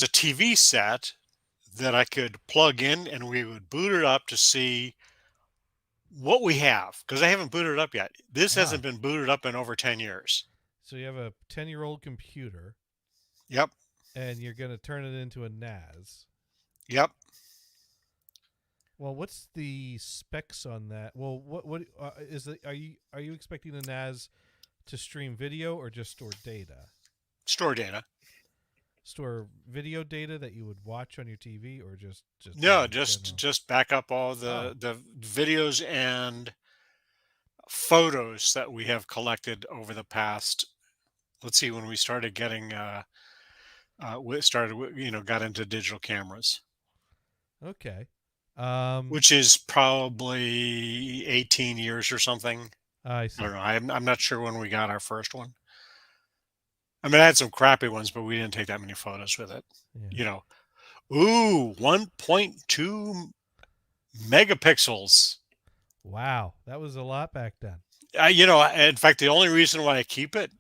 a TV set that I could plug in, and we would boot it up to see what we have because I haven't booted it up yet. This hasn't Ah, been booted up in over 10 years. so you have a 10-year-old computer Yep. and you're going to turn it into a NAS. Yep. Well, what's the specs on that? Well, what is it? Are you expecting the NAS to stream video or just store data? Store data. Store video data that you would watch on your TV, or just data No, in general? just back up all Oh, the videos and photos that we have collected over the past. Let's see, when we started getting we started got into digital cameras, okay. Um, which is probably 18 years or something. I I don't see. know. I'm not sure when we got our first one. I mean, I had some crappy ones, but we didn't take that many photos with it. Yeah. You know, ooh, 1.2 megapixels. Wow, that was a lot back then. In fact, the only reason why I keep it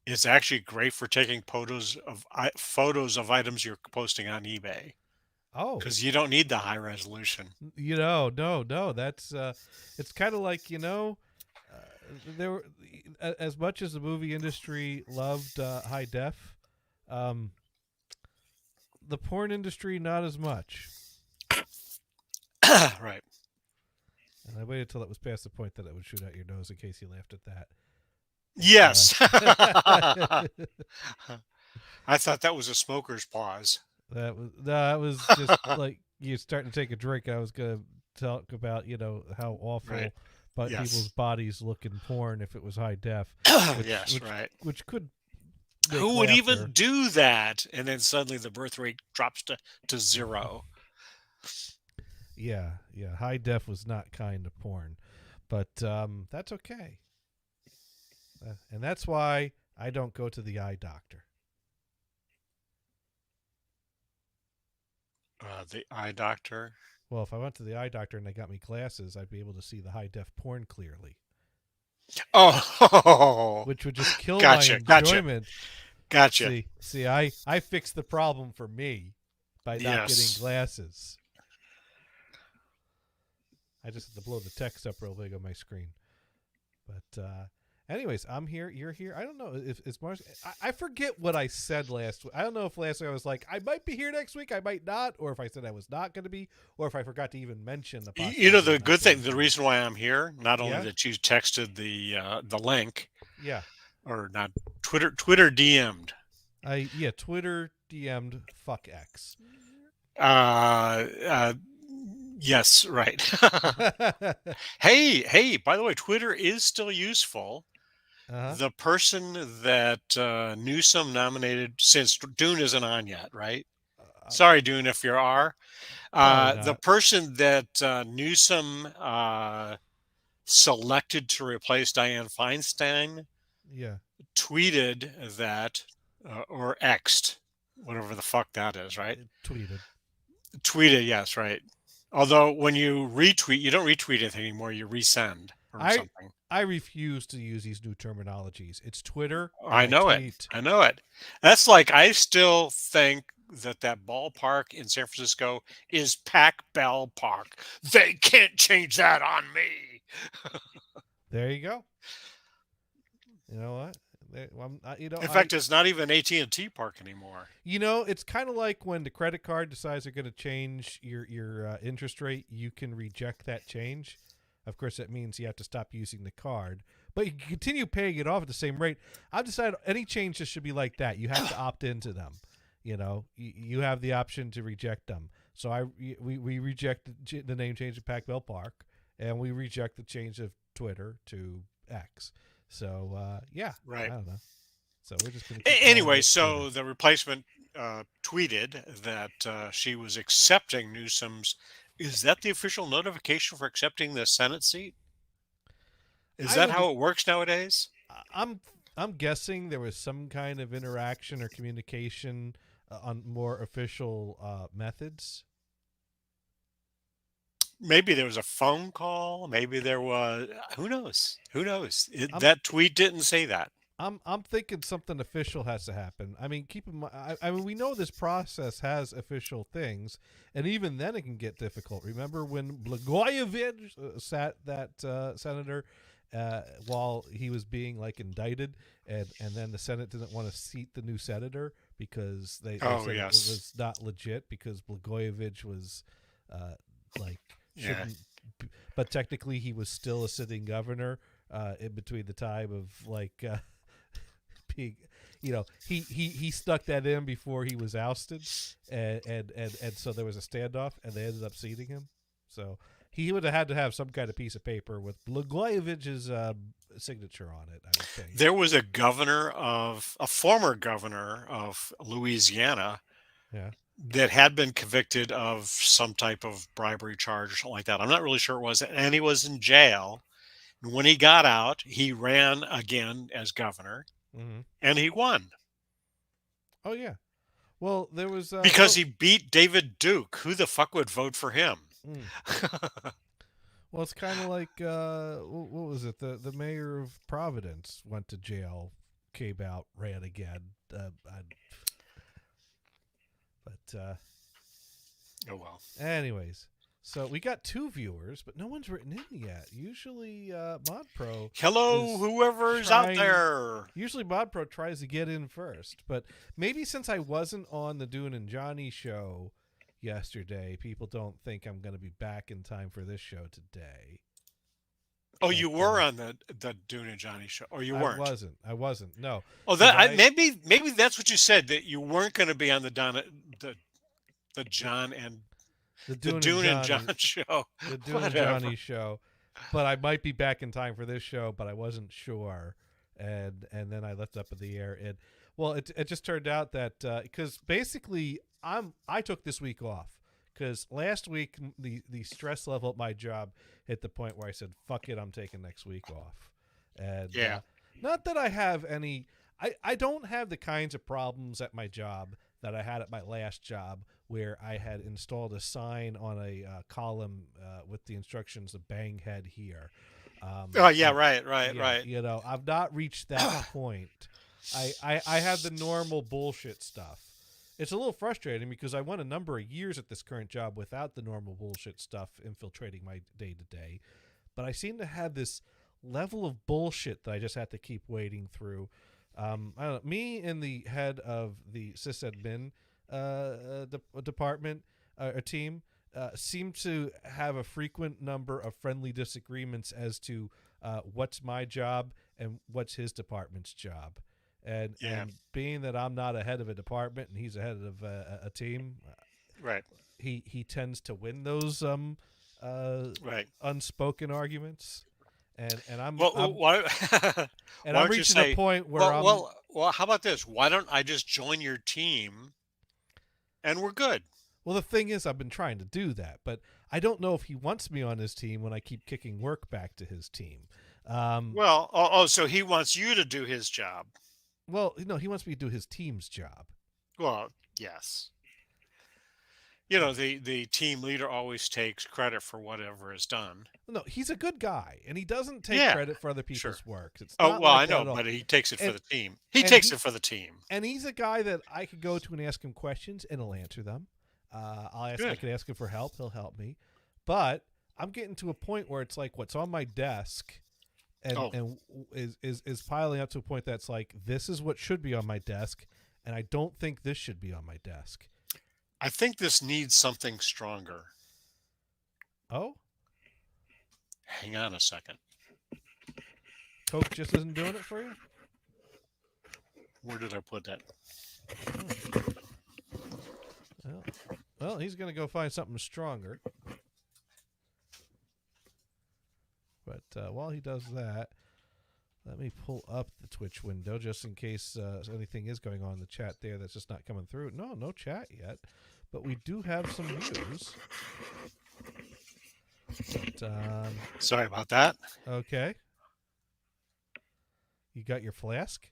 is actually great for taking photos of items you're posting on eBay Oh, because you don't need the high resolution. no, that's it's kind of like there were as much as the movie industry loved high def, um, the porn industry not as much. Right. And I waited till it was past the point that it would shoot out your nose in case you laughed at that. Yes. But I thought that was a smoker's pause. that was just like you starting to take a drink. I was gonna talk about how Right. awful but people's Yes. bodies look in porn if it was high def, which Yes. which Right. which could make Who would even laughter. do that? And then suddenly the birth rate drops to zero. Yeah, high def was not kind to porn, but that's okay, and that's why I don't go to the eye doctor. The eye doctor. Well, if I went to the eye doctor and they got me glasses, I'd be able to see the high def porn clearly, Oh, which would just kill my gotcha. Gotcha. enjoyment. Gotcha. See, I fixed the problem for me by not getting Yes. glasses. I just had to blow the text up real big on my screen. But anyways, I'm here. You're here. I don't know if it's Mars. I forget what I said last week. I don't know if last week I was like I might be here next week, I might not, or if I said I was not going to be, or if I forgot to even mention the possibility The of not good thing, being the here. reason why I'm here, not only Yeah, that you texted the link, yeah. or not, Twitter DM'd. Twitter DM'd fuck X. Uh, uh, yes, right. Hey, by the way, Twitter is still useful. Uh-huh. The person that Newsom nominated, since Dune isn't on yet, right? Sorry, Dune, if you are. Probably The not. person that Newsom selected to replace Dianne Feinstein Yeah, tweeted that, or X'd, whatever the fuck that is, right? it tweeted. Tweeted, yes, right. Although when you retweet, you don't retweet anything anymore, you resend or I something. I refuse to use these new terminologies. It's Twitter and I I know it. tweet. I know it. That's like, I still think that ballpark in San Francisco is Pac Bell Park. They can't change that on me. There you go. You know what? I'm, In fact, it's not even AT&T Park anymore. it's kind of like when the credit card decides they're going to change your interest rate, you can reject that change. Of course, that means you have to stop using the card, but you can continue paying it off at the same rate. I've decided any changes should be like that. You have to opt into them. You have the option to reject them. So we reject the name change of Pac Bell Park, and we reject the change of Twitter to X. So yeah, I Right. don't know. So we're just going to keep calling Anyway, it Twitter. so the replacement tweeted that she was accepting Newsom's. Is that the official notification for accepting the Senate seat? Is I that would. how it works nowadays? I'm. I'm guessing there was some kind of interaction or communication on more official methods. Maybe there was a phone call. Maybe there was. Who knows? Who knows? I'm. That tweet didn't say that. I'm thinking something official has to happen. I mean, keep in mind. I mean, we know this process has official things, and even then it can get difficult. Remember when Blagojevich sat that senator while he was being like indicted, and then the Senate didn't want to seat the new senator because they Oh said it yes, was not legit because Blagojevich was like yeah. shouldn't, but technically he was still a sitting governor in between the time of like. Being, he stuck that in before he was ousted, and so there was a standoff, and they ended up seating him. So he would have had to have some kind of piece of paper with Blagojevich's signature on it, I would think. There was a former governor of Louisiana Yeah. that had been convicted of some type of bribery charge or something like that. I'm not really sure it was, and he was in jail. And when he got out, he ran again as governor, Hmm. and he won Oh yeah. Well, there was because he beat David Duke. Who the fuck would vote for him? mm. Well, it's kind of like what was it? The mayor of Providence went to jail, came out, ran again. But Oh well. anyways, so we got 2 viewers, but no one's written in yet. Usually, Mod Pro Hello, is whoever's out trying. there. Usually, Mod Pro tries to get in first, but maybe since I wasn't on the Dune and Johnny show yesterday, people don't think I'm going to be back in time for this show today. Oh, you But were on the Dune and Johnny show, or you I weren't? wasn't. I wasn't. No, Oh, because maybe that's what you said, that you weren't going to be on the John and the the Dune and Dune and Johnny, John show. the Dune and Whatever. Johnny show, but I might be back in time for this show, but I wasn't sure, and then I left up in the air. And well, it just turned out that because basically I took this week off because last week the stress level at my job hit the point where I said fuck it, I'm taking next week off, and Yeah. not that I have any. I don't have the kinds of problems at my job that I had at my last job where I had installed a sign on a column with the instructions to bang head here. Oh yeah, And, right. I've not reached that point. I have the normal bullshit stuff. It's a little frustrating because I went a number of years at this current job without the normal bullshit stuff infiltrating my day to day. But I seem to have this level of bullshit that I just have to keep wading through. I don't know. Me and the head of the sysadmin department or team seem to have a frequent number of friendly disagreements as to what's my job and what's his department's job. Yeah. And being that I'm not a head of a department and he's a head of a team, Right. he tends to win those Right. unspoken arguments. And Well, why, and why I'm don't you reaching say, a point where well, how about this? Why don't I just join your team and we're good? well, the thing is, I've been trying to do that, but I don't know if he wants me on his team when I keep kicking work back to his team. Well, so he wants you to do his job. Well, no, he wants me to do his team's job. Well, yes. The team leader always takes credit for whatever is done. No, he's a good guy, and he doesn't take Yeah, credit for other sure. people's work. It's Oh, not well, I like that know, at all. but he takes it for And the team. He and takes he it for the team. and he's a guy that I could go to and ask him questions, and he'll answer them. I Good. could ask him for help; he'll help me. But I'm getting to a point where it's like what's on my desk, and is piling up to a point that's like this is what should be on my desk, and I don't think this should be on my desk. I think this needs something stronger. Oh, Hang on a second. Coke just isn't doing it for you. Where did I put that? Well, he's going to go find something stronger. But while he does that, let me pull up the Twitch window just in case anything is going on in the chat there that's just not coming through. No chat yet. But we do have some views. But, Sorry about that. okay. You got your flask?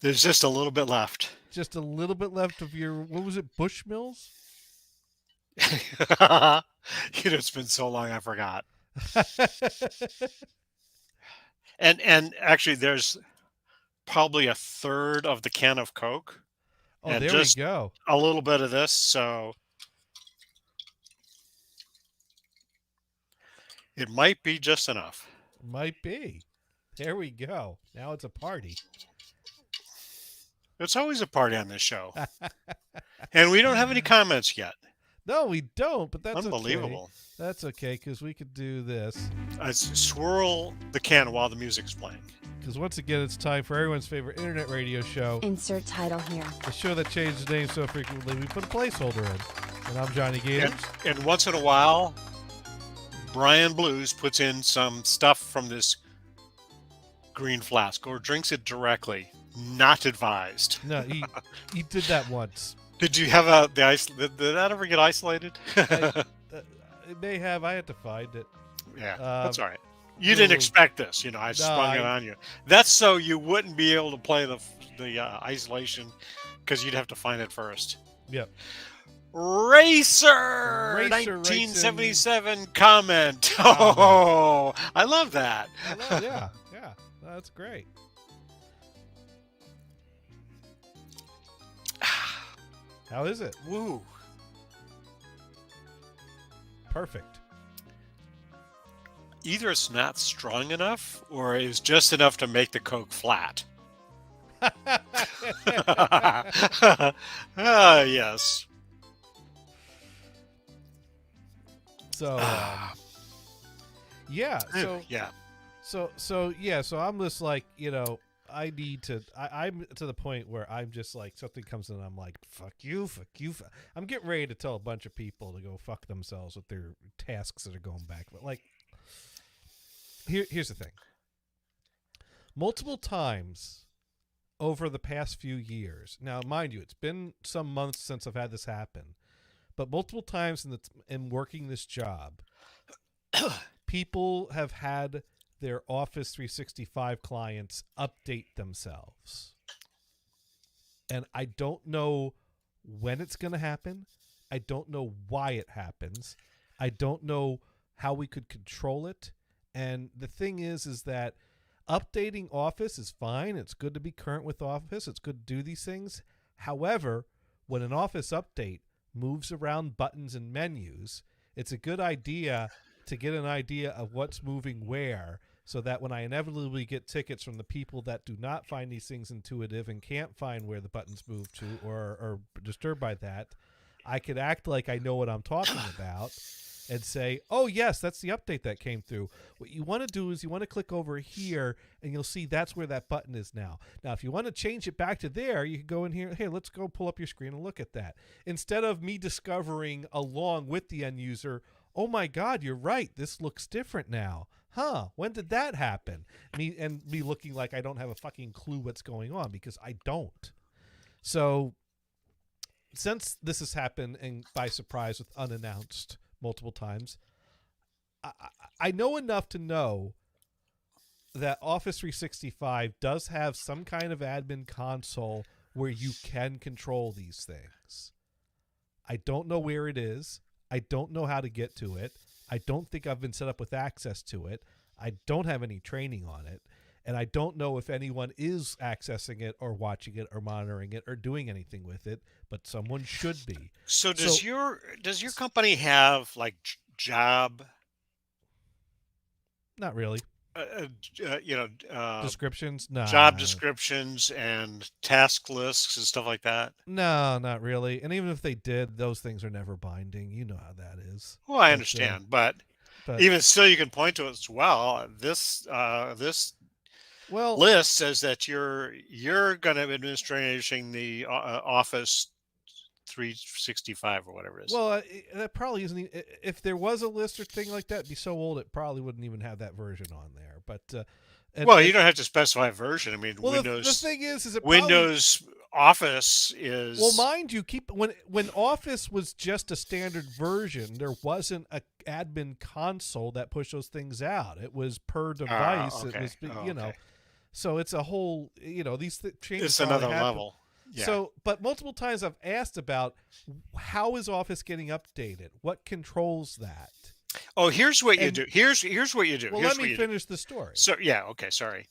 There's just a little bit left. Just a little bit left of your, what was it, Bushmills? It's been so long I forgot. And actually, there's probably a third of the can of Coke, Oh, and there we just go. a little bit of this, so it might be just enough. Might be. There we go. Now it's a party. It's always a party on this show, and we don't have any comments yet. No, we don't, but that's okay. Unbelievable. That's okay, because we could do this. I swirl the can while the music's playing. Because once again, it's time for everyone's favorite internet radio show. Insert title here. The show that changes name so frequently we put a placeholder in. And I'm Johnny Gators. And once in a while, Brian Blues puts in some stuff from this green flask or drinks it directly. Not advised. No, he did that once. Did you have the ice? Did that ever get isolated? It may have. I had to find it. Yeah, that's all right. You little- didn't expect this, I sprung it on you. That's so you wouldn't be able to play the isolation because you'd have to find it first. Yep. Racer, Racer 1977 comment. Oh, I love that. Yeah. That's great. How is it? Woo. Perfect. Either it's not strong enough or it's just enough to make the Coke flat. Yes. So, yeah. Yeah. So I'm just like, I need to. I'm to the point where I'm just like, something comes in, and I'm like, fuck you. I'm getting ready to tell a bunch of people to go fuck themselves with their tasks that are going back. But like, here's the thing. Multiple times over the past few years. Now, mind you, it's been some months since I've had this happen, but multiple times in working this job, people have had their Office 365 clients update themselves. And I don't know when it's going to happen. I don't know why it happens. I don't know how we could control it. And the thing is that updating Office is fine. It's good to be current with Office. It's good to do these things. However, when an Office update moves around buttons and menus, it's a good idea to get an idea of what's moving where, so that when I inevitably get tickets from the people that do not find these things intuitive and can't find where the buttons move to or are disturbed by that, I could act like I know what I'm talking about and say, oh, yes, that's the update that came through. What you want to do is you want to click over here, and you'll see that's where that button is now. Now, if you want to change it back to there, you can go in here. Hey, let's go pull up your screen and look at that. Instead of me discovering along with the end user, oh, my God, you're right. This looks different now. Huh, when did that happen? Me looking like I don't have a fucking clue what's going on, because I don't. So since this has happened and by surprise with unannounced multiple times, I know enough to know that Office 365 does have some kind of admin console where you can control these things. I don't know where it is. I don't know how to get to it. I don't think I've been set up with access to it. I don't have any training on it. And I don't know if anyone is accessing it or watching it or monitoring it or doing anything with it, but someone should be. So does your company have like job Not really. Descriptions? No. Job descriptions and task lists and stuff like that? No, not really. And even if they did, those things are never binding. You know how that is. Well, I understand, but even still, you can point to it as well. This list says that you're going to be administrating the Office 365 or whatever it is. Well, that probably isn't. If there was a list or thing like that, it'd be so old it probably wouldn't even have that version on there. But you don't have to specify a version. I mean, well, Windows. The thing is it Windows Office is. Well, mind you, when Office was just a standard version, there wasn't a admin console that pushed those things out. It was per device. Okay. It was, So it's a whole, these changes. It's another level. Yeah. So, but multiple times I've asked about how is Office getting updated? What controls that? Oh, here's what you And do. Here's what you do. well, let Here's me what you do. finish the story. So yeah, okay, sorry.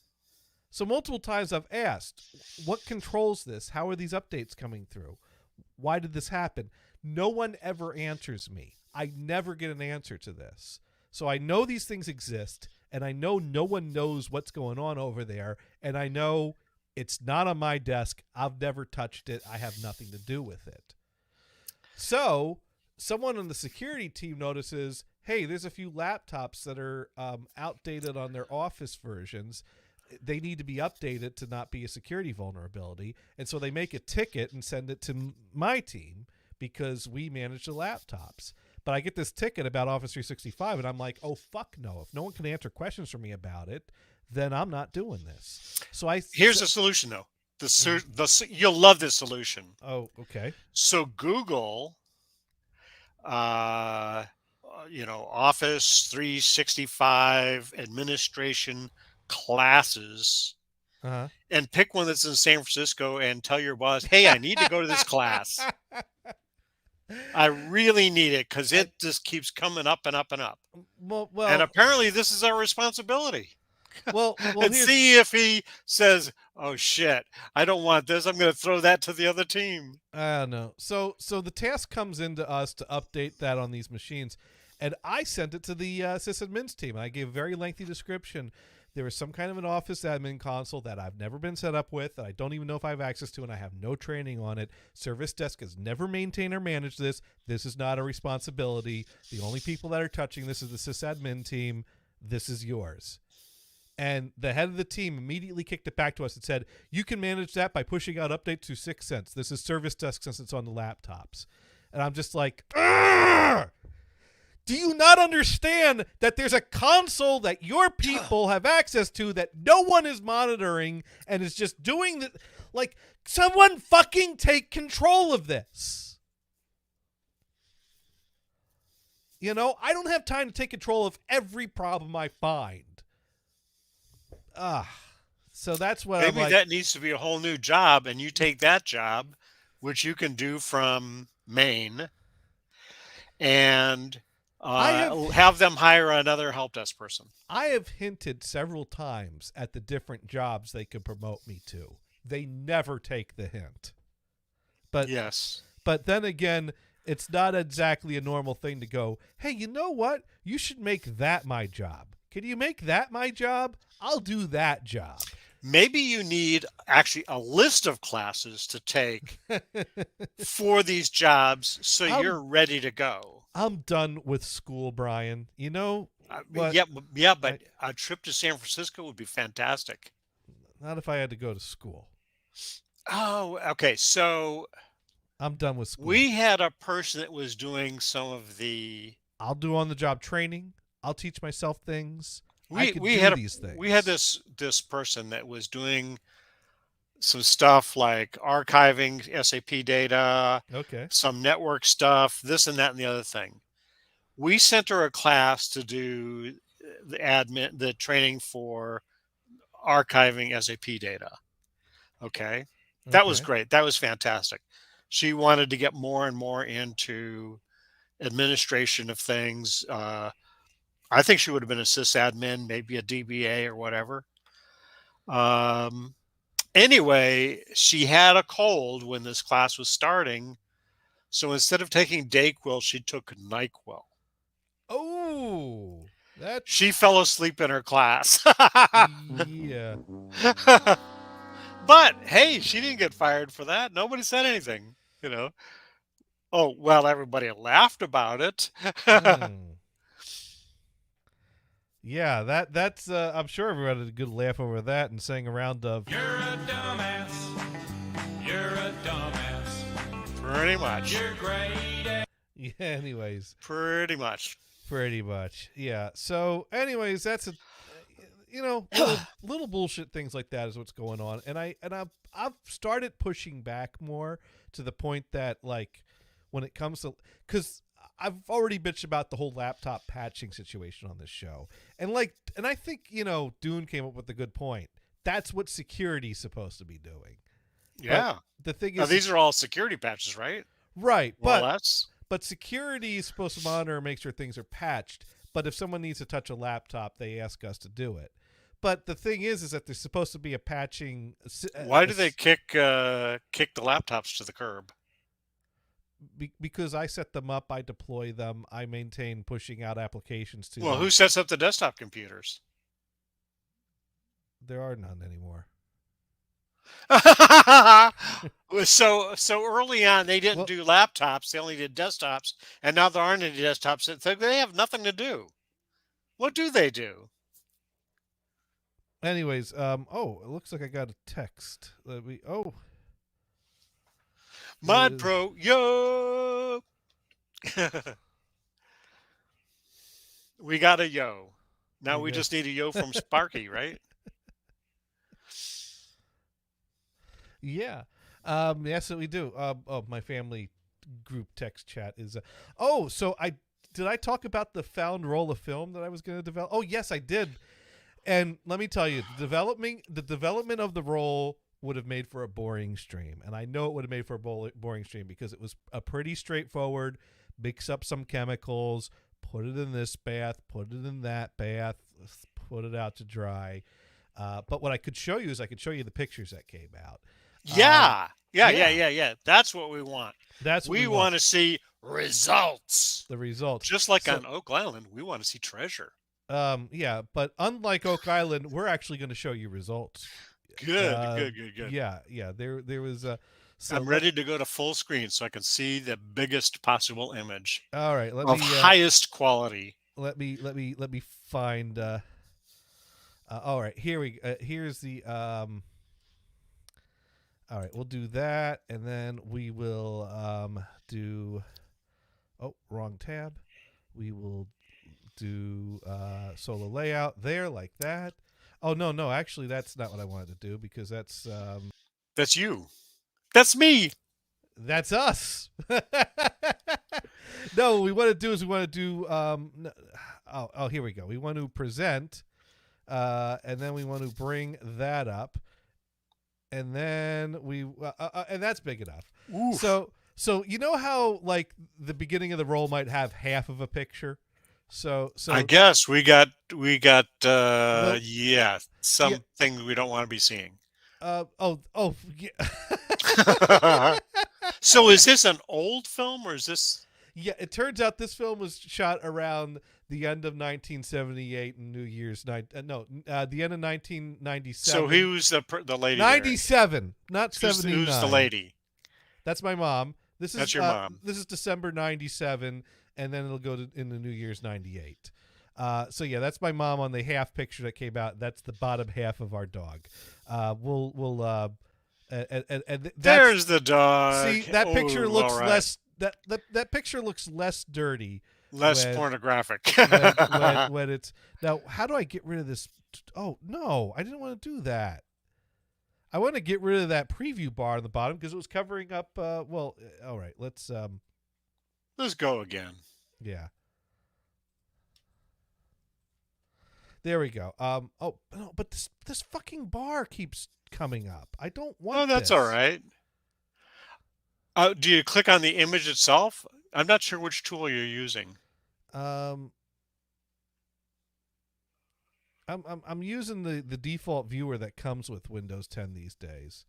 So multiple times I've asked, what controls this? How are these updates coming through? Why did this happen? No one ever answers me. I never get an answer to this. So I know these things exist, and I know no one knows what's going on over there, and I know it's not on my desk. I've never touched it. I have nothing to do with it. So someone on the security team notices, hey, there's a few laptops that are outdated on their Office versions. They need to be updated to not be a security vulnerability. And so they make a ticket and send it to my team because we manage the laptops. But I get this ticket about Office 365, and I'm like, oh, fuck no. If no one can answer questions for me about it, then I'm not doing this. So Here's the solution, though. You'll love this solution. Oh, okay. So Google, uh, Office 365 administration classes, Uh-huh. and pick one that's in San Francisco and tell your boss, "Hey, I need to go to this class. I really need it because it just keeps coming up and up and up." well, And well, apparently, this is our responsibility. well, And here's see if he says, "Oh shit, I don't want this. I'm going to throw that to the other team." I don't know. So the task comes into us to update that on these machines, and I sent it to the sysadmins team. I gave a very lengthy description. There was some kind of an Office admin console that I've never been set up with, that I don't even know if I have access to, and I have no training on it. Service Desk has never maintained or managed this. This is not a responsibility. The only people that are touching this is the sysadmin team. This is yours. And the head of the team immediately kicked it back to us and said, you can manage that by pushing out updates to 6 cents. This is Service Desk since it's on the laptops. And I'm just like, "Argh! Do you not understand that there's a console that your people have access to that no one is monitoring and is just doing the like someone fucking take control of this." You know, I don't have time to take control of every problem I find. So that's what I'm Maybe like. that needs to be a whole new job, and you take that job, which you can do from Maine, and I have have them hire another help desk person. I have hinted several times at the different jobs they could promote me to. They never take the hint. But Yes. but then again, it's not exactly a normal thing to go, "Hey, you know what? You should make that my job. Can you make that my job? I'll do that job." Maybe you need actually a list of classes to take for these jobs so I'm you're ready to go. I'm done with school, Brian. You know what? Yeah, but I, a trip to San Francisco would be fantastic. not if I had to go to school. Oh, okay. So I'm done with school. we had a person that was doing some of the I'll do on the job training. I'll teach myself things. I we can we do had these things. we had this person that was doing some stuff like archiving SAP data, Okay. some network stuff, this and that and the other thing. We sent her a class to do the training for archiving SAP data. Okay. That was Okay. great. That was fantastic. She wanted to get more and more into administration of things. I think she would have been a sysadmin, maybe a DBA or whatever. Um, anyway, she had a cold when this class was starting. So instead of taking Dayquil, she took NyQuil. Oh, that's She fell asleep in her class. yeah. But hey, she didn't get fired for that. Nobody said anything, you know. Oh, well, everybody laughed about it. Hmm. Yeah, that's I'm sure everybody had a good laugh over that and sang a round of You're a dumbass. You're a dumbass. Pretty much. You're great. yeah, anyways, Pretty much. pretty much. Yeah. So anyways, that's a little bullshit things like that is what's going on. And I've started pushing back more to the point that like when it comes to cuz I've already bitched about the whole laptop patching situation on this show. And I think, Dune came up with a good point. That's what security's supposed to be doing. Yeah. But the thing Now, is these are all security patches, right? right, More or but less. But security is supposed to monitor and make sure things are patched. But if someone needs to touch a laptop, they ask us to do it. But the thing is that there's supposed to be a patching. Why do they kick the laptops to the curb? Because I set them up, I deploy them, I maintain pushing out applications to Well, them. who sets up the desktop computers? There are none anymore. So early on they didn't Well- do laptops; they only did desktops, and now there aren't any desktops. So they have nothing to do. What do they do? Anyways, oh, it looks like I got a text. Mod is- Pro, yo! We got a yo. Now We we got- just need a yo from Sparky, right? Yeah. Yes, we do. Oh, my family group text chat is. So did I talk about the found roll of film that I was going to develop? Oh, yes, I did. And let me tell you, the development of the roll would have made for a boring stream, and I know it would have made for a boring stream because it was a pretty straightforward. Mix up some chemicals, put it in this bath, put it in that bath, put it out to dry. But what I could show you is I could show you the pictures that came out. Yeah. yeah. Yeah. That's what we want. That's what We want to see results. the results. Just like So- on Oak Island, we want to see treasure. Yeah, but unlike Oak Island, we're actually going to show you results. Good. Yeah. There was so I'm ready to go to full screen so I can see the biggest possible image All right, let of me highest quality. let me find. All right, here's the. All right, we'll do that, and then we will do. Oh, wrong tab. We will do solo layout there like that. Oh no, actually that's not what I wanted to do because that's That's you. That's me. that's us. No, what we want to do is we want to do here we go. We want to present and then we want to bring that up. And then and that's big enough. Oof. So you know how like the beginning of the roll might have half of a picture? So I guess we got something we don't want to be seeing. yeah. So is this an old film or is this Yeah, it turns out this film was shot around the end of 1978 and New Year's night. The end of 1997. so who's the lady there? 97, not Who's 79. the lady? That's my mom. That's your mom. This is December 97, and then it'll go into New Year's 98. So yeah, that's my mom on the half picture that came out. That's the bottom half of our dog. There's the dog. See, that picture Oh, looks all right. less that picture looks less dirty less when- pornographic. when it's now. How do I get rid of this? Oh no, I didn't want to do that. I want to get rid of that preview bar on the bottom because it was covering up. All right, let's. Let's go again. Yeah. There we go. Oh no, but this fucking bar keeps coming up. I don't want. Oh, that's this. all right. Do you click on the image itself? I'm not sure which tool you're using. I'm using the default viewer that comes with Windows 10 these days.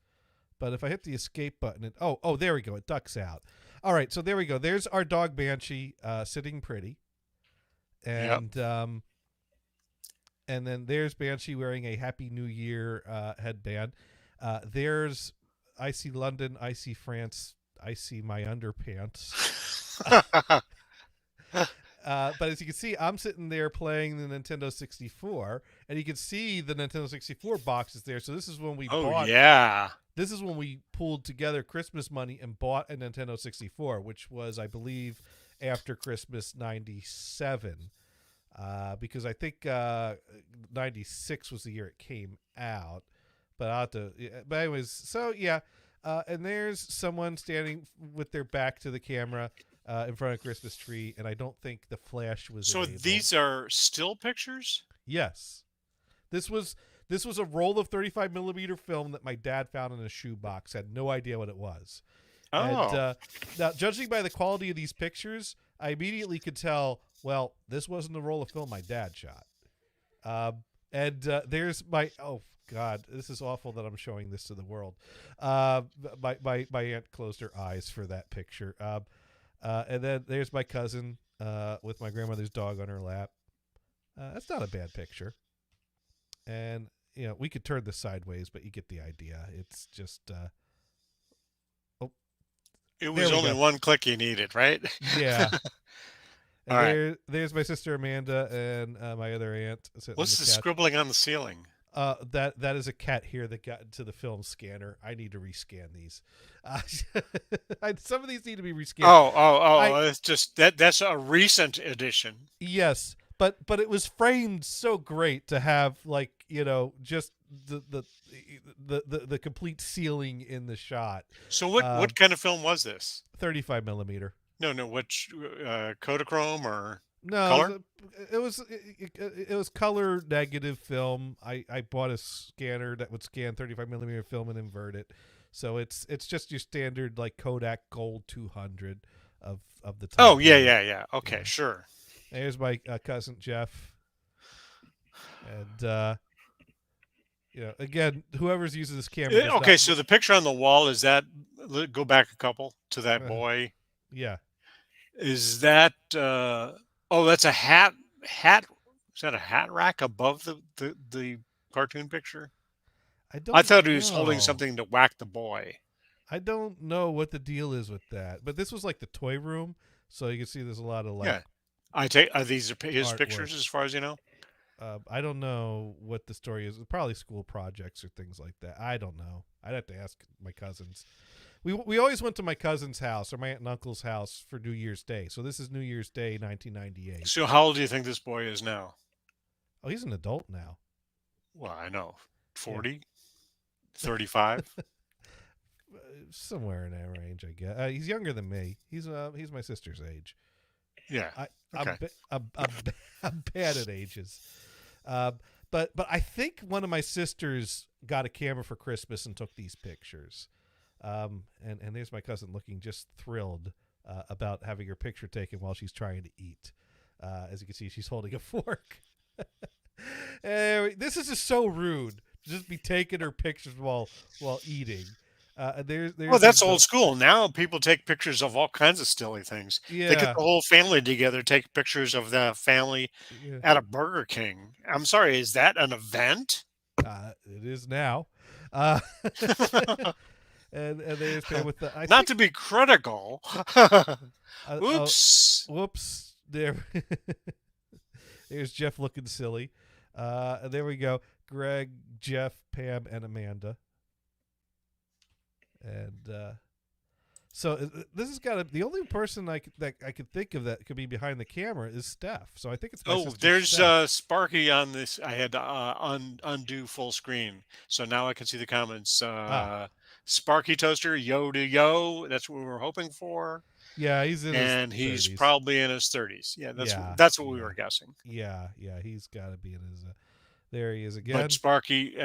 But if I hit the escape button, there we go. It ducks out. All right, so there we go. There's our dog Banshee sitting pretty, and and then there's Banshee wearing a Happy New Year headband. There's I see London, I see France, I see my underpants. But as you can see, I'm sitting there playing the Nintendo 64, and you can see the Nintendo 64 boxes there. So this is when we Oh bought. yeah. This is when we pulled together Christmas money and bought a Nintendo 64, which was, I believe, after Christmas '97, because I think '96 was the year it came out. But I'll have to. But anyways, so yeah, and there's someone standing with their back to the camera. In front of a Christmas tree, and I don't think the flash was. So enabled. these are still pictures? Yes, this was a roll of 35mm film that my dad found in a shoebox. Had no idea what it was, And Oh, now, judging by the quality of these pictures, I immediately could tell, well, this wasn't the roll of film my dad shot. There's my, oh, God, this is awful that I'm showing this to the world. My aunt closed her eyes for that picture. And then there's my cousin with my grandmother's dog on her lap. That's not a bad picture. And, we could turn this sideways, but you get the idea. It's just, it was there we only go. one click you needed, right? yeah. And All right. there's my sister Amanda and my other aunt sitting What's on the the couch. scribbling on the ceiling? That is a cat here that got into the film scanner. I need to rescan these. Some of these need to be rescanned. It's just that's a recent addition. Yes, but it was framed so great to have just the complete ceiling in the shot. So what kind of film was this? 35 millimeter. No, which Kodachrome or No, color? it was color negative film. I bought a scanner that would scan 35 millimeter film and invert it. So it's just your standard like Kodak Gold 200 of the time. Oh yeah. Okay, Yeah. sure. There's my cousin Jeff, and again, whoever's using this camera. does Okay, not- so the picture on the wall is that. Go back a couple to that Uh-huh. boy. yeah, Is that? That's a hat. Is that a hat rack above the cartoon picture? I don't. I thought he was holding know. something to whack the boy. I don't know what the deal is with that, but this was like the toy room, so you can see there's a lot of Yeah. I take these are his Artwork. pictures as far as you know. I don't know what the story is. Probably school projects or things like that. I don't know. I'd have to ask my cousins. We always went to my cousin's house or my aunt and uncle's house for New Year's Day. So this is New Year's Day, 1998. So how old do you think this boy is now? Oh, he's an adult now. Well, I know. 40? 35? Somewhere in that range, I guess. He's younger than me. He's my sister's age. Yeah. I'm, Okay. I'm bad at ages. But I think one of my sisters got a camera for Christmas and took these pictures. And there's my cousin looking just thrilled about having her picture taken while she's trying to eat. As you can see, she's holding a fork. This is just so rude. Just be taking her pictures while eating. There's Well, that's old school. Now people take pictures of all kinds of silly things. They Yeah. get the whole family together, take pictures of the family Yeah. at a Burger King. I'm sorry, is that an event? It is now. And there's Pam with the Not to be critical. Oops. Whoops. There. There's Jeff looking silly. And there we go. Greg, Jeff, Pam, and Amanda. And so this has got to the only person that I could think of that could be behind the camera is Steph. So I think it's my Oh, sister there's Steph. Sparky on this. I had to undo full screen, so now I can see the comments. Sparky Toaster, yo to yo. That's what we were hoping for, Yeah, he's in and his he's 30s. probably in his 30s. Yeah, Yeah, that's what we yeah. were guessing. Yeah, he's got to be in his. There he is again. But Sparky,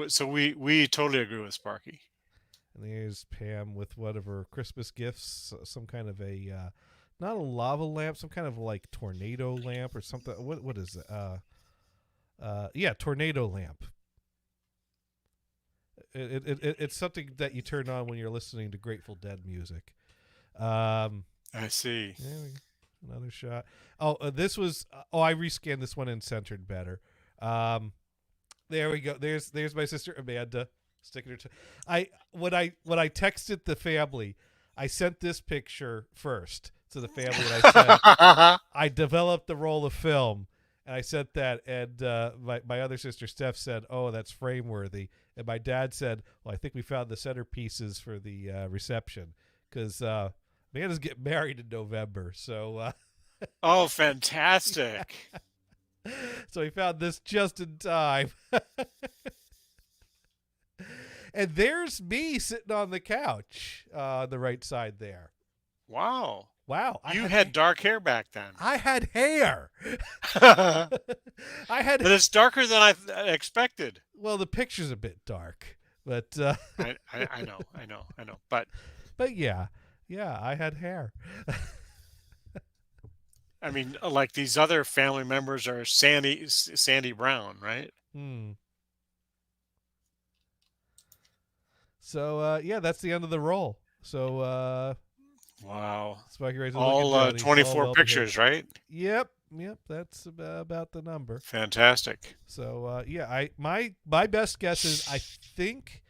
so we totally agree with Sparky. And there's Pam with whatever Christmas gifts, some kind of a not a lava lamp, some kind of like tornado lamp or something. What is it? Yeah, tornado lamp. It's something that you turn on when you're listening to Grateful Dead music. I see. There we go. Another shot. Oh, this was. I rescanned this one and centered better. There we go. There's my sister Amanda sticking her. When I texted the family, I sent this picture first to the family, and I said I developed the roll of film, and I sent that, and my other sister Steph said, "Oh, that's frame worthy," and my dad said, "Well, I think we found the centerpieces for the reception because Amanda's getting married in November, so." Oh, fantastic! So he found this just in time. And there's me sitting on the couch on the right side there. Wow, Wow. you had dark hair back then. I had hair. But I had. it's darker than I expected. Well, the picture's a bit dark, but I know. But yeah. Yeah, I had hair. I mean, like these other family members are Sandy Brown, right? Hmm. So yeah, that's the end of the roll. So Wow. Sparky Razor, look at All Joe. He's all 24 well behaved. pictures, right? Yep, that's about the number. Fantastic. So yeah, my best guess is I think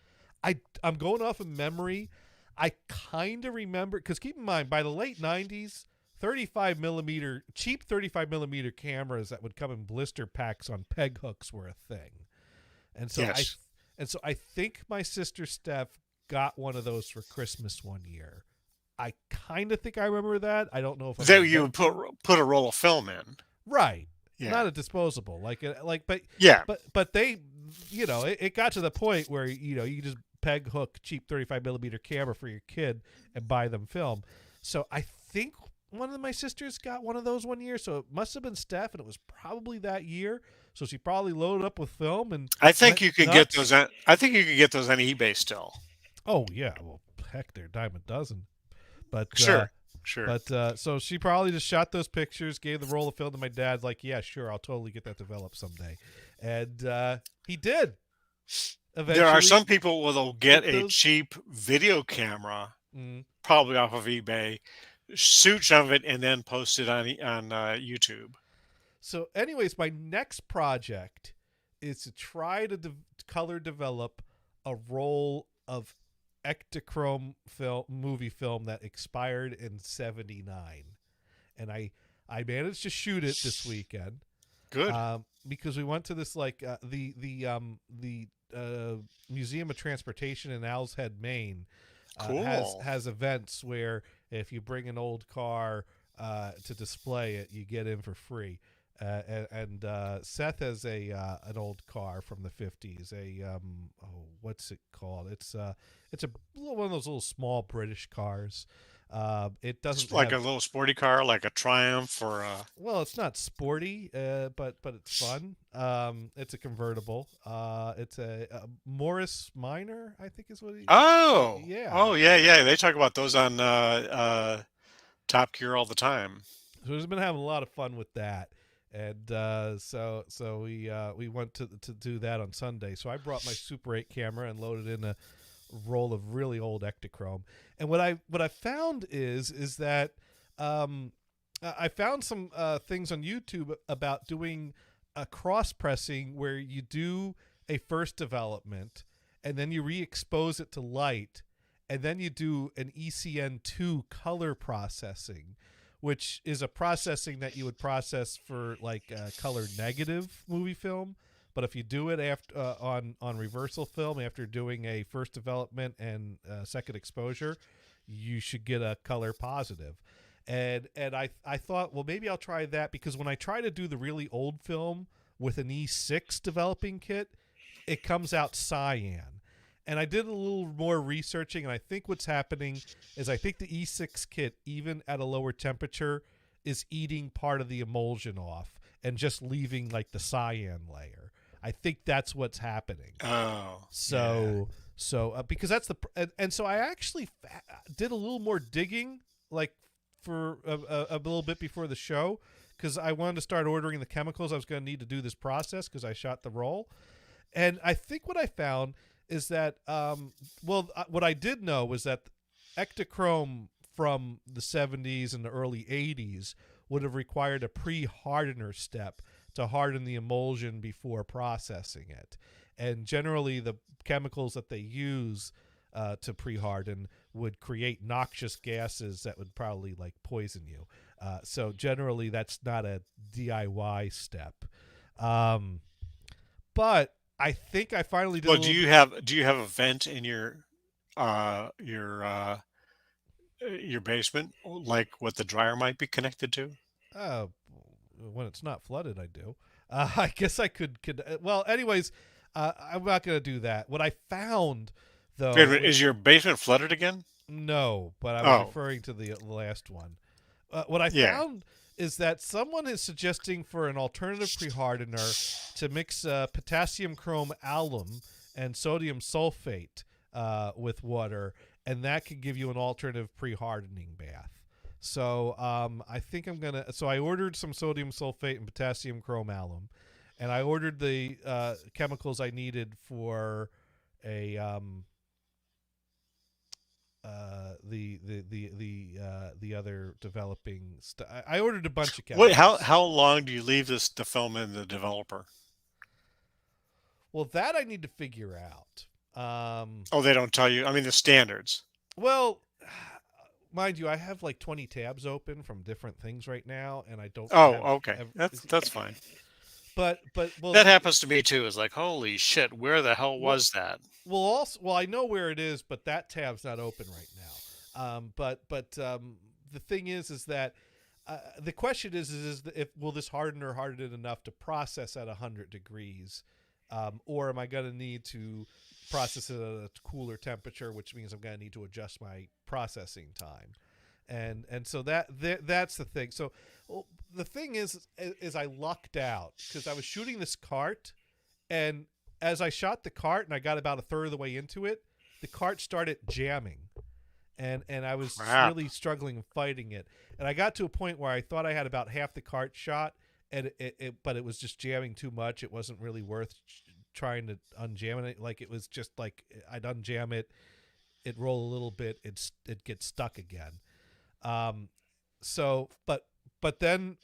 I'm going off of memory. I kind of remember because keep in mind by the late '90s, 35 millimeter cheap 35 millimeter cameras that would come in blister packs on peg hooks were a thing, and so Yes. I think my sister Steph got one of those for Christmas one year. I kind of think I remember that. I don't know if I'm That you would inventing- put a roll of film in. right. Yeah. Not a disposable, Yeah. but they, it got to the point where you just peg hook cheap 35 millimeter camera for your kid and buy them film. So I think one of my sisters got one of those one year, so it must have been Steph, and it was probably that year. So she probably loaded up with film, and I think went you can nuts. get those. I think you can get those on eBay still. Oh yeah, well heck, they're a dime a dozen. But Sure. But so she probably just shot those pictures, gave the roll of film to my dad. Like, yeah, sure, I'll totally get that developed someday, and he did. Eventually, There are some people who will get get a those- cheap video camera, Mm. probably off of eBay, shoot some of it, and then post it on YouTube. So, anyways, my next project is to try to color develop a roll of Ektachrome movie film that expired in '79, and I managed to shoot it this weekend. Good. Because we went to this the Museum of Transportation in Owl's Head, Maine. Cool. Has events where if you bring an old car to display it, you get in for free. And Seth has an old car from the '50s. What's it called? It's a one of those little small British cars. It doesn't It's like have, a little sporty car, like a Triumph or a. well, it's not sporty, but it's fun. It's a convertible. It's a Morris Minor, I think is what he. Oh. Yeah. Oh yeah. They talk about those on Top Gear all the time. So we've been having a lot of fun with that, and so we went to do that on Sunday. So I brought my Super 8 camera and loaded in a roll of really old Ektachrome. And what I found is that I found some things on YouTube about doing a cross pressing where you do a first development and then you re-expose it to light, and then you do an ECN2 color processing, which is a processing that you would process for like color negative movie film. But if you do it after on reversal film after doing a first development and second exposure, you should get a color positive. And I thought, well, maybe I'll try that, because when I try to do the really old film with an E6 developing kit, it comes out cyan. And I did a little more researching, and I think what's happening is I think the E6 kit, even at a lower temperature, is eating part of the emulsion off and just leaving like the cyan layer. I think that's what's happening. Oh. So because that's and so I actually did a little more digging, like for a little bit before the show, because I wanted to start ordering the chemicals I was going to need to do this process, because I shot the roll. And I think what I found is that, what I did know was that Ektachrome from the 70s and the early 80s would have required a pre-hardener step to harden the emulsion before processing it. And generally the chemicals that they use to pre-harden would create noxious gases that would probably like poison you. So generally that's not a DIY step. But I think I finally did. Well, do you have a vent in your basement, like what the dryer might be connected to? When it's not flooded, I do. I guess I could. Well, anyways, I'm not going to do that. What I found, though, Wait a minute, is your basement flooded again? no, but I was Oh. referring to the last one. What I Yeah. found is that someone is suggesting for an alternative pre-hardener to mix potassium chrome alum and sodium sulfate with water, and that could give you an alternative pre-hardening bath. So I think I'm gonna. So I ordered some sodium sulfate and potassium chromalum, and I ordered the chemicals I needed for a the other developing stuff. I ordered a bunch of chemicals. Wait, how long do you leave the film in the developer? Well, that I need to figure out. Oh, they don't tell you. I mean, the standards. Well, mind you, I have like 20 tabs open from different things right now, and I don't. Oh, have okay. That's fine. But well, That happens to me too. It's like, holy shit, where the hell was that? well, I know where it is, but that tab's not open right now. But the thing is that the question is if will this hardener harden it enough to process at 100 degrees, or am I going to need to process it at a cooler temperature, which means I'm going to need to adjust my processing time, and so that's the thing. So the thing is I lucked out because I was shooting this cart, and as I shot the cart and I got about a third of the way into it, the cart started jamming, and I was Crap. really struggling and fighting it, and I got to a point where I thought I had about half the cart shot, and but it was just jamming too much. It wasn't really worth trying to unjam it. Like it was just like I'd unjam it, it roll a little bit, it gets stuck again. So but then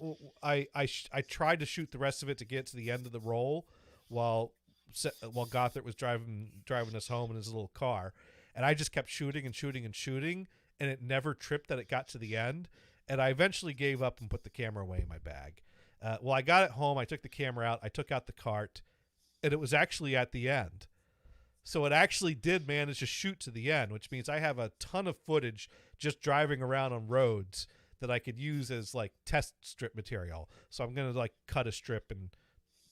I tried to shoot the rest of it to get to the end of the roll while Gothard was driving us home in his little car, and I just kept shooting and shooting and shooting, and it never tripped that it got to the end, and I eventually gave up and put the camera away in my bag. Well, I got it home, I took the camera out, I took out the cart, and it was actually at the end. So it actually did manage to shoot to the end, which means I have a ton of footage just driving around on roads that I could use as like test strip material. So I'm going to like cut a strip and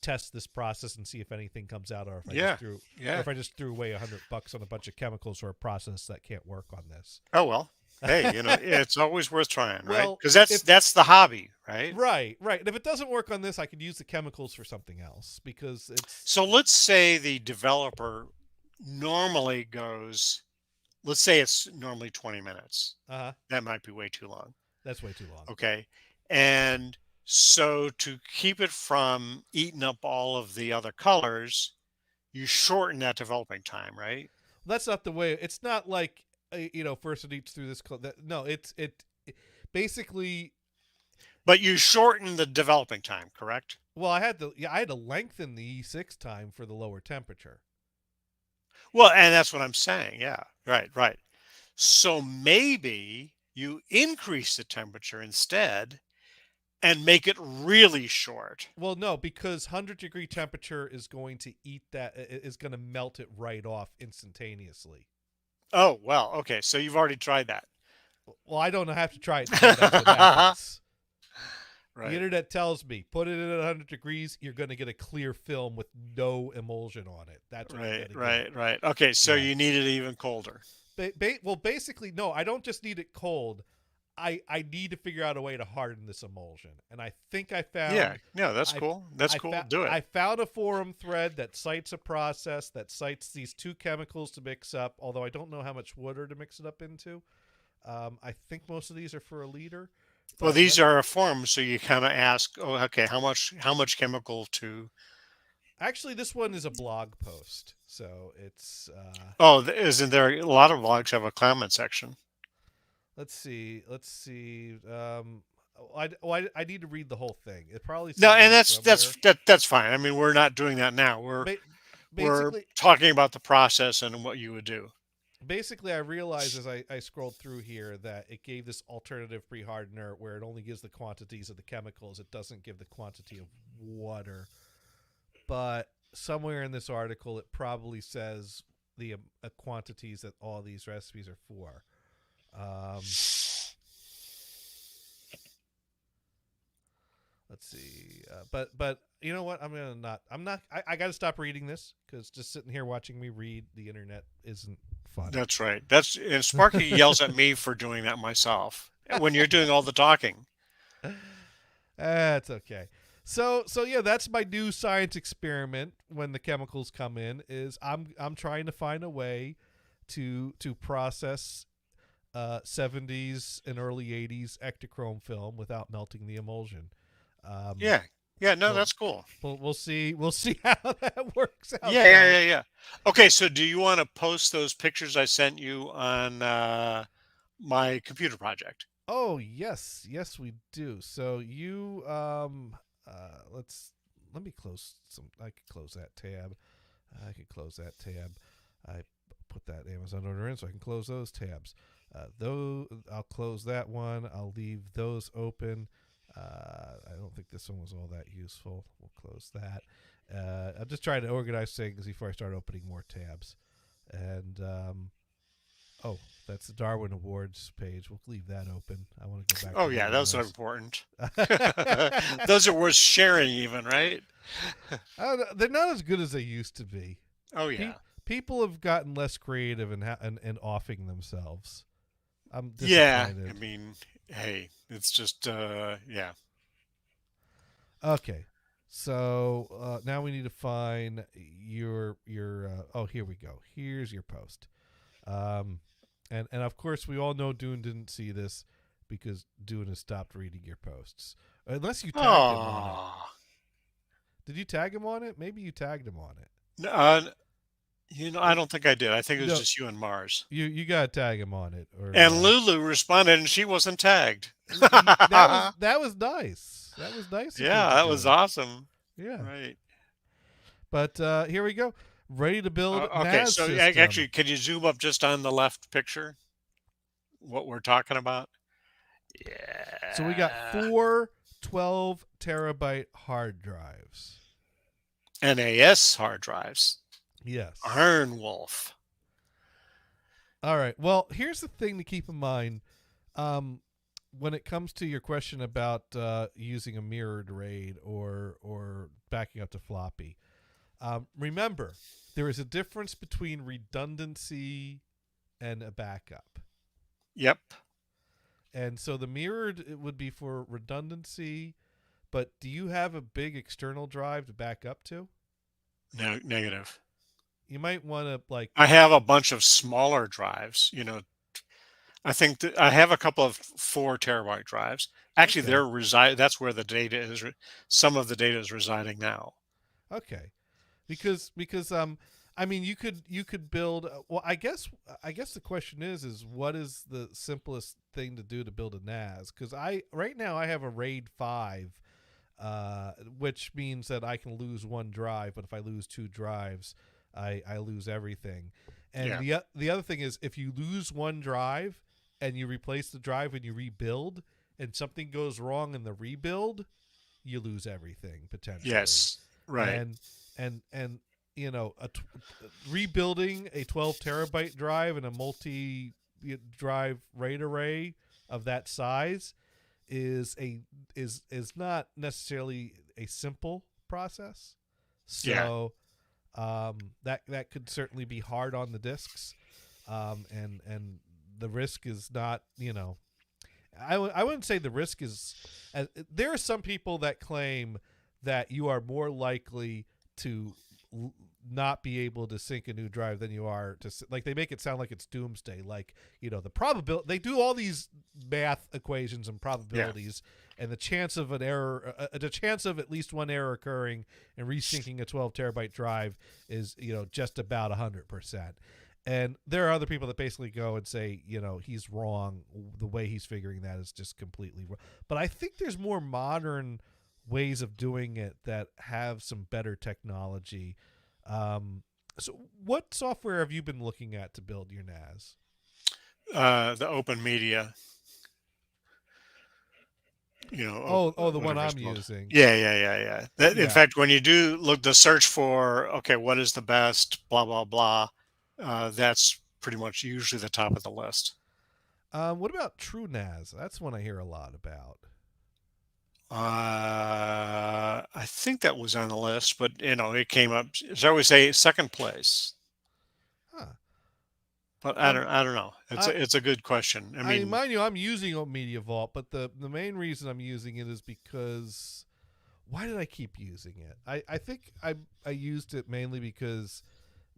test this process and see if anything comes out, or if I just threw away $100 on a bunch of chemicals or a process that can't work on this. Oh well. Hey, it's always worth trying, right? Well, Because that's the hobby, right? Right. And if it doesn't work on this, I could use the chemicals for something else because it's So let's say the developer normally goes, let's say it's normally 20 minutes. That might be way too long. that's way too long. Okay. And so to keep it from eating up all of the other colors, you shorten that developing time, right? That's not the way. It's not like first it eats through this. No, it basically. But you shorten the developing time, correct? Well, I had to lengthen the E6 time for the lower temperature. Well, and that's what I'm saying. Yeah, right. So maybe you increase the temperature instead and make it really short. Well, no, because 100-degree temperature is going to eat that. Is going to melt it right off instantaneously. Oh, well, okay. So you've already tried that. Well, I don't have to try it. That's what happens. Right. The internet tells me put it at 100 degrees, you're going to get a clear film with no emulsion on it. That's what you're gonna get. Right. Okay, so Yeah. you need it even colder. Well, basically, no. I don't just need it cold. I need to figure out a way to harden this emulsion, and I think I found. Yeah, that's cool. That's cool. Do it. I found a forum thread that cites a process that cites these two chemicals to mix up. Although I don't know how much water to mix it up into. I think most of these are for a liter. Well, these are forms, so you kind of ask, oh, okay, how much chemical to? Actually, this one is a blog post, so it's. Oh, isn't there a lot of blogs have a comment section? Let's see. I need to read the whole thing. It probably No, and somewhere. that's fine. I mean, we're not doing that now. We're Basically, talking about the process and what you would do. Basically, I realized as I scrolled through here that it gave this alternative pre-hardener where it only gives the quantities of the chemicals. It doesn't give the quantity of water. But somewhere in this article, it probably says the quantities that all these recipes are for. Let's see. But you know what? I got to stop reading this because just sitting here watching me read the internet isn't fun. That's right. And Sparky yells at me for doing that myself when you're doing all the talking. That's okay. So yeah, that's my new science experiment when the chemicals come in is I'm trying to find a way to process 70s and early 80s Ektachrome film without melting the emulsion. Yeah. Yeah. No, Well, that's cool. we'll see how that works out. Yeah. Okay. So do you want to post those pictures I sent you on my computer project? Oh yes, we do. So you let me close some. I could close that tab. I put that Amazon order in so I can close those tabs. Though I'll close that one. I'll leave those open. I don't think this one was all that useful. We'll close that. I'll just try to organize things before I start opening more tabs. And oh, that's the Darwin Awards page. We'll leave that open. I want to go back. Oh to yeah, reading those are those. important. Those are worth sharing, even, right? They're not as good as they used to be. Oh yeah. People have gotten less creative and offing themselves. I'm Yeah. disappointed. I mean, hey, it's just yeah. Okay, so now we need to find your oh, here we go. Here's your post, and of course we all know Dune didn't see this because Dune has stopped reading your posts unless you tagged him on it. Oh. Did you tag him on it? Maybe you tagged him on it. I don't think I did. I think it was No. just you and Mars. You gotta tag him on it. Or And Lulu responded, and she wasn't tagged. that was nice. That was nice. of you Yeah, to that do was it. awesome. Yeah, Right. but here we go. Ready to build. Okay, NAS so system. actually, can you zoom up just on the left picture? What we're talking about? Yeah. So we got 4 12 terabyte hard drives. NAS hard drives. Yes. Iron Wolf. All right. Well, here's the thing to keep in mind. When it comes to your question about using a mirrored RAID or backing up to floppy, remember there is a difference between redundancy and a backup. Yep. And so the mirrored it would be for redundancy, but do you have a big external drive to back up to? No, negative. You might want to like I have a bunch of smaller drives. I think that I have a couple of 4 terabyte drives. Actually, Okay. they're reside. That's where the data is. Some of the data is residing now. okay. Because I mean you could build well I guess the question is what is the simplest thing to do to build a NAS? Cuz right now I have a RAID 5 which means that I can lose one drive, but if I lose 2 drives, I lose everything. And the other thing is if you lose one drive and you replace the drive and you rebuild and something goes wrong in the rebuild, you lose everything potentially. Yes. Right. And rebuilding a 12 terabyte drive and a multi drive RAID array of that size is not necessarily a simple process. So that could certainly be hard on the disks, and the risk is not I wouldn't say the risk is. There are some people that claim that you are more likely to not be able to sync a new drive than you are to like they make it sound like it's doomsday, like the probability they do all these math equations and probabilities and the chance of an error the chance of at least one error occurring and resyncing a 12 terabyte drive is just about 100%. And there are other people that basically go and say he's wrong, the way he's figuring that is just completely wrong. But I think there's more modern ways of doing it that have some better technology. So what software have you been looking at to build your NAS? The Open Media. The one I'm using. Yeah. In fact, when you do look the search for, okay, what is the best, blah blah blah, that's pretty much usually the top of the list. What about TrueNAS? That's one I hear a lot about. I think that was on the list, but it came up. As I always say, second place. Huh. But I don't know. It's a good question. I mean, mind you, I'm using Media Vault, but the main reason I'm using it is because why did I keep using it? I think I used it mainly because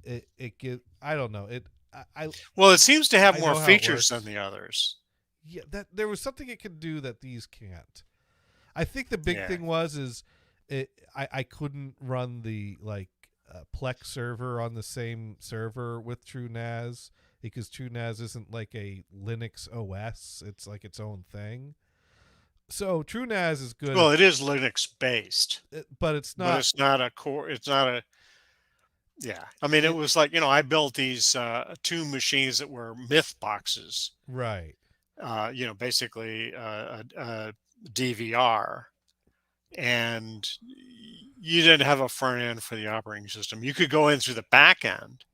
it give I don't know it. Well, it seems to have I more know how it features than works. the others. Yeah, that there was something it could do that these can't. I think the big Yeah. thing is I couldn't run the Plex server on the same server with TrueNAS because TrueNAS isn't like a Linux OS; it's like its own thing. So TrueNAS is good, Well, it is Linux based, but it's but not it's not a core. It's not a. Yeah. I mean, it it was like, I built these two machines that were myth boxes, right. basically a DVR, and you didn't have a front end for the operating system. You could go in through the back end,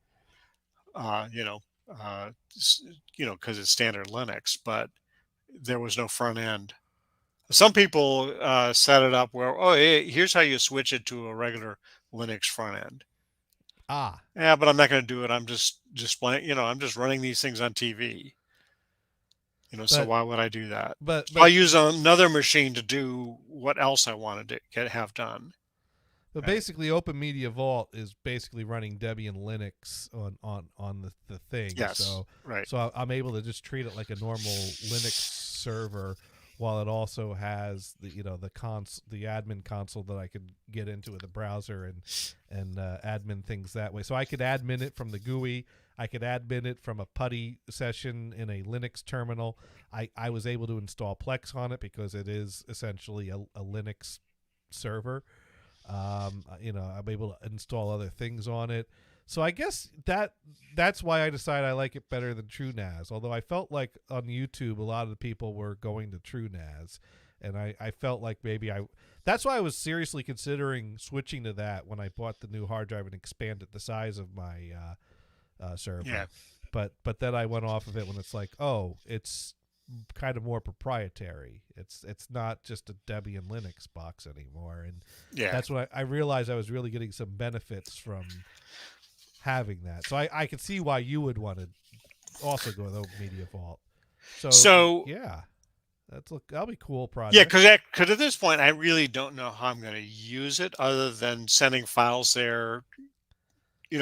uh, you know, because it's standard Linux, but there was no front end. Some people set it up where, oh, hey, here's how you switch it to a regular Linux front end. Ah, Yeah, but I'm not going to do it. I'm just displaying, I'm just running these things on TV. So but why would I do that? but So I but use another machine to do what else I wanted to have done. But Right. basically, Open Media Vault is basically running Debian Linux on the thing. Yes. Right. So I'm able to just treat it like a normal Linux server, while it also has the admin console that I could get into with a browser and admin things that way. So I could admin it from the GUI. I could admin it from a PuTTY session in a Linux terminal. I was able to install Plex on it because it is essentially a Linux server. I'm able to install other things on it. So I guess that's why I decided I like it better than TrueNAS. Although I felt like on YouTube a lot of the people were going to TrueNAS, and I felt like that's why I was seriously considering switching to that when I bought the new hard drive and expanded the size of my server. Yeah. But then I went off of it when it's like, oh, it's kind of more proprietary. It's not just a Debian Linux box anymore, and Yeah. that's when I realized I was really getting some benefits from having that. So I could see why you would want to also go with Open Media Vault. So yeah, that'll be a cool yeah, project. because at this point I really don't know how I'm going to use it other than sending files there,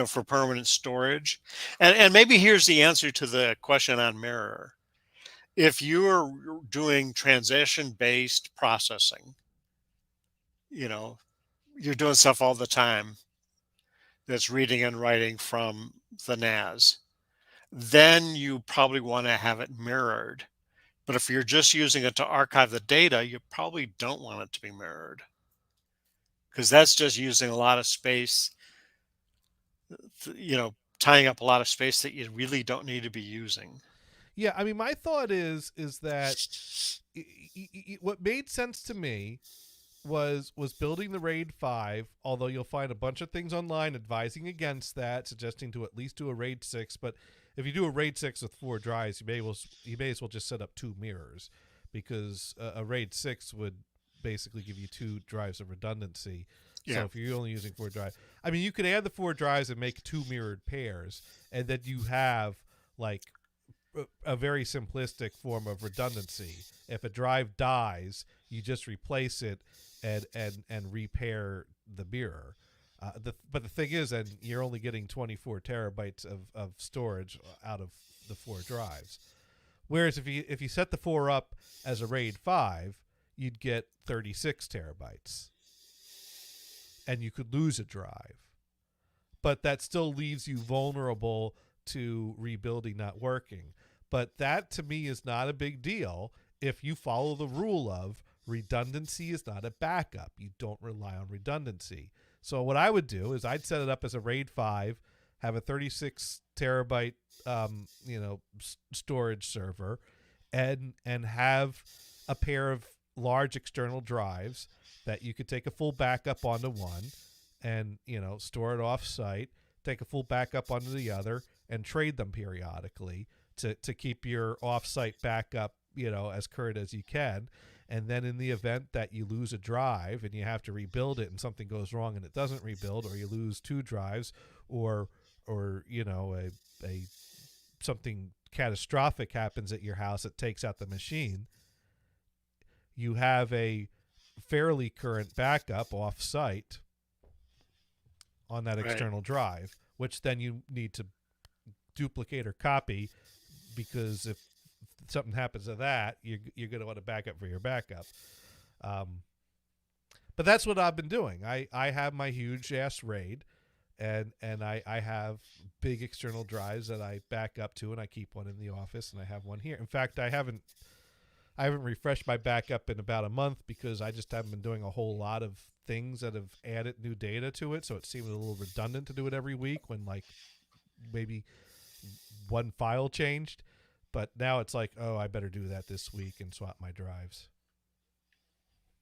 for permanent storage. And maybe here's the answer to the question on Mirror. If you're doing transition-based processing, you're doing stuff all the time that's reading and writing from the NAS, then you probably want to have it mirrored. But if you're just using it to archive the data, you probably don't want it to be mirrored because that's just using a lot of space, tying up a lot of space that you really don't need to be using. Yeah, I mean, my thought is that what made sense to me was building the RAID 5, although you'll find a bunch of things online advising against that, suggesting to at least do a RAID 6. But if you do a RAID 6 with 4 drives, you may as well just set up 2 mirrors, because a RAID 6 would basically give you 2 drives of redundancy. Yeah. So if you're only using 4 drives, I mean, you could add the 4 drives and make 2 mirrored pairs, and then you have like a very simplistic form of redundancy. If a drive dies, you just replace it and repair the mirror. But the thing is, and you're only getting 24 terabytes of storage out of the 4 drives. Whereas if you set the 4 up as a RAID 5, you'd get 36 terabytes, and you could lose a drive. But that still leaves you vulnerable to rebuilding not working. But that to me is not a big deal if you follow the rule of redundancy is not a backup. You don't rely on redundancy. So what I would do is I'd set it up as a RAID 5, have a 36 terabyte storage server, and have a pair of large external drives that you could take a full backup onto one and store it off site, take a full backup onto the other, and trade them periodically to keep your off-site backup as current as you can. And then in the event that you lose a drive and you have to rebuild it and something goes wrong and it doesn't rebuild, or you lose 2 drives, or a something catastrophic happens at your house that takes out the machine, you have a fairly current backup off-site on that Right. external drive, which then you need to duplicate or copy, because if something happens to that, you're going to want to back up for your backup. But that's what I've been doing. I have my huge ass RAID, and I have big external drives that I back up to, and I keep one in the office, and I have one here. In fact, I haven't refreshed my backup in about a month because I just haven't been doing a whole lot of things that have added new data to it, so it seemed a little redundant to do it every week when like maybe one file changed. But now it's like, oh, I better do that this week and swap my drives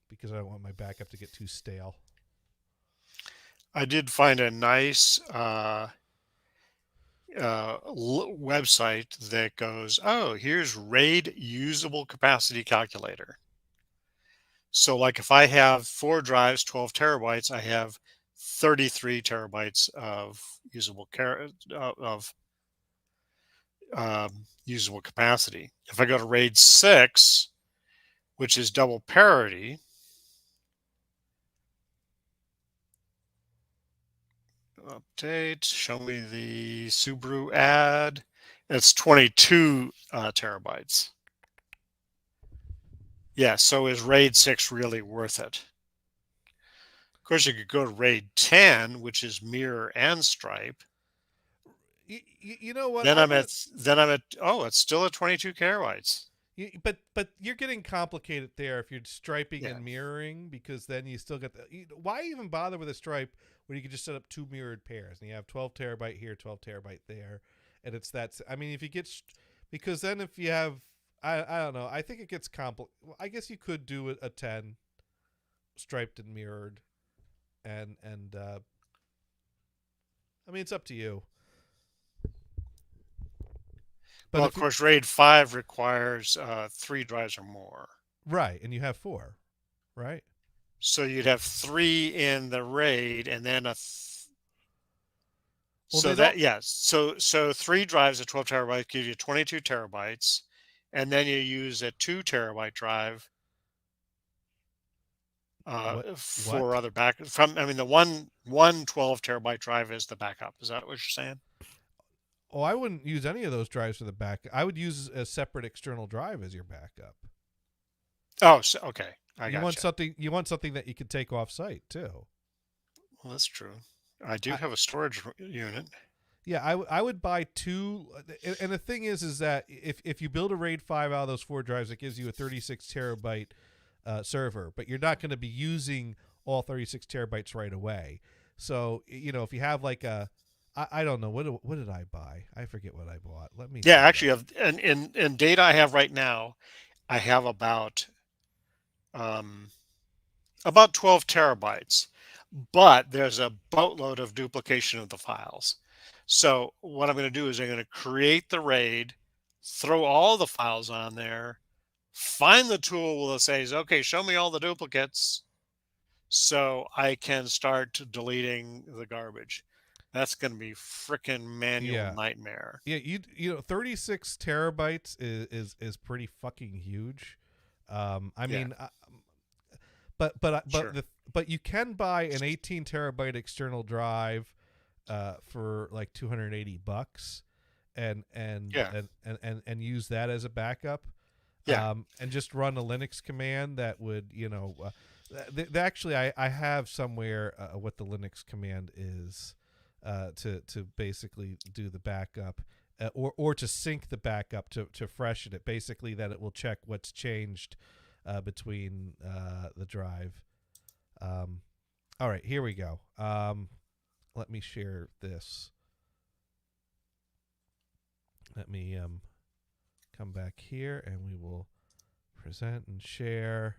because I don't want my backup to get too stale. I did find a nice website that goes, oh, here's RAID usable capacity calculator. So like if I have 4 drives, 12 terabytes, I have 33 terabytes of usable usable capacity. If I go to RAID 6, which is double parity, update, show me the Subaru ad. It's 22 terabytes. Yeah, so is RAID 6 really worth it? Of course, you could go to RAID 10, which is mirror and stripe. You know what? Then I'm at oh, it's still at 22 terabytes. But you're getting complicated there if you're striping Yeah. and mirroring, because then you still get why even bother with a stripe when you can just set up 2 mirrored pairs and you have 12 terabyte here, 12 terabyte there, and it's that. I mean, if you get because then if you have I don't know, I think it gets complicated. I guess you could do a 10 striped and mirrored, and I mean, it's up to you. But Well, of course, RAID 5 requires 3 drives or more. Right, and you have 4, right? So you'd have 3 in the RAID, and then Well, so they that don't- yes, so 3 drives at 12 terabytes give you 22 terabytes, and then you use a 2 terabyte drive for What? other back from. I mean, the one 12 terabyte drive is the backup. Is that what you're saying? Oh, I wouldn't use any of those drives for the backup. I would use a separate external drive as your backup. Oh, so, okay. I You got want something. You want something that you can take off site too. Well, that's true. I do have a storage unit. Yeah, I would buy 2. And the thing is that if you build a RAID 5 out of those 4 drives, it gives you a 36 terabyte server, but you're not going to be using all 36 terabytes right away. So if you have like I don't know, what did I buy? I forget what I bought. Let me. Yeah, see. actually, in data I have right now, I have about 12 terabytes, but there's a boatload of duplication of the files. So what I'm going to do is I'm going to create the RAID, throw all the files on there, find the tool that says, okay, show me all the duplicates, so I can start deleting the garbage. That's going to be frickin' manual nightmare. Yeah, 36 terabytes is pretty fucking huge. I mean, Sure. but you can buy an 18 terabyte external drive for like $280, and use that as a backup. Yeah. And just run a Linux command that would actually I have somewhere what the Linux command is. To basically do the backup, or to sync the backup to freshen it. Basically, that it will check what's changed between the drive. All right, here we go. Let me share this. Let me come back here, and we will present and share.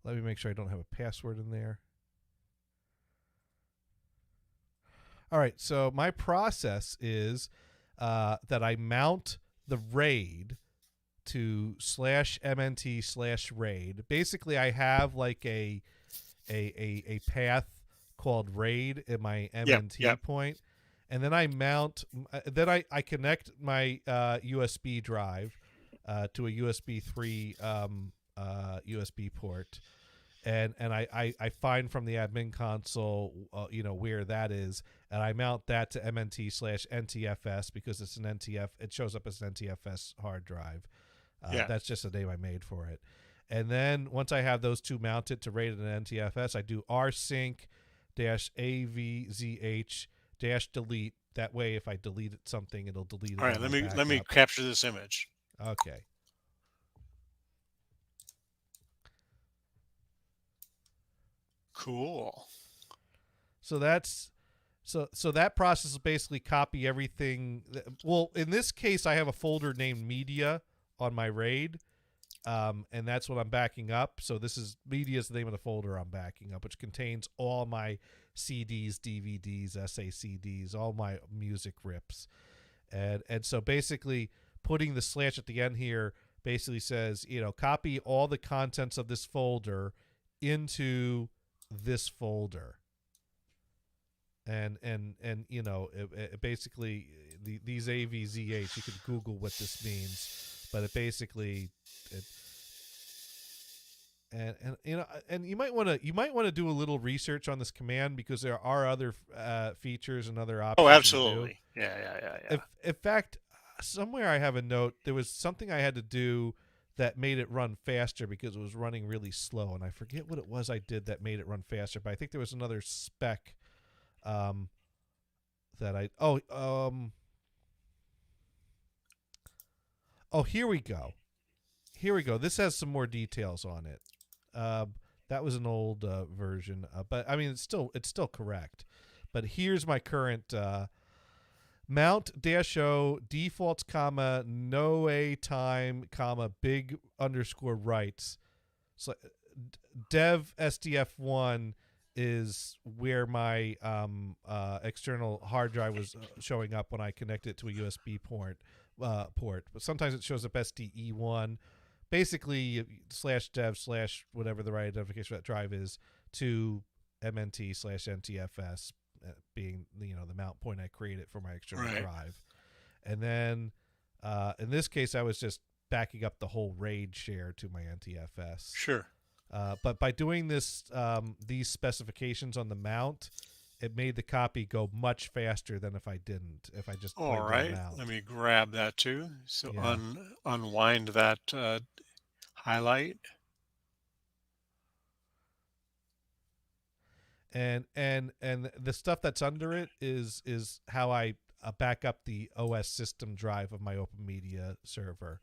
Let me make sure I don't have a password in there. All right, so my process is that I mount the RAID to /MNT/RAID. Basically, I have like a path called RAID in my MNT point, and then I mount. Then I connect my USB drive to a USB 3 USB port, and I find from the admin console, where that is, and I mount that to MNT/NTFS because it's an NTF. It shows up as an NTFS hard drive. Yeah. That's just the name I made for it. And then once I have those two mounted to RAID and NTFS, I do rsync-avzh-delete. That way, if I delete something, it'll delete it. All right, on let my me backup. capture this image. Okay. Cool. So that's so that process is basically copy everything. Well, in this case, I have a folder named media on my RAID, and that's what I'm backing up. So this is media is the name of the folder I'm backing up, which contains all my CDs, DVDs, SACDs, all my music rips, and so basically putting the slash at the end here basically says, copy all the contents of this folder into this folder. And it basically these AVZH, you can Google what this means, but it basically and you might want to do a little research on this command because there are other features and other options. Oh, absolutely. Yeah. In fact, somewhere I have a note. There was something I had to do that made it run faster because it was running really slow, and I forget what it was I did that made it run faster. But I think there was another spec that here we go. This has some more details on it. That was an old version, but I mean it's still correct. But here's my current mount-o defaults, no a time, big _ rights. So dev SDF1 is where my external hard drive was showing up when I connected it to a USB port. But sometimes it shows up SDE1. Basically, /dev/ whatever the right identification for that drive is to MNT/NTFS, being the mount point I created for my external drive. And then in this case, I was just backing up the whole RAID share to my NTFS. Sure. But by doing this, these specifications on the mount, it made the copy go much faster than if I didn't. If I just All right. Let me grab that too. So Yeah. Unwind that highlight. And the stuff that's under it is how I back up the OS system drive of my Open Media server.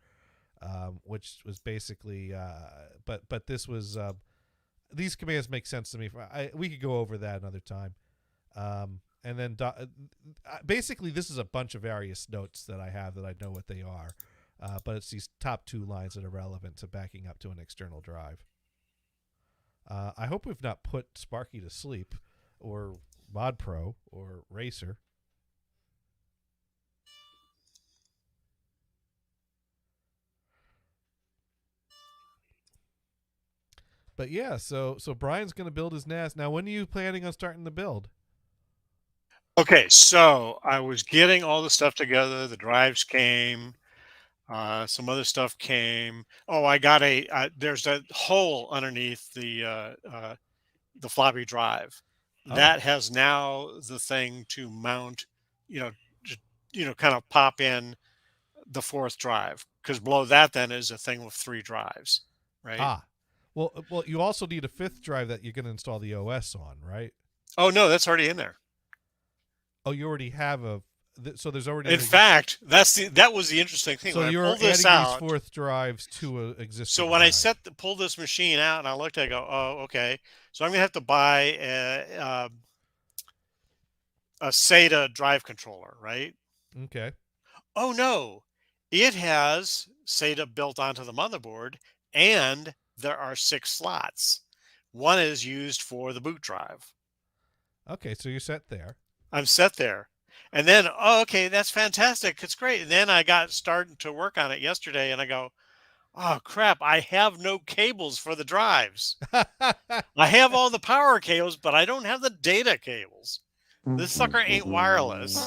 Which was basically, but this was, these commands make sense to me. We could go over that another time. And then basically this is a bunch of various notes that I have that I know what they are. But it's these top two lines that are relevant to backing up to an external drive. I hope we've not put Sparky to sleep, or ModPro, or Racer. But yeah, so Brian's going to build his NAS. Now, when are you planning on starting the build? Okay, so I was getting all the stuff together. The drives came. Some other stuff came. Oh, I got there's a hole underneath the floppy drive. Oh. That has now the thing to mount, kind of pop in the fourth drive. Because below that then is a thing with 3 drives, right? Well, you also need a 5th drive that you're going to install the OS on, right? Oh, no, that's already in there. Oh, you already have so there's already. In fact, that was the interesting thing. So when you're I pulled this adding out, these 4th drives to an existing. So when drive. I pulled this machine out and I looked, I go, oh, okay. So I'm gonna have to buy a SATA drive controller, right? Okay. Oh no, it has SATA built onto the motherboard, and there are 6 slots. One is used for the boot drive. Okay, so you're set there. I'm set there. And then, okay, that's fantastic. It's great. And then I got started to work on it yesterday, and I go, oh, crap, I have no cables for the drives. I have all the power cables, but I don't have the data cables. This sucker ain't wireless.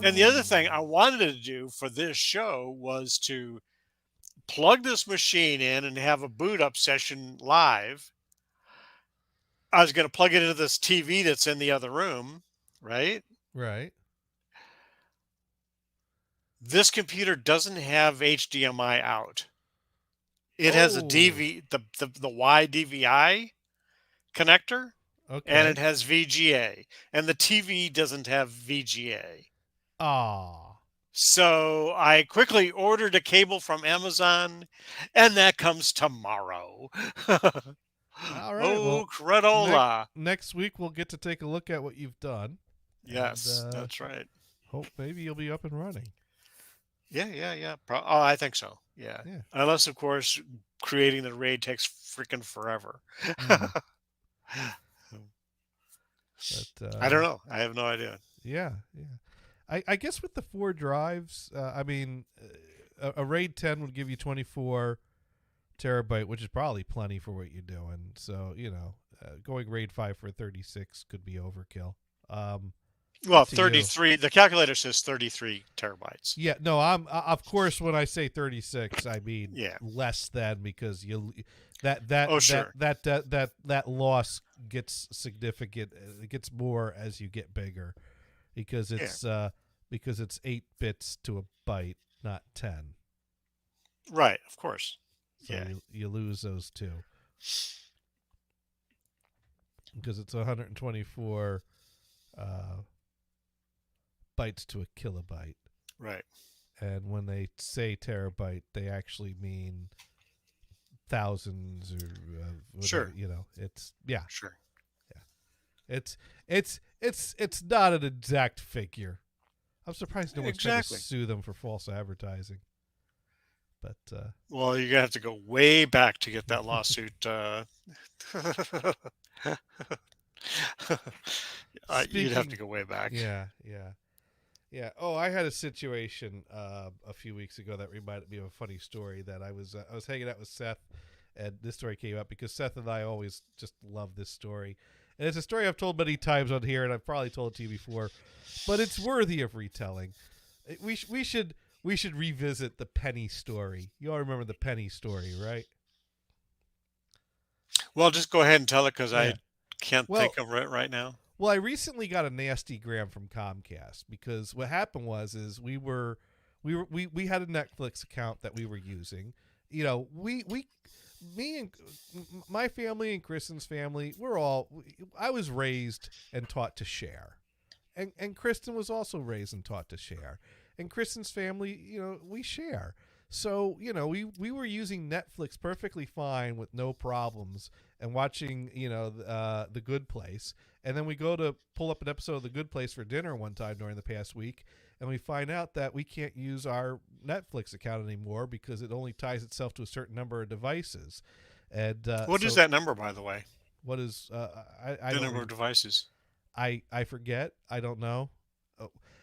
And the other thing I wanted to do for this show was to plug this machine in and have a boot up session live. I was going to plug it into this TV that's in the other room, right? Right. This computer doesn't have HDMI out. It has a Oh. the Y DVI connector, Okay. and it has VGA, and the TV doesn't have VGA. Ah. So I quickly ordered a cable from Amazon, and that comes tomorrow. All right. Oh, Well, credola. next week we'll get to take a look at what you've done. Yes, and, that's right. Hope maybe you'll be up and running. Yeah. Oh, I think so. Yeah. Yeah. Unless, of course, creating the raid takes freaking forever. Mm. But I don't know. I have no idea. Yeah. I guess with the 4 drives, I mean, a RAID 10 would give you 24 terabyte, which is probably plenty for what you're doing. So, going RAID 5 for 36 could be overkill. Well, to you. 33. The calculator says 33 terabytes. Yeah, no, of course when I say 36, I mean Yeah. less than, because Oh, sure. that loss gets significant. It gets more as you get bigger, because it's 8 bits to a byte, not 10. Right. Of course. So Yeah. you lose those two, because it's 124 bytes to a kilobyte. Right. And when they say terabyte, they actually mean thousands or whatever, Sure. It's Sure. it's not an exact figure. I'm surprised no one's trying to Exactly. sue them for false advertising. But Well, you're gonna have to go way back to get that lawsuit. You'd have to Speaking- go way back. yeah. Oh, I had a situation a few weeks ago that reminded me of a funny story. That I was hanging out with Seth, and this story came up because Seth and I always just love this story. And it's a story I've told many times on here, and I've probably told it to you before, but it's worthy of retelling. We should revisit the penny story. You all remember the penny story, right? Well, just go ahead and tell it, because Yeah. I can't Well- think of it right now. Well, I recently got a nasty gram from Comcast, because what happened was we had a Netflix account that we were using. Me and my family and Kristen's family, I was raised and taught to share. And Kristen was also raised and taught to share. And Kristen's family, we share. So, we were using Netflix perfectly fine with no problems, and watching, The Good Place. And then we go to pull up an episode of The Good Place for dinner one time during the past week, and we find out that we can't use our Netflix account anymore because it only ties itself to a certain number of devices. And What is that number, by the way? What is I The don't number of devices. I forget. I don't know.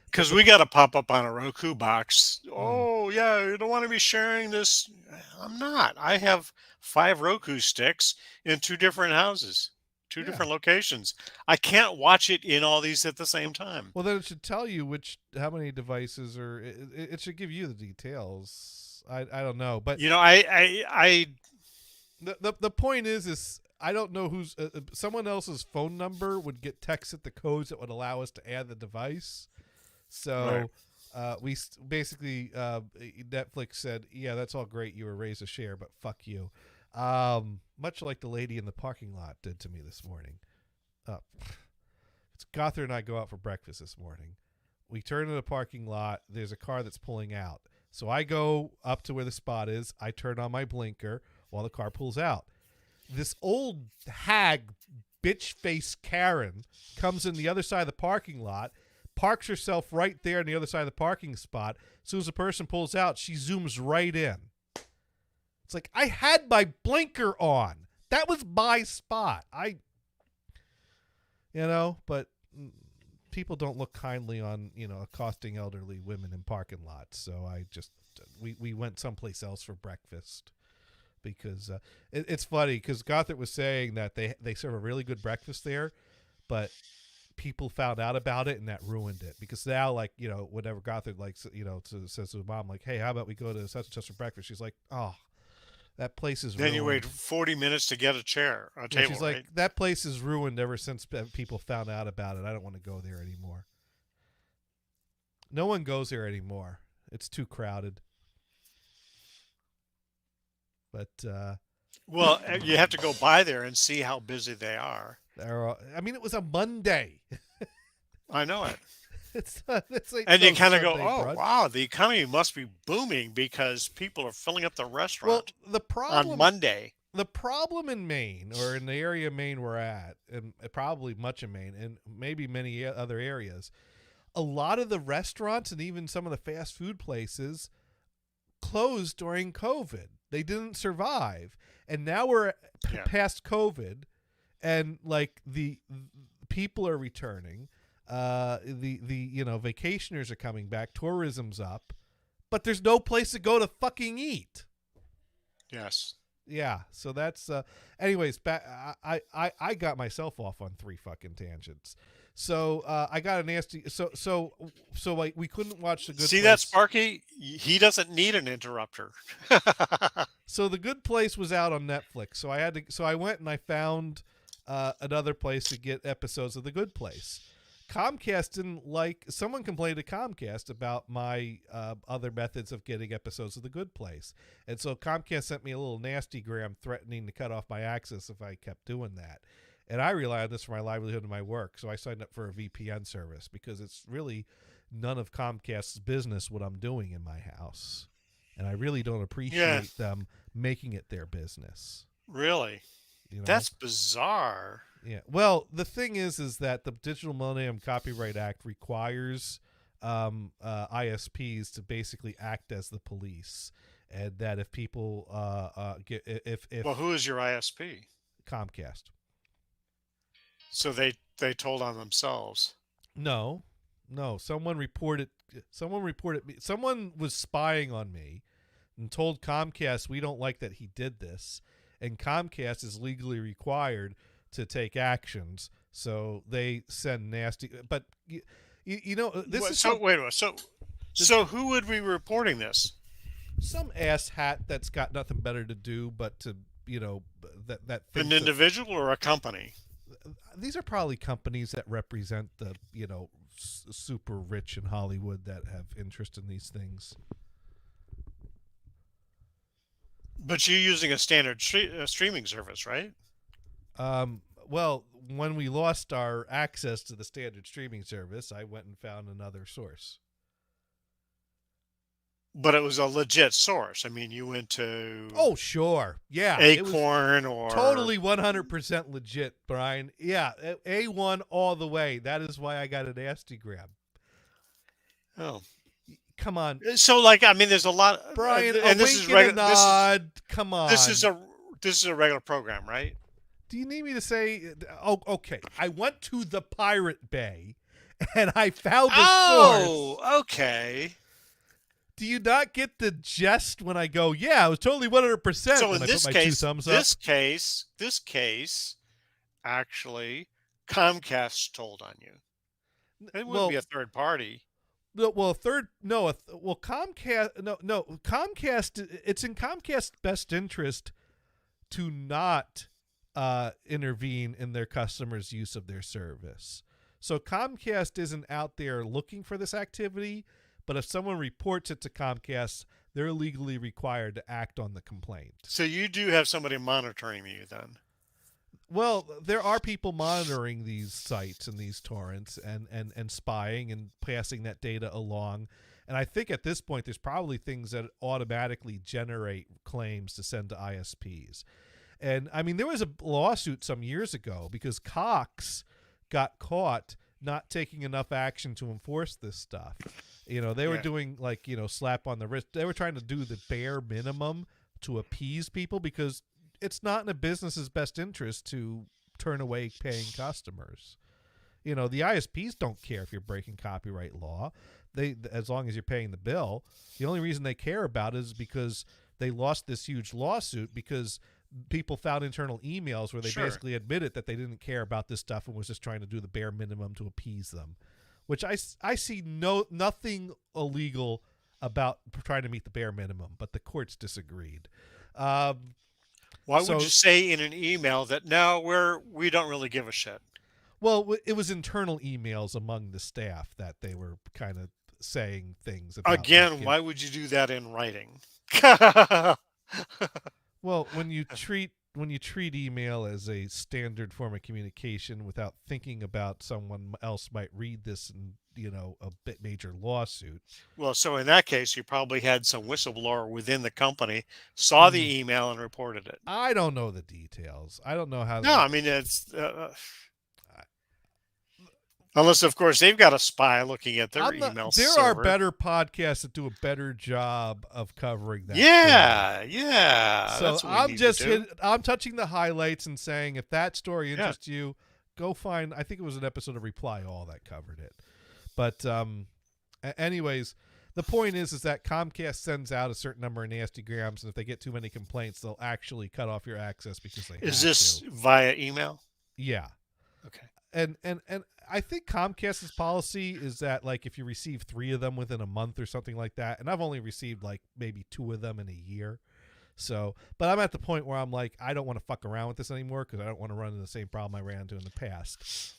Because we got to pop up on a Roku box. Hmm. Oh, yeah, you don't want to be sharing this. I'm not. I have 5 Roku sticks in 2 different houses, 2 Yeah. different locations. I can't watch it in all these at the same time. Well, then it should tell you how many devices are. It should give you the details. I don't know, but I the point is I don't know who's someone else's phone number would get texted the codes that would allow us to add the device. So basically Netflix said, yeah, that's all great. You were raised to share, but fuck you. Much like the lady in the parking lot did to me this morning. Gothard and I go out for breakfast this morning. We turn in the parking lot. There's a car that's pulling out. So I go up to where the spot is. I turn on my blinker while the car pulls out. This old hag, bitch face Karen, comes in the other side of the parking lot, parks herself right there on the other side of the parking spot. As soon as the person pulls out, she zooms right in. It's like, I had my blinker on. That was my spot. But people don't look kindly on, accosting elderly women in parking lots. So we went someplace else for breakfast, because it's funny because Gothard was saying that they serve a really good breakfast there, but people found out about it, and that ruined it. Because now, like, you know, whenever Gothard, like, you know, says to his mom, like, hey, how about we go to such and such for breakfast? She's like, oh, that place is Then ruined. you wait 40 minutes to get a Yeah, table, she's right? like, that place is ruined ever since people found out about it. I don't want to go there anymore. No one goes there anymore. It's too crowded. But Well, you have to go by there and see how busy they are. I mean, it was a Monday. I know it. It's like And you no kind of go, Sunday oh, brunch. wow, the economy must be booming because people are filling up the Well, restaurant the problem on Monday. the problem in Maine, or in the area of Maine we're at, and probably much of Maine, and maybe many other areas, a lot of the restaurants and even some of the fast food places closed during COVID. They didn't survive, and now we're Yeah. past COVID, and like the people are returning. The you know, vacationers are coming back, tourism's up, but there's no place to go to fucking eat. Yes. Yeah, so that's anyways, back I got myself off on 3 fucking tangents. So I got a nasty so like we couldn't watch the Good See Place. that, Sparky? He doesn't need an interrupter. So the Good Place was out on Netflix. So I went and I found another place to get episodes of the Good Place. Comcast didn't like. Someone complained to Comcast about my other methods of getting episodes of The Good Place, and so Comcast sent me a little nasty gram threatening to cut off my access if I kept doing that. And I rely on this for my livelihood and my work, so I signed up for a VPN service because it's really none of Comcast's business what I'm doing in my house, and I really don't appreciate them making it their business. Really? You know? That's bizarre. Yeah. Well, the thing is that the Digital Millennium Copyright Act requires ISPs to basically act as the police, and that if people get if Well, who is your ISP? Comcast. So they told on themselves. No, someone reported me. Someone was spying on me and told Comcast we don't like that he did this, and Comcast is legally required to take actions, so they send nasty. But you know, this is So wait a minute. So who would be reporting this? some ass hat that's got nothing better to do but to, you know, that An thinks that- individual or a company? these are probably companies that represent the, you know, super rich in Hollywood that have interest in these things. But you're using a standard streaming service, right? Well, when we lost our access to the standard streaming service, I went and found another source. But it was a legit source. I mean, you went to Oh, sure. Yeah. It was Acorn or totally 100% legit, Brian. Yeah. A1 all the way. That is why I got a nasty grab. Oh, Come on. so like I mean, there's a lot. Brian, and this is a nod. Come on. This is a regular program, right? Do you need me to say? Oh, okay. I went to the Pirate Bay, and I found the source. Oh, okay. Do you not get the jest when I go? Yeah, it was totally 100%. So when in I this put my 2 case, thumbs up. this case, actually, Comcast told on you. It wouldn't be a third party. Well, Comcast. No, Comcast. It's in Comcast's best interest to not intervene in their customers' use of their service. So Comcast isn't out there looking for this activity, but if someone reports it to Comcast, they're legally required to act on the complaint. So you do have somebody monitoring you then. Well, there are people monitoring these sites and these torrents and spying and passing that data along. And I think at this point, there's probably things that automatically generate claims to send to ISPs. And I mean, there was a lawsuit some years ago because Cox got caught not taking enough action to enforce this stuff. You know, they were doing like, you know, slap on the wrist. They were trying to do the bare minimum to appease people because it's not in a business's best interest to turn away paying customers. You know, the ISPs don't care if you're breaking copyright law. They, as long as you're paying the bill. The only reason they care about it is because they lost this huge lawsuit because people found internal emails where they Sure. basically admitted that they didn't care about this stuff and was just trying to do the bare minimum to appease them, which I see nothing illegal about trying to meet the bare minimum, but the courts disagreed. Why So- would you say in an email that no, we don't really give a shit? Well, it was internal emails among the staff that they were kind of saying things about. Again, like, why would you do that in writing? Well, when you treat email as a standard form of communication without thinking about someone else might read this and a bit major lawsuit. Well, so in that case, you probably had some whistleblower within the company saw Hmm. the email and reported it. I don't know the details. I don't know how. No, I mean it's unless, of course, they've got a spy looking at their email there server. are better podcasts that do a better job of covering that. story. Yeah, yeah. So that's what we I'm need just to do. I'm touching the highlights and saying if that story Yeah. interests you, go find. I think it was an episode of Reply All that covered it. But anyways, the point is that Comcast sends out a certain number of nasty grams, and if they get too many complaints, they'll actually cut off your access because they Is have this to. via email? Yeah. Okay. And I think Comcast's policy is that like if you receive 3 of them within a month or something like that, and I've only received like maybe 2 of them in a year. So, but I'm at the point where I'm like, I don't want to fuck around with this anymore because I don't want to run into the same problem I ran into in the past.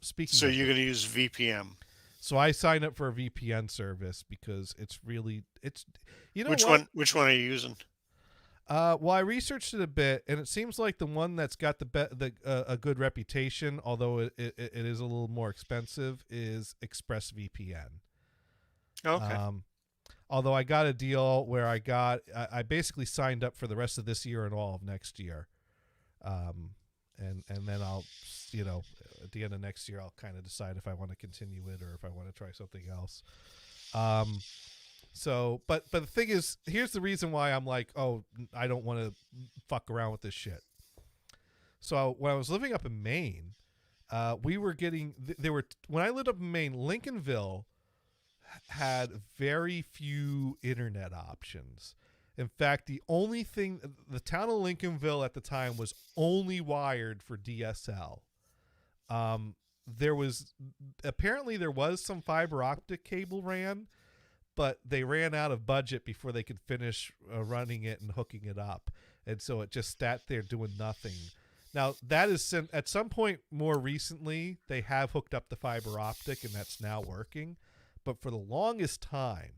Speaking So of, you're going to use VPN. so I signed up for a VPN service because it's Which what? Which one are you using? Well, I researched it a bit, and it seems like the one that's got a good reputation, although it is a little more expensive, is ExpressVPN. Okay. Although I got a deal where I basically signed up for the rest of this year and all of next year, and then I'll at the end of next year I'll kind of decide if I want to continue it or if I want to try something else. So, but the thing is, here's the reason why I'm like, oh, I don't want to fuck around with this shit. So when I was living up in Maine, we were getting when I lived up in Maine, Lincolnville had very few internet options. In fact, the town of Lincolnville at the time was only wired for DSL. There was some fiber optic cable ran, but they ran out of budget before they could finish running it and hooking it up. And so it just sat there doing nothing. Now, that is at some point more recently, they have hooked up the fiber optic, and that's now working. But for the longest time,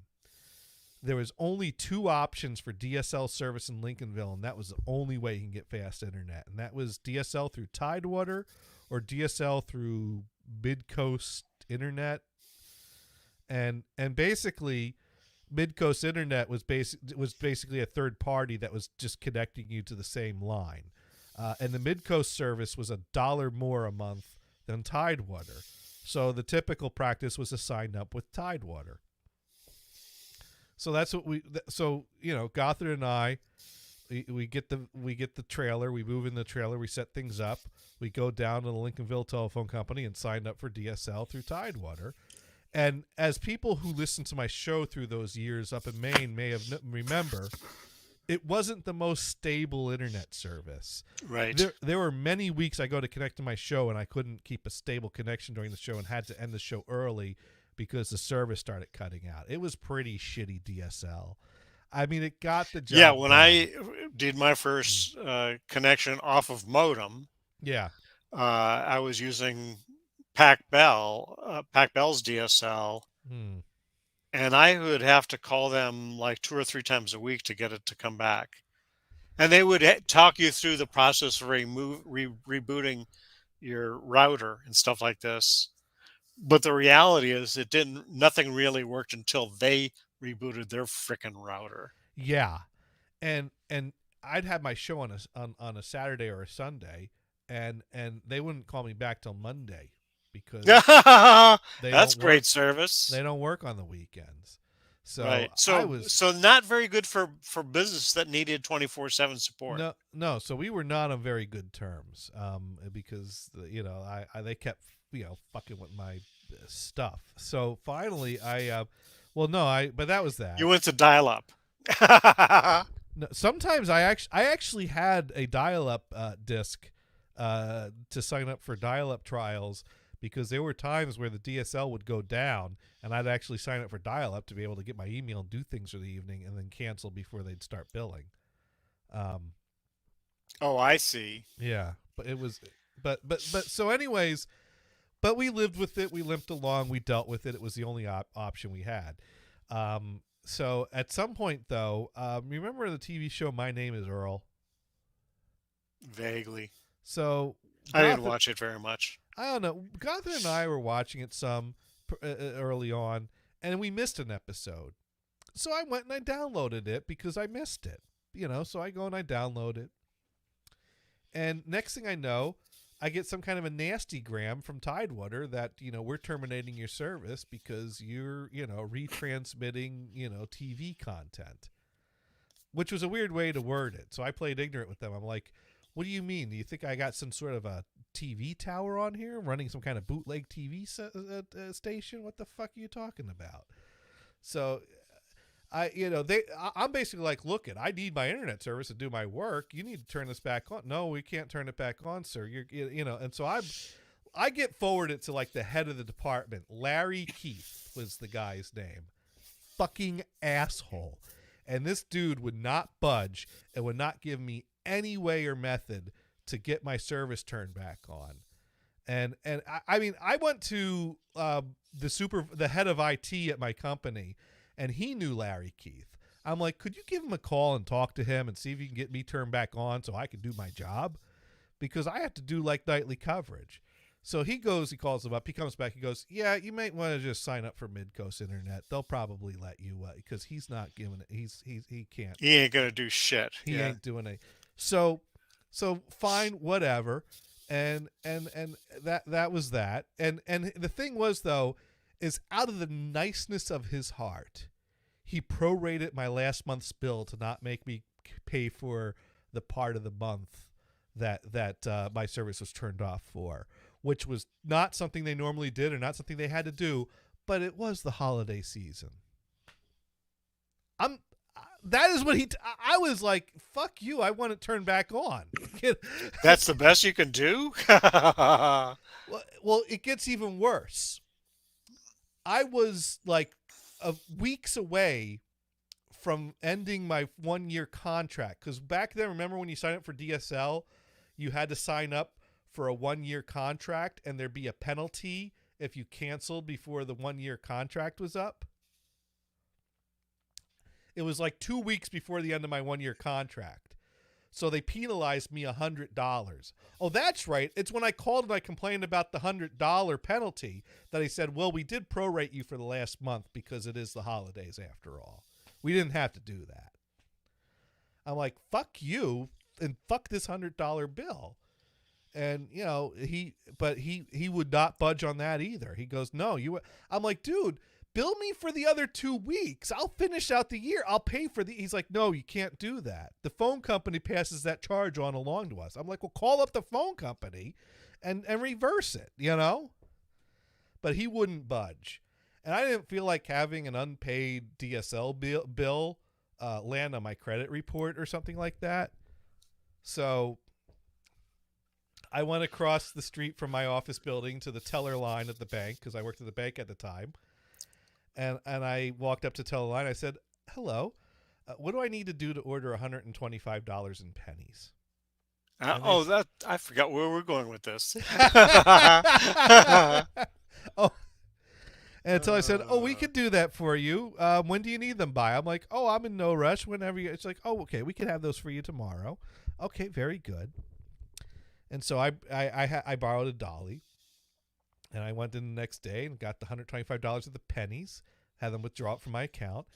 there was only 2 options for DSL service in Lincolnville, and that was the only way you can get fast internet. And that was DSL through Tidewater or DSL through Midcoast Internet. And basically, Midcoast Internet was basically a third party that was just connecting you to the same line. And the Midcoast service was $1 more a month than Tidewater. So the typical practice was to sign up with Tidewater. So that's what Gothard and I, we get the trailer, we move in the trailer, we set things up, we go down to the Lincolnville Telephone Company and sign up for DSL through Tidewater. And as people who listened to my show through those years up in Maine may have remember, it wasn't the most stable internet service. Right. There were many weeks I go to connect to my show and I couldn't keep a stable connection during the show and had to end the show early because the service started cutting out. It was pretty shitty DSL. I mean, it got the job Yeah, when done. I did my first connection off of modem, Yeah. I was using Pac-Bell's DSL, Hmm. and I would have to call them like 2 or 3 times a week to get it to come back. And they would talk you through the process of rebooting your router and stuff like this. But the reality is nothing really worked until they rebooted their frickin' router. Yeah. And I'd have my show on a Saturday or a Sunday and they wouldn't call me back till Monday because they That's don't great work, service. they don't work on the weekends. So Right. I So not very good for business that needed 24/7 support. No. So we were not on very good terms, because they kept fucking with my stuff. So finally, but that was that. You went to dial up. No, sometimes I actually had a dial-up disc to sign up for dial-up trials because there were times where the DSL would go down, and I'd actually sign up for dial-up to be able to get my email and do things for the evening, and then cancel before they'd start billing. Oh, I see. Yeah, but it was, but so anyways, but we lived with it. We limped along. We dealt with it. It was the only option we had. So at some point though, remember the TV show My Name Is Earl? Vaguely. So I didn't Gotham- watch it very much. I don't know. Gotham and I were watching it some early on, and we missed an episode. So I went and I downloaded it because I missed it. So I go and I download it. And next thing I know, I get some kind of a nasty gram from Tidewater that, we're terminating your service because you're, retransmitting, TV content, which was a weird way to word it. So I played ignorant with them. I'm like, what do you mean? Do you think I got some sort of a TV tower on here running some kind of bootleg TV station? What the fuck are you talking about? So I'm basically like, look, I need my internet service to do my work. You need to turn this back on. No, we can't turn it back on, sir. And so I get forwarded to like the head of the department. Larry Keith was the guy's name. Fucking asshole. And this dude would not budge and would not give me any way or method to get my service turned back on. And I mean, I went to the head of IT at my company, and he knew Larry Keith. I'm like, could you give him a call and talk to him and see if you can get me turned back on so I can do my job? Because I have to do like nightly coverage. So he calls him up. He comes back. He goes, yeah, you might want to just sign up for Midcoast Internet. They'll probably let you, because he's not giving it. He can't. He ain't gonna do shit. He ain't doing it. So fine, whatever. And that was that. And the thing was though, is out of the niceness of his heart, he prorated my last month's bill to not make me pay for the part of the month that my service was turned off for, which was not something they normally did or not something they had to do, but it was the holiday season. That is what I was like, fuck you, I want it turned back on. That's the best you can do? Well, it gets even worse. I was like weeks away from ending my 1-year contract. Because back then, remember when you signed up for DSL, you had to sign up for a 1-year contract and there'd be a penalty if you canceled before the 1-year contract was up. It was like 2 weeks before the end of my 1-year contract. So they penalized me $100. Oh, that's right. It's when I called and I complained about the $100 penalty that I said, well, we did prorate you for the last month because it is the holidays after all. We didn't have to do that. I'm like, fuck you and fuck this $100 bill. And, he would not budge on that either. He goes, no, I'm like, dude, bill me for the other 2 weeks. I'll finish out the year. I'll pay for he's like, no, you can't do that. The phone company passes that charge on along to us. I'm like, well, call up the phone company and reverse it, But he wouldn't budge. And I didn't feel like having an unpaid DSL bill land on my credit report or something like that. So I went across the street from my office building to the teller line at the bank because I worked at the bank at the time. And I walked up to teller line. I said, hello, what do I need to do to order $125 in pennies? I forgot where we're going with this. Oh, and until I said, we could do that for you. When do you need them by? I'm like, I'm in no rush. Whenever it's like, okay, we can have those for you tomorrow. Okay, very good. And so I borrowed a dolly. And I went in the next day and got the $125 of the pennies, had them withdraw it from my account,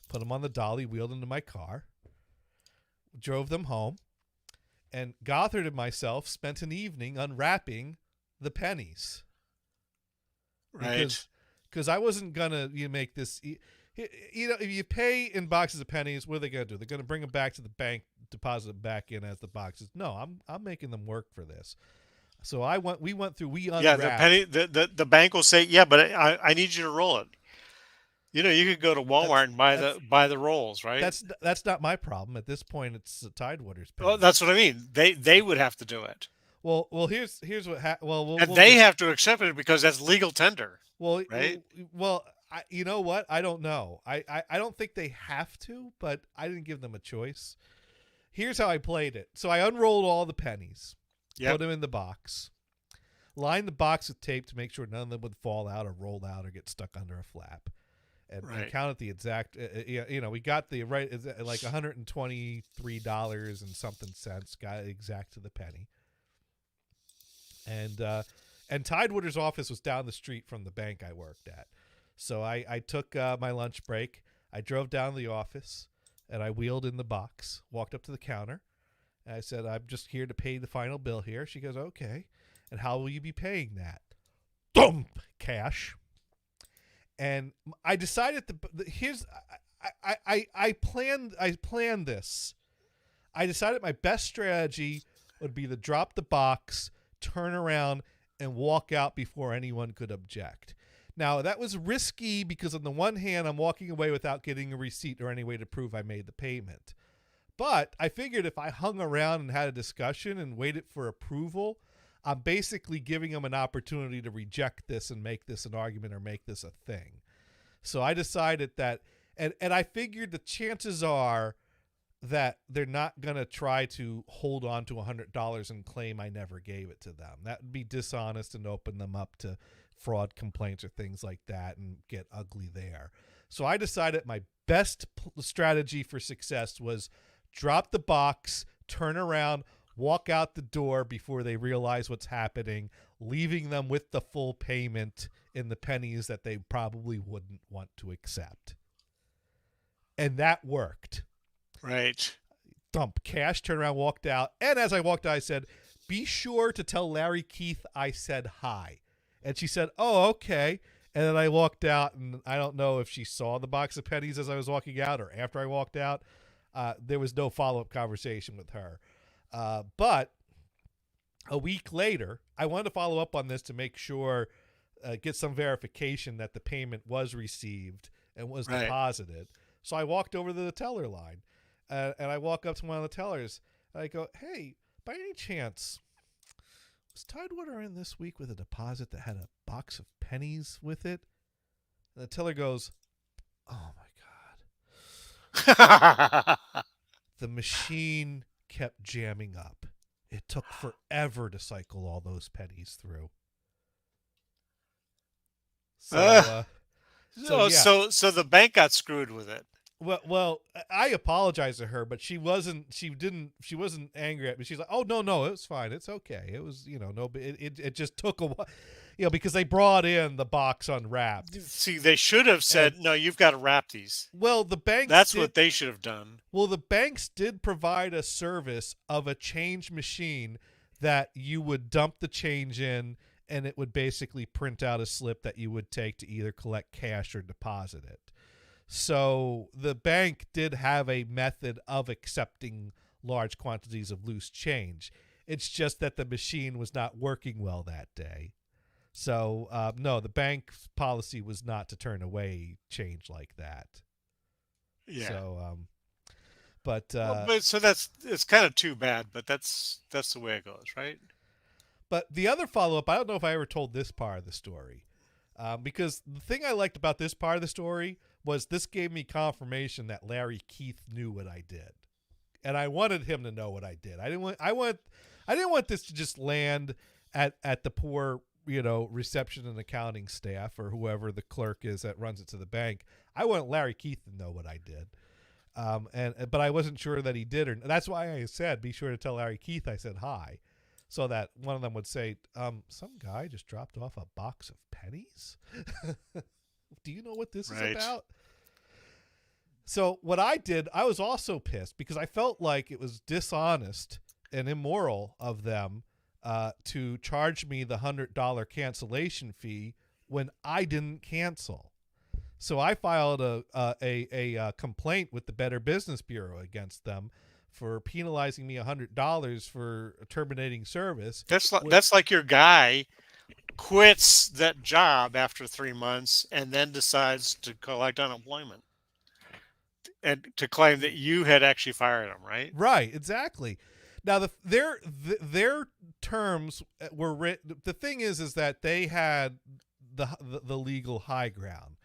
put them on the dolly, wheeled into my car, drove them home, and Gothard and myself spent an evening unwrapping the pennies. Right. Because I wasn't going to make this... if you pay in boxes of pennies, what are they going to do? They're going to bring them back to the bank, deposit them back in as the boxes. No, I'm making them work for this. So we unwrapped. Yeah, the bank will say, yeah, but I need you to roll it. You could go to Walmart and buy that's- the rolls, right? That's not my problem at this point. It's Tidewater's Well, pennies. that's what I mean. They would have to do it, Well. Here's what. Well, and we'll they get- have to accept it because that's legal tender, Well, right? you know what? I don't know. I don't think they have to, but I didn't give them a choice. Here's how I played it. So I unrolled all the pennies, Yep. put them in the box, lined the box with tape to make sure none of them would fall out or roll out or get stuck under a flap, and Right. counted the exact. We got the right like $123 and something cents. Got it exact to the penny. And Tidewater's office was down the street from the bank I worked at. So I took my lunch break. I drove down to the office, and I wheeled in the box, walked up to the counter. And I said, I'm just here to pay the final bill here. She goes, okay. And how will you be paying that? Boom! Cash. And I decided I planned this. I decided my best strategy would be to drop the box, turn around, and walk out before anyone could object. Now, that was risky because on the one hand, I'm walking away without getting a receipt or any way to prove I made the payment. But I figured if I hung around and had a discussion and waited for approval, I'm basically giving them an opportunity to reject this and make this an argument or make this a thing. So I decided that, and I figured the chances are that they're not going to try to hold on to $100 and claim I never gave it to them. That would be dishonest and open them up to fraud complaints or things like that and get ugly there. So I decided my best strategy for success was drop the box, turn around, walk out the door before they realize what's happening, leaving them with the full payment in the pennies that they probably wouldn't want to accept. And that worked. Right. Dump cash, turned around, walked out. And as I walked out, I said, be sure to tell Larry Keith I said hi. And she said, oh, okay. And then I walked out, and I don't know if she saw the box of pennies as I was walking out or after I walked out. There was no follow-up conversation with her. But a week later, I wanted to follow up on this to make sure, get some verification that the payment was received and was Right. deposited. So I walked over to the teller line, and I walk up to one of the tellers, and I go, hey, by any chance, was Tidewater in this week with a deposit that had a box of pennies with it? And the teller goes, oh, my God. The machine kept jamming up. It took forever to cycle all those pennies through. So, so, yeah. so the bank got screwed with it. Well, I apologize to her, but she wasn't angry at me. She's like, "Oh no, it was fine. It's okay. It was, no, it just took a while, because they brought in the box unwrapped." See, they should have said, no, you've got to wrap these. Well, the banks That's did, what they should have done. Well, the banks did provide a service of a change machine that you would dump the change in, and it would basically print out a slip that you would take to either collect cash or deposit it. So the bank did have a method of accepting large quantities of loose change. It's just that the machine was not working well that day. So, no, the bank's policy was not to turn away change like that. Yeah. So, but so it's kind of too bad, but that's the way it goes, right? But the other follow-up, I don't know if I ever told this part of the story, because the thing I liked about this part of the story was this gave me confirmation that Larry Keith knew what I did, and I wanted him to know what I did. I didn't want this to just land at the poor, reception and accounting staff or whoever the clerk is that runs it to the bank. I want Larry Keith to know what I did. But I wasn't sure that he did, or that's why I said, be sure to tell Larry Keith I said hi. So that one of them would say, some guy just dropped off a box of pennies? Do you know what this is Right. about? So what I did, I was also pissed because I felt like it was dishonest and immoral of them to charge me the $100 cancellation fee when I didn't cancel. So I filed a complaint with the Better Business Bureau against them for penalizing me $100 for terminating service. That's like your guy quits that job after 3 months and then decides to collect unemployment and to claim that you had actually fired him, right? Right, exactly. Now their terms were written. The thing is that they had the legal high ground,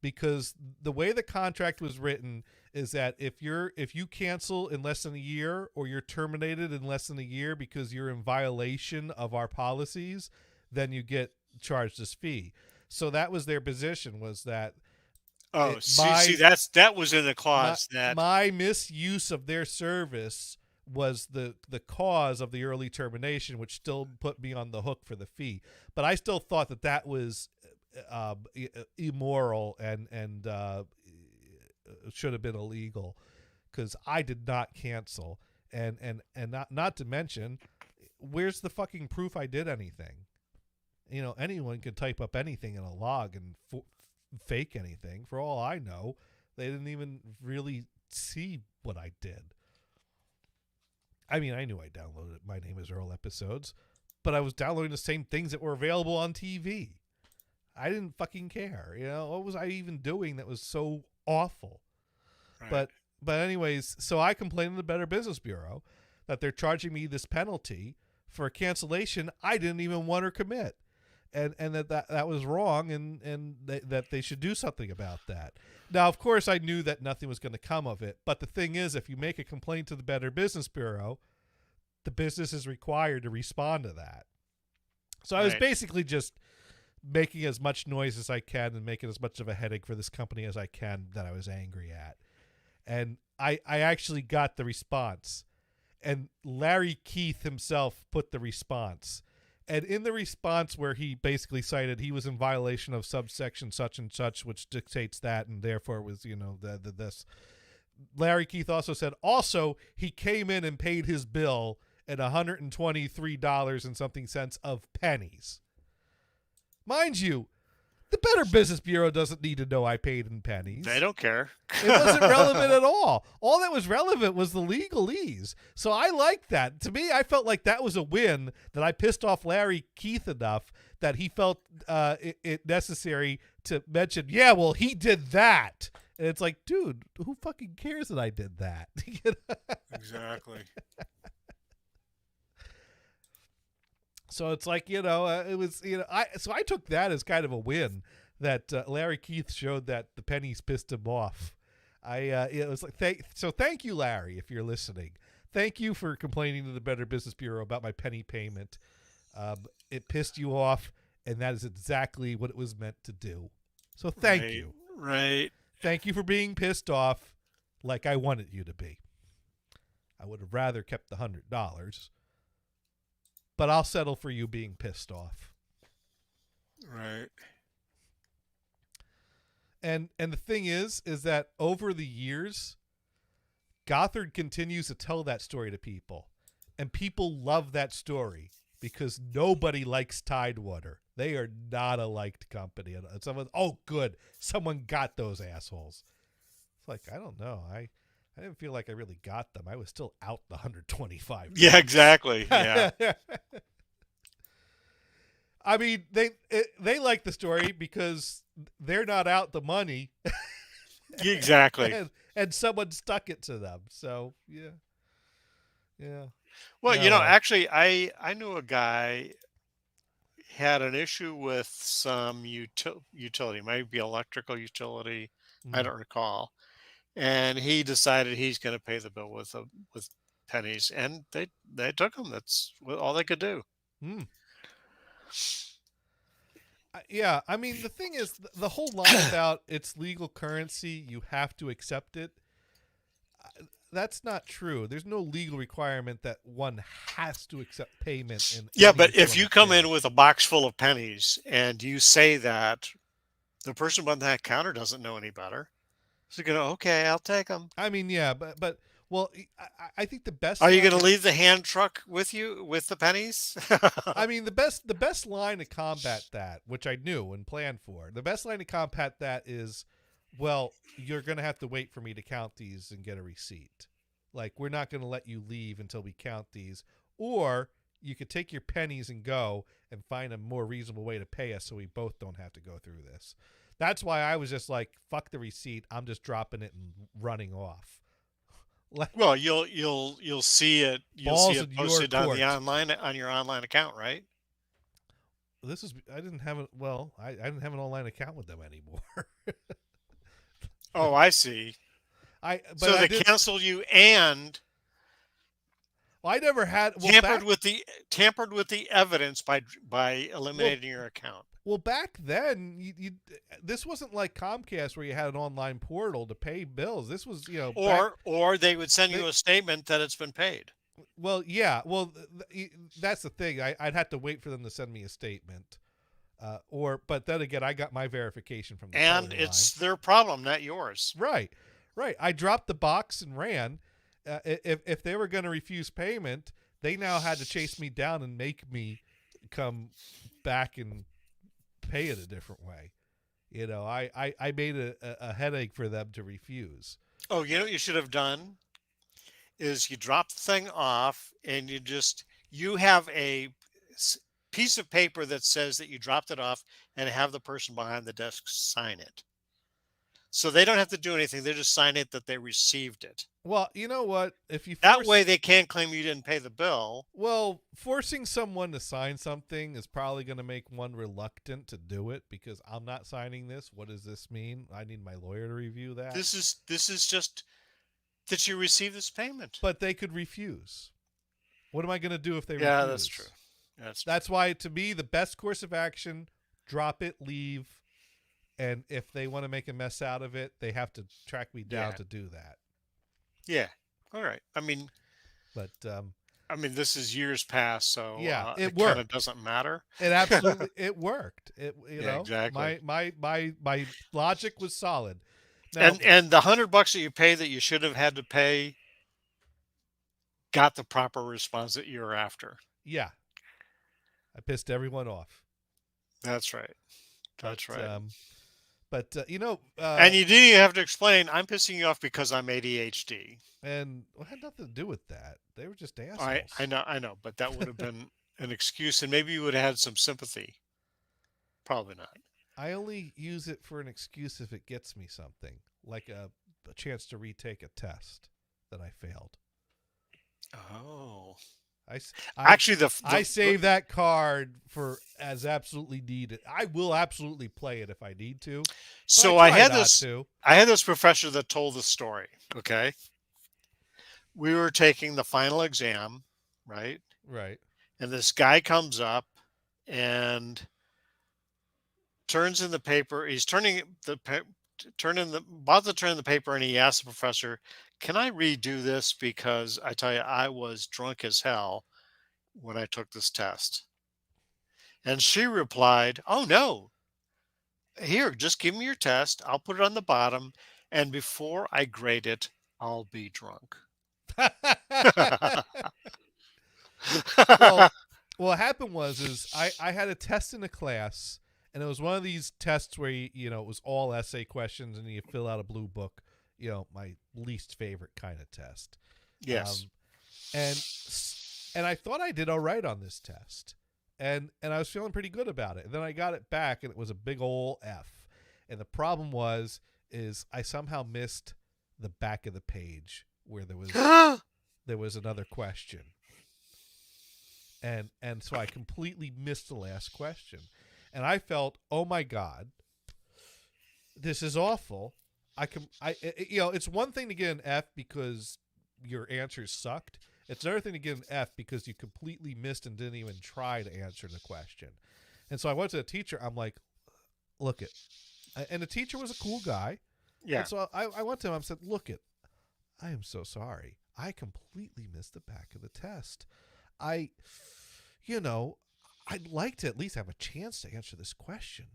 because the way the contract was written is that if you cancel in less than a year, or you're terminated in less than a year because you're in violation of our policies, then you get charged this fee. So that was their position, was that Oh, it, see, that was in the clause that my misuse of their service was the cause of the early termination, which still put me on the hook for the fee. But I still thought that was immoral and should have been illegal, because I did not cancel, and not to mention, where's the fucking proof I did anything? Anyone could type up anything in a log and fake anything. For all I know, they didn't even really see what I did. I mean, I knew I downloaded My Name is Earl episodes, but I was downloading the same things that were available on TV. I didn't fucking care. What was I even doing that was so awful? right. But anyways, so I complained to the Better Business Bureau that they're charging me this penalty for a cancellation I didn't even want or commit. And that was wrong, and that they should do something about that. Now, of course, I knew that nothing was going to come of it. But the thing is, if you make a complaint to the Better Business Bureau, the business is required to respond to that. So I was Right. basically just making as much noise as I can and making as much of a headache for this company as I can that I was angry at. And I actually got the response. And Larry Keith himself put the response. And in the response, where he basically cited he was in violation of subsection such and such, which dictates that, and therefore was, this. Larry Keith also said, also, he came in and paid his bill at $123 and something cents of pennies. Mind you, the Better Business Bureau doesn't need to know I paid in pennies. They don't care. It wasn't relevant at all. All that was relevant was the legalese. So I liked that. To me, I felt like that was a win, that I pissed off Larry Keith enough that he felt it necessary to mention, yeah, well, he did that. And it's like, dude, who fucking cares that I did that? Exactly. So it's like, it was, I took that as kind of a win, that Larry Keith showed that the pennies pissed him off. It was like, thank you, Larry, if you're listening. Thank you for complaining to the Better Business Bureau about my penny payment. It pissed you off, and that is exactly what it was meant to do. So thank Right. you. Right. Thank you for being pissed off like I wanted you to be. I would have rather kept the $100, but I'll settle for you being pissed off. Right. And the thing is that over the years, Gothard continues to tell that story to people, and people love that story because nobody likes Tidewater. They are not a liked company. And someone, oh, good, someone got those assholes. It's like, I don't know. I didn't feel like I really got them. I was still out the 125. Yeah, exactly. Yeah. I mean, they like the story because they're not out the money. Exactly. and someone stuck it to them. So yeah. Well, No. actually, I knew a guy had an issue with some utility, maybe electrical utility. I don't recall. And he decided he's going to pay the bill with pennies, and they took him. That's all they could do. Hmm. Yeah, I mean, the thing is, the whole line about it's legal currency, you have to accept it. That's not true. There's no legal requirement that one has to accept payment. Yeah, but if you come in with a box full of pennies and you say that, the person behind that counter doesn't know any better. So you're going, okay, I'll take them. I mean, yeah, but well, I think the best. Are you going line- to leave the hand truck with you with the pennies? I mean, the best line to combat that, which I knew and planned for, the best line to combat that is, well, you're going to have to wait for me to count these and get a receipt. Like, we're not going to let you leave until we count these, or you could take your pennies and go and find a more reasonable way to pay us so we both don't have to go through this. That's why I was just like, fuck the receipt. I'm just dropping it and running off. Well, you'll see it. You'll Balls see it in your posted on court. the online on your online account, right? I didn't have it. Well, I didn't have an online account with them anymore. Oh, I see. But So I they did, canceled you and well, I never had, well, tampered with the evidence by eliminating your account. well, back then, this wasn't like Comcast where you had an online portal to pay bills. This was, Or they would send they- you a statement that it's been paid. well, yeah, well, that's the thing. I'd have to wait for them to send me a statement, but then again, I got my verification from the And phone it's their problem, not yours. line. Right. I dropped the box and ran. If they were going to refuse payment, they now had to chase me down and make me come back and pay it a different way. I made a headache for them to refuse. Oh, you know what you should have done is you drop the thing off and you have a piece of paper that says that you dropped it off and have the person behind the desk sign it. So they don't have to do anything. They just sign it that they received it. Well, you know what? If you That way they can't claim you didn't pay the bill. well, forcing someone to sign something is probably going to make one reluctant to do it because I'm not signing this. What does this mean? I need my lawyer to review that. This is just that you receive this payment. But they could refuse. What am I going to do if they refuse? Yeah, that's true. That's why, to me, the best course of action, drop it, leave. And if they want to make a mess out of it, they have to track me down Yeah. to do that. Yeah. All right. I mean, But this is years past, so Yeah, it it kind of worked. doesn't matter. it absolutely it worked. Yeah, exactly. My logic was solid. Now, And the $100 that you pay that you should have had to pay got the proper response that you were after. yeah, I pissed everyone off. That's right. That's right. But And you didn't even have to explain, I'm pissing you off because I'm ADHD. and it had nothing to do with that. They were just assholes. I know, but that would have been an excuse, and maybe you would have had some sympathy. Probably not. I only use it for an excuse if it gets me something, like a chance to retake a test that I failed. Oh, I actually, I save that card for as absolutely needed. I will absolutely play it if I need to. but So I I try had not this. to. I had this professor that told the story. Okay, we were taking the final exam, right? Right. And this guy comes up and turns in the paper. He's turning about to turn in the paper, and he asks the professor, "Can I redo this? Because I tell you, I was drunk as hell when I took this test." And she replied, "Oh no, here, just give me your test. I'll put it on the bottom, and before I grade it, I'll be drunk." Well, what happened is I had a test in a class, and it was one of these tests where it was all essay questions, and you fill out a blue book. My least favorite kind of test. Yes. And I thought I did all right on this test, and I was feeling pretty good about it. And then I got it back, and it was a big ol' F. And the problem is I somehow missed the back of the page where there was another question. And so I completely missed the last question. And I felt, oh my God, this is awful. It's one thing to get an F because your answers sucked. It's another thing to get an F because you completely missed and didn't even try to answer the question. And so I went to the teacher. I'm like, look it. And the teacher was a cool guy. Yeah. And so I went to him. I said, look it. I am so sorry. I completely missed the back of the test. I'd like to at least have a chance to answer this question.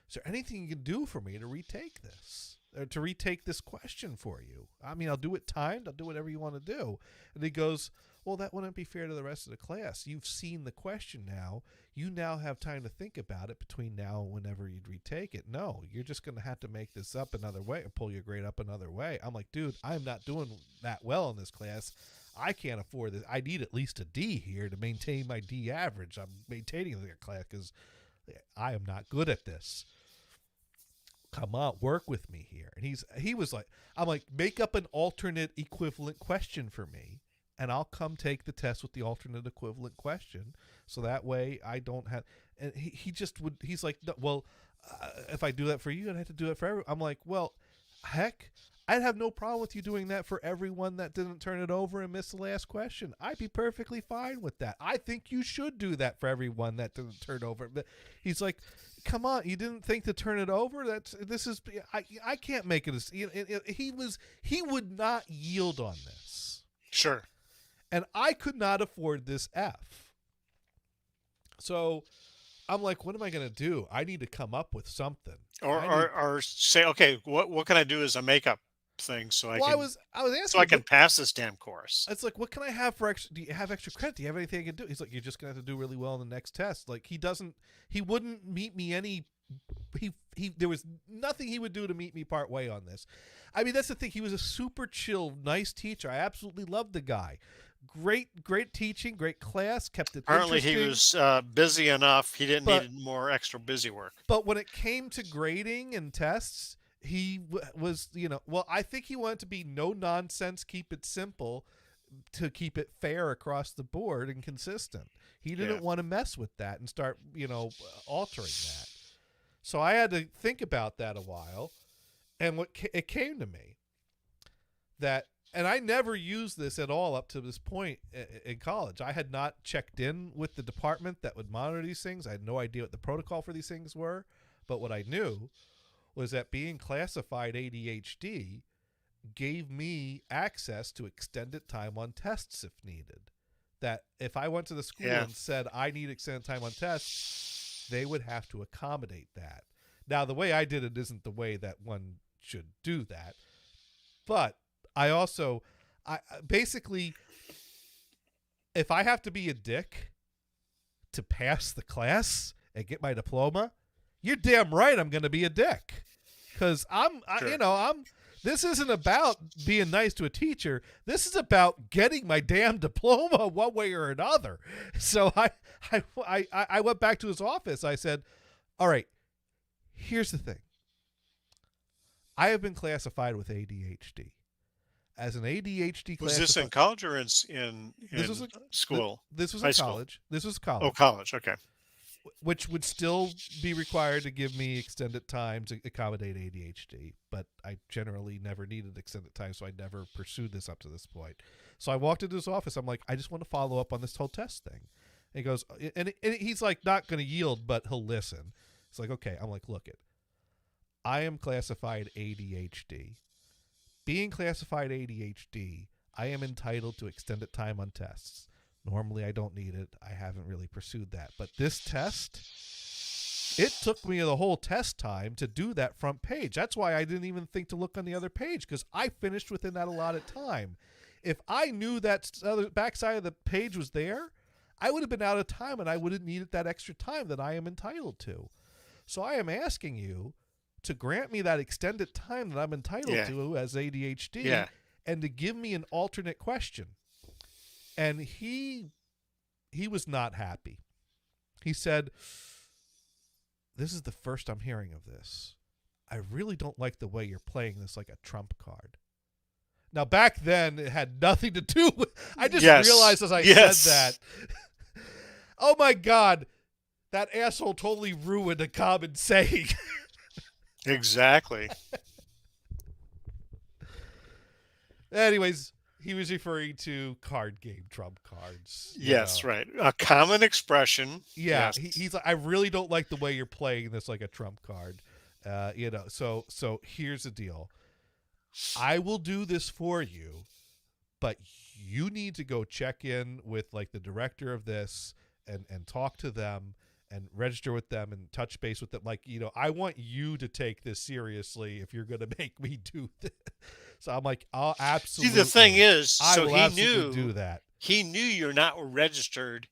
Is there anything you can do for me to retake this? Or to retake this question for you? I mean, I'll do it timed. I'll do whatever you want to do. And he goes, well, that wouldn't be fair to the rest of the class. You've seen the question now. You now have time to think about it between now and whenever you'd retake it. No, you're just going to have to make this up another way or pull your grade up another way. I'm like, dude, I'm not doing that well in this class. I can't afford this. I need at least a D here to maintain my D average. I'm maintaining the class because I am not good at this. Come on, work with me here. And he was like, I'm like, make up an alternate equivalent question for me, and I'll come take the test with the alternate equivalent question. So that way I don't have. And he just would. He's like, no, well, if I do that for you, I'd have to do it for everyone. I'm like, well, heck, I'd have no problem with you doing that for everyone that didn't turn it over and missed the last question. I'd be perfectly fine with that. I think you should do that for everyone that didn't turn over. But he's like, come on, you didn't think to turn it over? I can't make it. He would not yield on this. Sure. And I could not afford this F. So I'm like, what am I going to do? I need to come up with something. Or say, okay, what can I do as a makeup thing so I was asking, so I can pass this damn course? It's like, what can I have for extra? Do you have extra credit? Do you have anything I can do? He's like, you're just gonna have to do really well in the next test. Like he wouldn't meet me any. There was nothing he would do to meet me part way on this. I mean, that's the thing. He was a super chill, nice teacher. I absolutely loved the guy. Great teaching, great class. Kept it Apparently, he interesting. was busy enough. He didn't need more extra busy work. But when it came to grading and tests, he was, well, I think he wanted to be no nonsense, keep it simple, to keep it fair across the board and consistent. He didn't want to mess with that and start, altering that. So I had to think about that a while, and it came to me that, and I never used this at all up to this point in college. I had not checked in with the department that would monitor these things. I had no idea what the protocol for these things were, but what I knew was that being classified ADHD gave me access to extended time on tests if needed. That if I went to the school and said I need extended time on tests, they would have to accommodate that. Now, the way I did it isn't the way that one should do that. But I also, basically, if I have to be a dick to pass the class and get my diploma, you're damn right I'm going to be a dick. Because this isn't about being nice to a teacher. This is about getting my damn diploma one way or another. So I went back to his office. I said, all right, here's the thing. I have been classified with ADHD. As an ADHD Was this in college or in school? This was High in school. college. This was college. Oh, college. Okay. Which would still be required to give me extended time to accommodate ADHD, but I generally never needed extended time, so I never pursued this up to this point. So I walked into his office. I'm like, I just want to follow up on this whole test thing. And he goes, and he's like, not going to yield, but he'll listen. It's like, okay. I'm like, look it. I am classified ADHD. Being classified ADHD, I am entitled to extended time on tests. Normally, I don't need it. I haven't really pursued that. But this test, it took me the whole test time to do that front page. That's why I didn't even think to look on the other page, because I finished within that allotted time. If I knew that other backside of the page was there, I would have been out of time, and I would have needed that extra time that I am entitled to. So I am asking you to grant me that extended time that I'm entitled to as ADHD and to give me an alternate question. And he was not happy. He said, this is the first I'm hearing of this. I really don't like the way you're playing this like a trump card. Now, back then, it had nothing to do with... I just realized as I said that. Oh, my God. That asshole totally ruined a common saying. Exactly. Anyways, he was referring to card game trump cards. Yes, right. A common expression. Yeah, Yes. he's like, I really don't like the way you're playing this like a trump card. So here's the deal. I will do this for you, but you need to go check in with like the director of this and talk to them and register with them and touch base with them. Like, I want you to take this seriously if you're going to make me do this. So I'm like, oh, absolutely. See, the thing is, so he knew do that. He knew you're not registered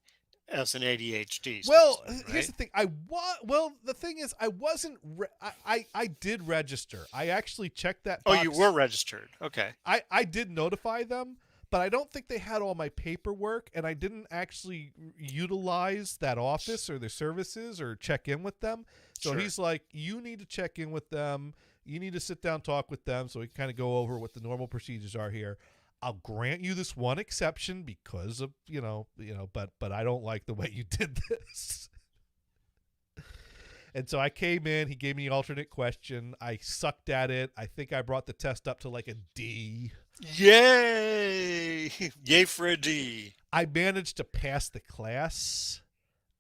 as an ADHD. Well, right? Here's the thing. The thing is, I wasn't. I did register. I actually checked that box. Oh, you were registered. Okay. I did notify them, but I don't think they had all my paperwork, and I didn't actually utilize that office or their services or check in with them. So Sure. he's like, you need to check in with them. You need to sit down, talk with them, so we can kind of go over what the normal procedures are here. I'll grant you this one exception because of but I don't like the way you did this. And so I came in. He gave me an alternate question. I sucked at it. I think I brought the test up to like a D. Yay! Yay for a D. I managed to pass the class.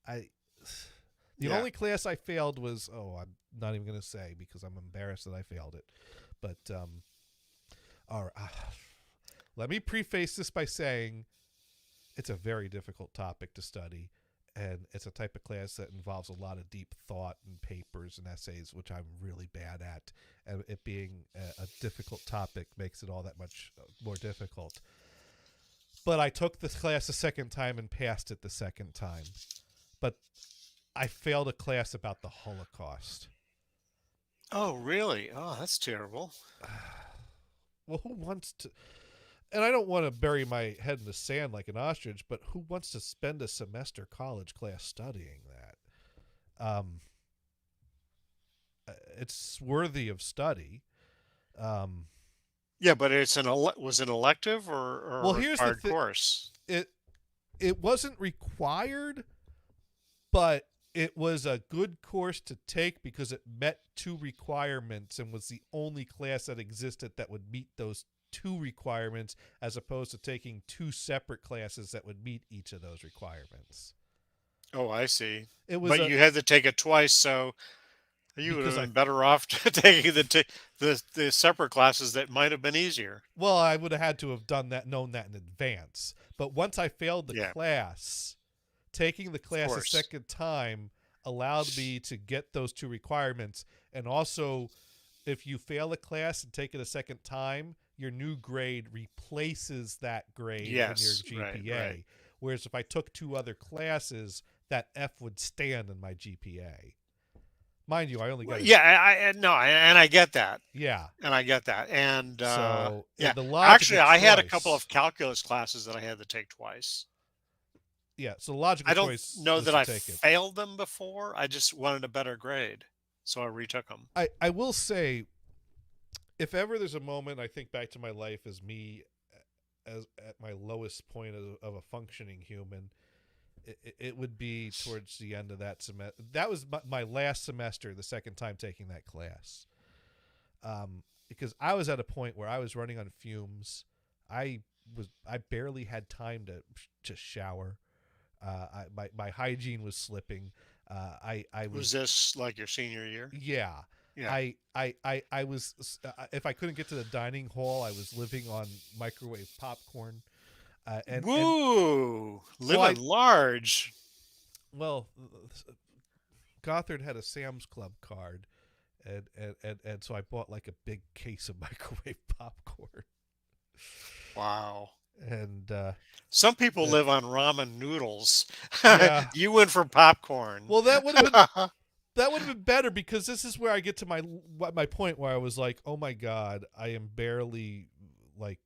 The Yeah. only class I failed was I'm not even going to say because I'm embarrassed that I failed it. But all right. Let me preface this by saying it's a very difficult topic to study, and it's a type of class that involves a lot of deep thought and papers and essays, which I'm really bad at. And it being a difficult topic makes it all that much more difficult. But I took the class a second time and passed it the second time. But I failed a class about the Holocaust. Oh, really? Oh, that's terrible. Well, who wants to... And I don't want to bury my head in the sand like an ostrich, but who wants to spend a semester college class studying that? It's worthy of study. Yeah, but it's was it elective or Well, a here's the required course? It wasn't required, but it was a good course to take because it met two requirements and was the only class that existed that would meet those two requirements, as opposed to taking two separate classes that would meet each of those requirements. Oh, I see. It was But you had to take it twice, so you would have Because been better off taking the separate classes that might have been easier. well, I would have had to have known that in advance. But once I failed the Yeah. class, taking the class a course. second time allowed me to get those two requirements. And also, if you fail a class and take it a second time, your new grade replaces that grade Yes, in your right, GPA. right. Whereas if I took two other classes, that F would stand in my GPA. Mind you, I only got Yeah, and I get that, yeah. and I get that, and So yeah. the logical Actually, I had a couple choice- of calculus classes that I had to take twice. yeah. So the logical I don't choice know was that to I take it. failed them before. I just wanted a better grade, so I retook them. I will say, if ever there's a moment I think back to my life as me as at my lowest point of a functioning human, it would be towards the end of that semester. That was my last semester, the second time taking that class, because I was at a point where I was running on fumes. I barely had time to shower. My hygiene was slipping. I Was this like your senior year? yeah. Yeah. I was if I couldn't get to the dining hall, I was living on microwave popcorn. And Woo! Well, Living large. well, Gothard had a Sam's Club card, and so I bought like a big case of microwave popcorn. Wow. And Some people live on ramen noodles. Yeah. You went for popcorn. well, that would have been better, because this is where I get to my point where I was like, oh my god, I am barely like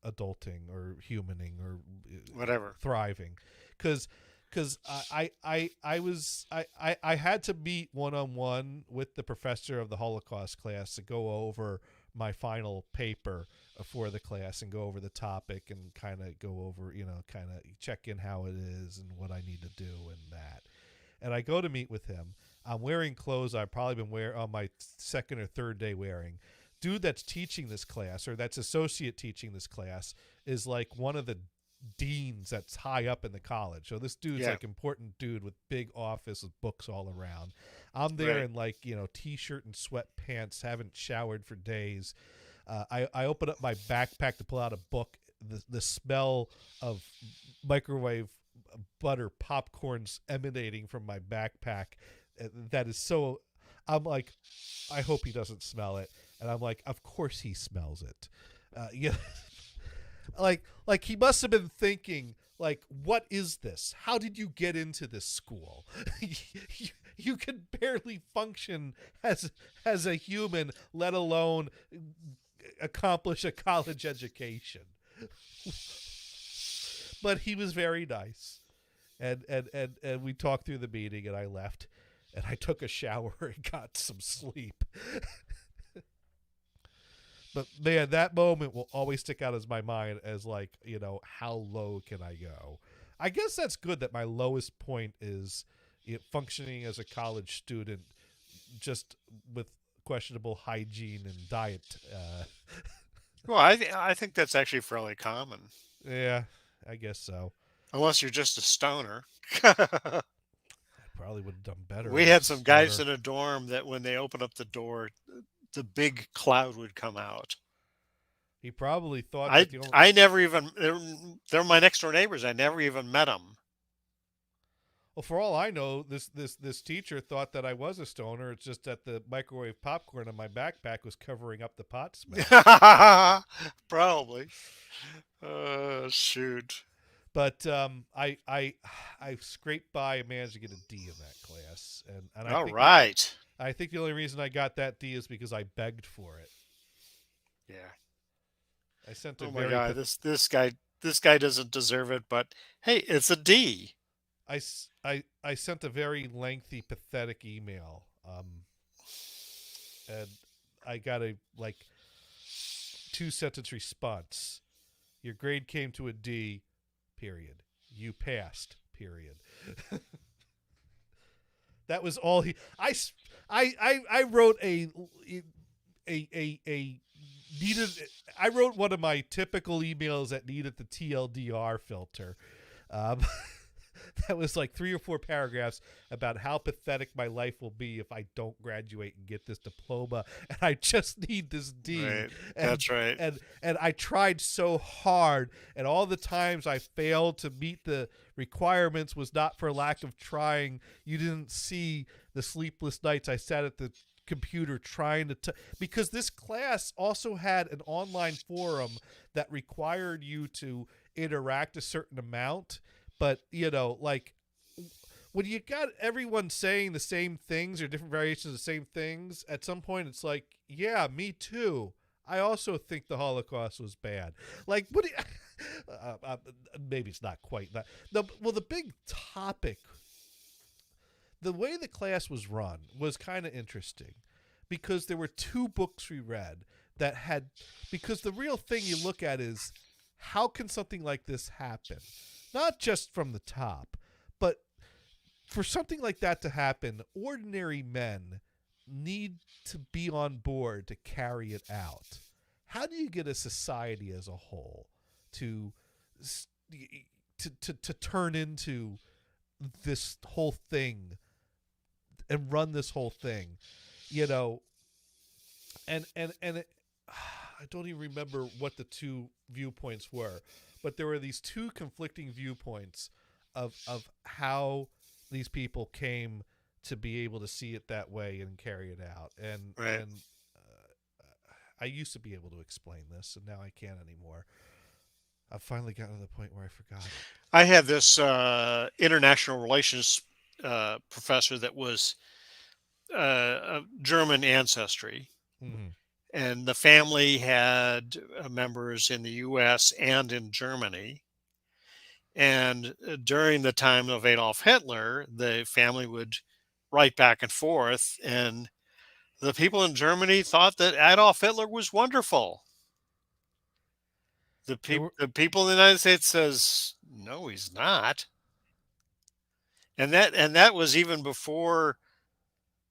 adulting or humaning or Whatever. thriving, because I had to meet one-on-one with the professor of the Holocaust class to go over my final paper for the class and go over the topic and kind of go over, kind of check in how it is and what I need to do and that. And I go to meet with him. I'm wearing clothes I've probably been wearing on my second or third day wearing. Dude that's teaching this class, or that's associate teaching this class, is like one of the deans that's high up in the college. So this dude's Yeah. like important dude with big office with books all around. I'm there Right. in like, t-shirt and sweatpants, haven't showered for days. I open up my backpack to pull out a book. The smell of microwave butter popcorn's emanating from my backpack. That is so. I'm like, I hope he doesn't smell it, and I'm like, of course he smells it. Yeah, like he must have been thinking, like, what is this? How did you get into this school? You can barely function as a human, let alone accomplish a college education. But he was very nice. And we talked through the meeting, and I left, and I took a shower and got some sleep. But man, that moment will always stick out as my mind as like, how low can I go? I guess that's good that my lowest point is functioning as a college student, just with questionable hygiene and diet. Well, I think that's actually fairly common, Yeah, I guess so. unless you're just a stoner. I probably would have done better. We as a had some guys stoner. in a dorm that when they opened up the door, the big cloud would come out. He probably thought I that the only. I never even they're my next door neighbors. I never even met them. Well, for all I know, this teacher thought that I was a stoner. It's just that the microwave popcorn in my backpack was covering up the pot smell. Probably. Shoot. But I scraped by and managed to get a D in that class, and All right. I think the only reason I got that D is because I begged for it. Yeah. I sent a Oh my very God. This guy doesn't deserve it, but hey, it's a D. I sent a very lengthy, pathetic email, and I got a 2-sentence response. Your grade came to a D. Period. You passed. Period. That was all he. I wrote a needed. I wrote one of my typical emails that needed the TLDR filter. Um, that was like 3 or 4 paragraphs about how pathetic my life will be if I don't graduate and get this diploma, and I just need this D. Right. And, That's right. And I tried so hard, and all the times I failed to meet the requirements was not for lack of trying. You didn't see the sleepless nights I sat at the computer trying to because this class also had an online forum that required you to interact a certain amount. But, when you got everyone saying the same things or different variations of the same things, at some point it's like, yeah, me too. I also think the Holocaust was bad. Like, what do you, maybe it's not quite that. The big topic, the way the class was run was kind of interesting because there were 2 books we read that had, because the real thing you look at is how can something like this happen? Not just from the top, but for something like that to happen, ordinary men need to be on board to carry it out. How do you get a society as a whole to turn into this whole thing and run this whole thing? And it, I don't even remember what the 2 viewpoints were, but there were these 2 conflicting viewpoints of how these people came to be able to see it that way and carry it out. And Right. and I used to be able to explain this, and now I can't anymore. I've finally gotten to the point where I forgot. I had this international relations professor that was of German ancestry, Mm-hmm. and the family had members in the U.S. and in Germany. And during the time of Adolf Hitler, the family would write back and forth, and the people in Germany thought that Adolf Hitler was wonderful. The people in the United States says no, he's not, and that was even before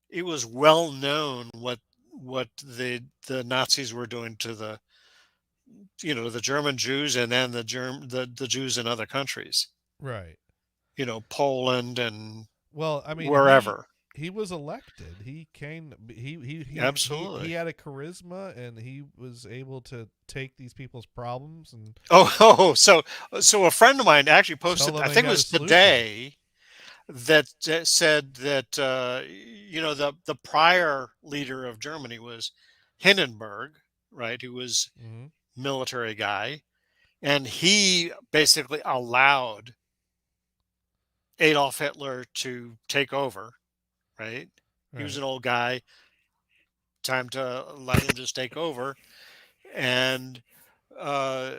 it was well known what the Nazis were doing to the German Jews and then the Jews in other countries, Right. Poland and Well, I mean, wherever. he was elected. He came. He Absolutely. He had a charisma, and he was able to take these people's problems and So a friend of mine actually tell posted, them I they think it got a was solution. today, that said that the prior leader of Germany was Hindenburg, right? Who was Mm-hmm. military guy, and he basically allowed Adolf Hitler to take over, right? He was Right. an old guy. Time to let him just take over. And Uh,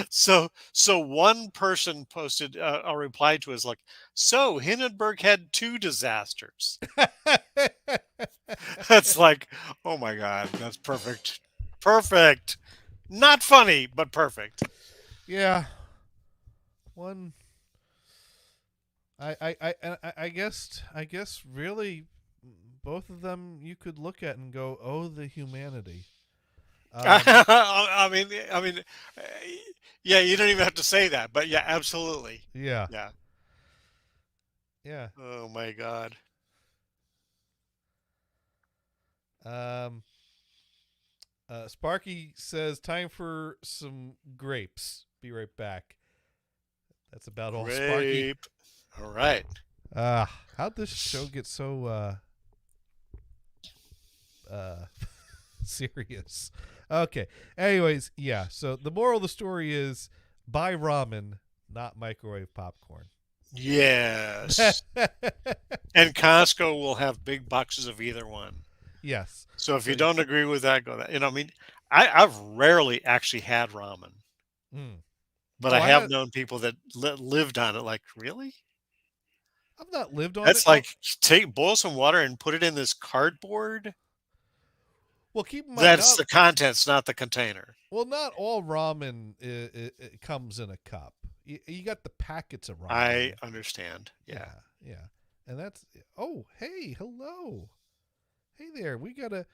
so, so one person posted a reply to us like, "So Hindenburg had two disasters." That's like, oh my god, that's perfect, perfect. Not funny, but perfect. Yeah, one. I guess really both of them you could look at and go, oh, the humanity. Um, I mean, uh, yeah, you don't even have to say that, but yeah, absolutely. yeah, Yeah. yeah. Oh my god. Um, Sparky says, time for some grapes. Be right back. That's about all, Sparky. Grape. All right. How'd this show get so uh serious? Okay. Anyways, yeah. So the moral of the story is buy ramen, not microwave popcorn. Yes. And Costco will have big boxes of either one. Yes. So if So you don't agree with that, go that. I mean, I've rarely actually had ramen, mm. but Oh, I I have had. known people that lived on it. Like, really? I've not lived on it. That's like take boil some water and put it in this cardboard. Well, keep in mind, That's not the contents, not the container. not all ramen comes in a cup. You got the packets of I ramen. understand. Yeah. Yeah, yeah, and that's. Oh, hey, hello, hey there. We gotta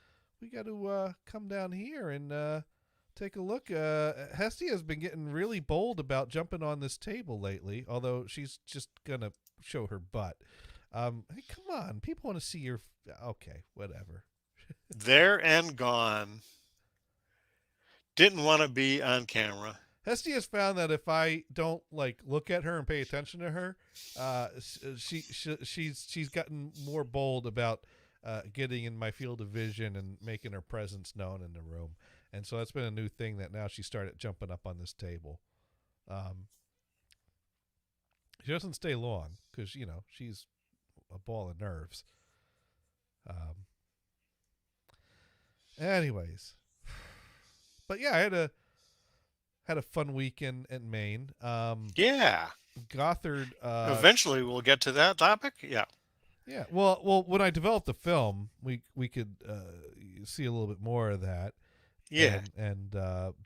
come down here and take a look. Hestia has been getting really bold about jumping on this table lately. Although she's just gonna show her butt. Hey, come on, people want to see your. Okay, whatever. There and gone. Didn't want to be on camera. Hestia's found that if I don't like look at her and pay attention to her, she's gotten more bold about getting in my field of vision and making her presence known in the room. And so that's been a new thing that now she started jumping up on this table. Um, she doesn't stay long because she's a ball of nerves. Um, anyways, but yeah, I had a fun weekend in Maine. Yeah. Gothard. Eventually we'll get to that topic. Yeah. Yeah. Well, when I developed the film, we could see a little bit more of that Yeah. and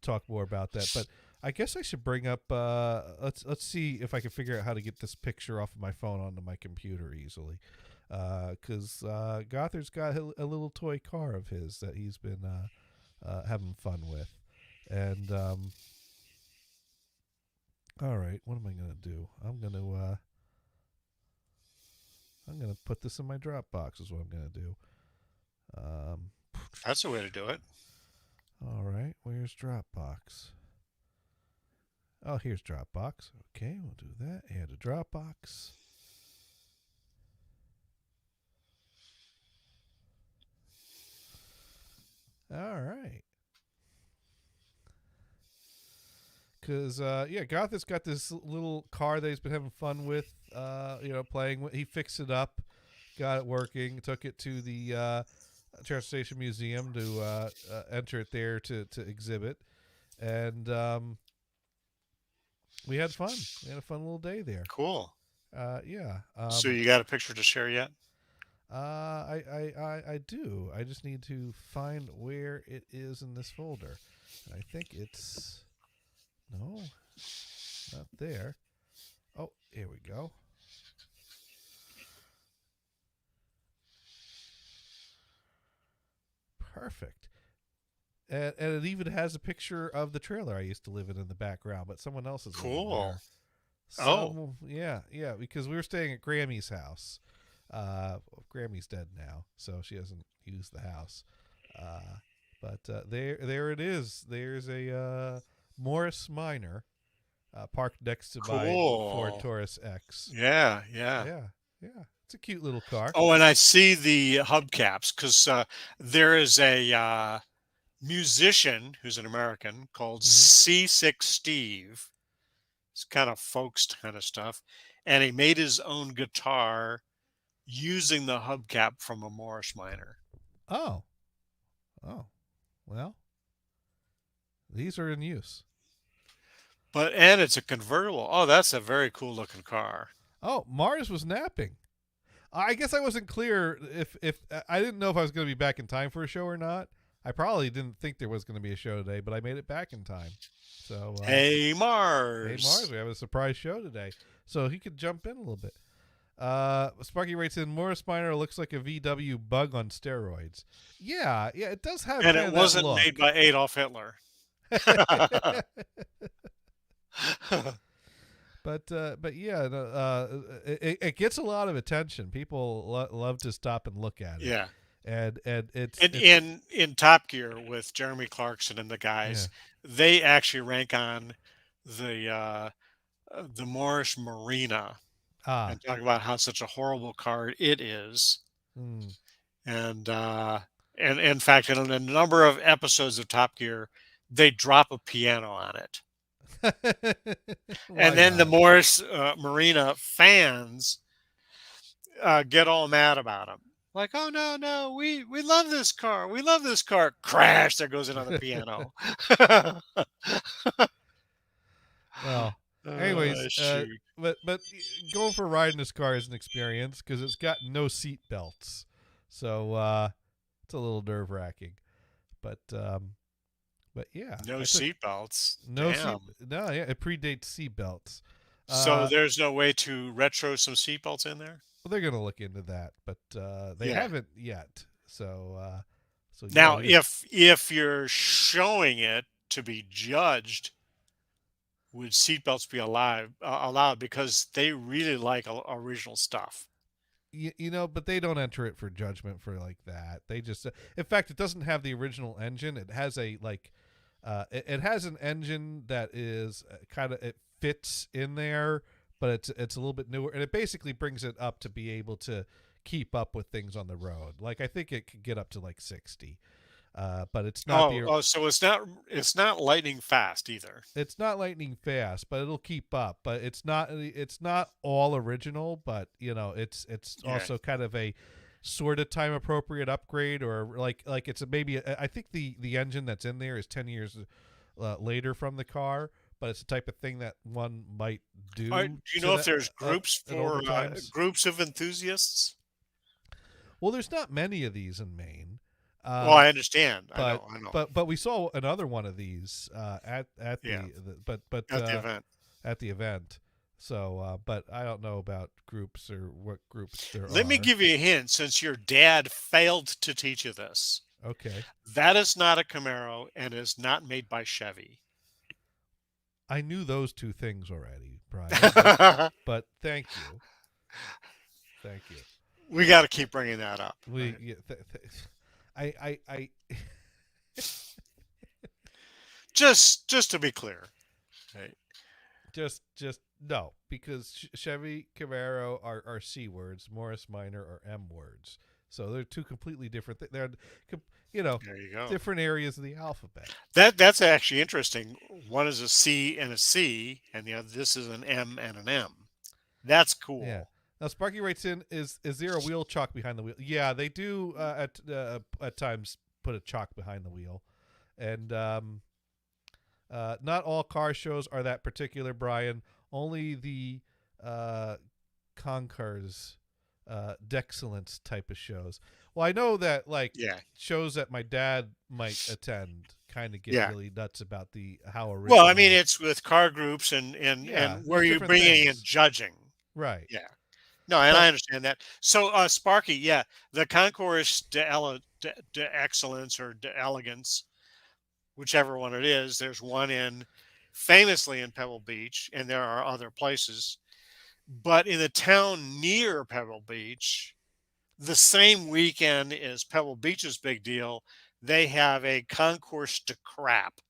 talk more about that. But I guess I should bring up. Let's see if I can figure out how to get this picture off of my phone onto my computer easily. Because Gothard's got a little toy car of his that he's been having fun with, and all right, what am I gonna do? I'm gonna put this in my Dropbox. Is what I'm gonna do. Um, That's the way to do it. all right, where's Dropbox? Oh, here's Dropbox. Okay, we'll do that. Add a Dropbox. All right. Because yeah, Gothard's got this little car that he's been having fun with. Playing with. He fixed it up, got it working, took it to the Transportation Museum to enter it there to exhibit, and we had fun. We had a fun little day there. Cool. Yeah. So you got a picture to share yet? I do. I just need to find where it is in this folder. I think it's no, not there. Oh, here we go. Perfect. And it even has a picture of the trailer I used to live in the background, but someone else is living Cool. there. Oh. Yeah, because we were staying at Grammy's house. Grammy's dead now, so she doesn't use the house. But there it is. There's a Morris Minor parked next to my Ford Cool. Taurus X. Yeah. Yeah. Yeah. It's a cute little car. Oh, and I see the hubcaps because there is a musician who's an American called Mhm. C6 Steve. It's kind of folks kind of stuff. And he made his own guitar using the hubcap from a Morris Minor. Oh, well, These are in use. And it's a convertible. Oh, that's a very cool looking car. Oh, Mars was napping. I guess I wasn't clear if I didn't know if I was going to be back in time for a show or not. I probably didn't think there was going to be a show today, but I made it back in time. So Hey hey Mars. Mars, we have a surprise show today, so he could jump in a little bit. Sparky writes in, Morris Minor looks like a VW bug on steroids. Yeah, it does have. And kind it of that wasn't look. made by Adolf Hitler. But yeah, it gets a lot of attention. People love to stop and look at it. Yeah. and it's In Top Gear with Jeremy Clarkson and the guys, they actually rank on the Morris Marina and talk about how such a horrible car it is. mm, And in fact, in a number of episodes of Top Gear, they drop a piano on it. why And then the not? Morris Marina fans get all mad about him. Like, oh no, we love this car. We love this car. Crash! There goes another piano. Well, anyways, Shoot. but going for a ride in this car is an experience because it's got no seat belts, so it's a little nerve wracking. But yeah, No that's a- seatbelts. no Damn. no, yeah, it predates seat belts. So there's no way to retro some seatbelts in there. Well, they're gonna look into that, but they Yeah. haven't yet. So so Now, yeah, if you're showing it to be judged, would seatbelts be allowed because they really like original stuff? you know, but they don't enter it for judgment for like that. They just, in fact, it doesn't have the original engine. It has a like, it has an engine that is kind of, it fits in there, but it's a little bit newer, and it basically brings it up to be able to keep up with things on the road. Like I think it could get up to like 60, but it's not So it's not lightning fast either. it's not lightning fast, but it'll keep up. But it's not all original, but you know, it's Yeah. also kind of a sort of time appropriate upgrade, or like it's I think the engine that's in there is 10 years later from the car, but it's the type of thing that one might do. All right, do you to know that, if there's groups at older for times. groups of enthusiasts? Well, there's not many of these in Maine. Well, I understand. But I know. but we saw another one of these at the, Yeah. but At the event. at the event. So, but I don't know about groups or what groups there are. Let me give you a hint, since your dad failed to teach you this. Okay, That is not a Camaro and is not made by Chevy. I knew those two things already, Brian. We But thank you. got to keep bringing that up. We, yeah, I Just to be clear. Right. just no, because Chevy Camaro are C words, Morris Minor are M words. So they're two completely different. They're, you know, There you go. different areas of the alphabet. That's actually interesting. One is a C and a C, and the other this is an M and an M. That's cool. Yeah. Now Sparky writes in: Is there a wheel chock behind the wheel? Yeah, they do at times put a chock behind the wheel, and not all car shows are that particular. Brian, only the Concours, D'Excellence type of shows. Well, I know that like Yeah. shows that my dad might attend kind of get Yeah. really nuts about how original. Well, I mean, it's with car groups and Yeah, where you're different bringing in things. judging. right. Yeah. No, and But- I understand that. So, Sparky, yeah, the Concours de Excellence or de Elegance, whichever one it is, there's one famously in Pebble Beach, and there are other places. But in the town near Pebble Beach, the same weekend as Pebble Beach's big deal, they have a Concours de Crap.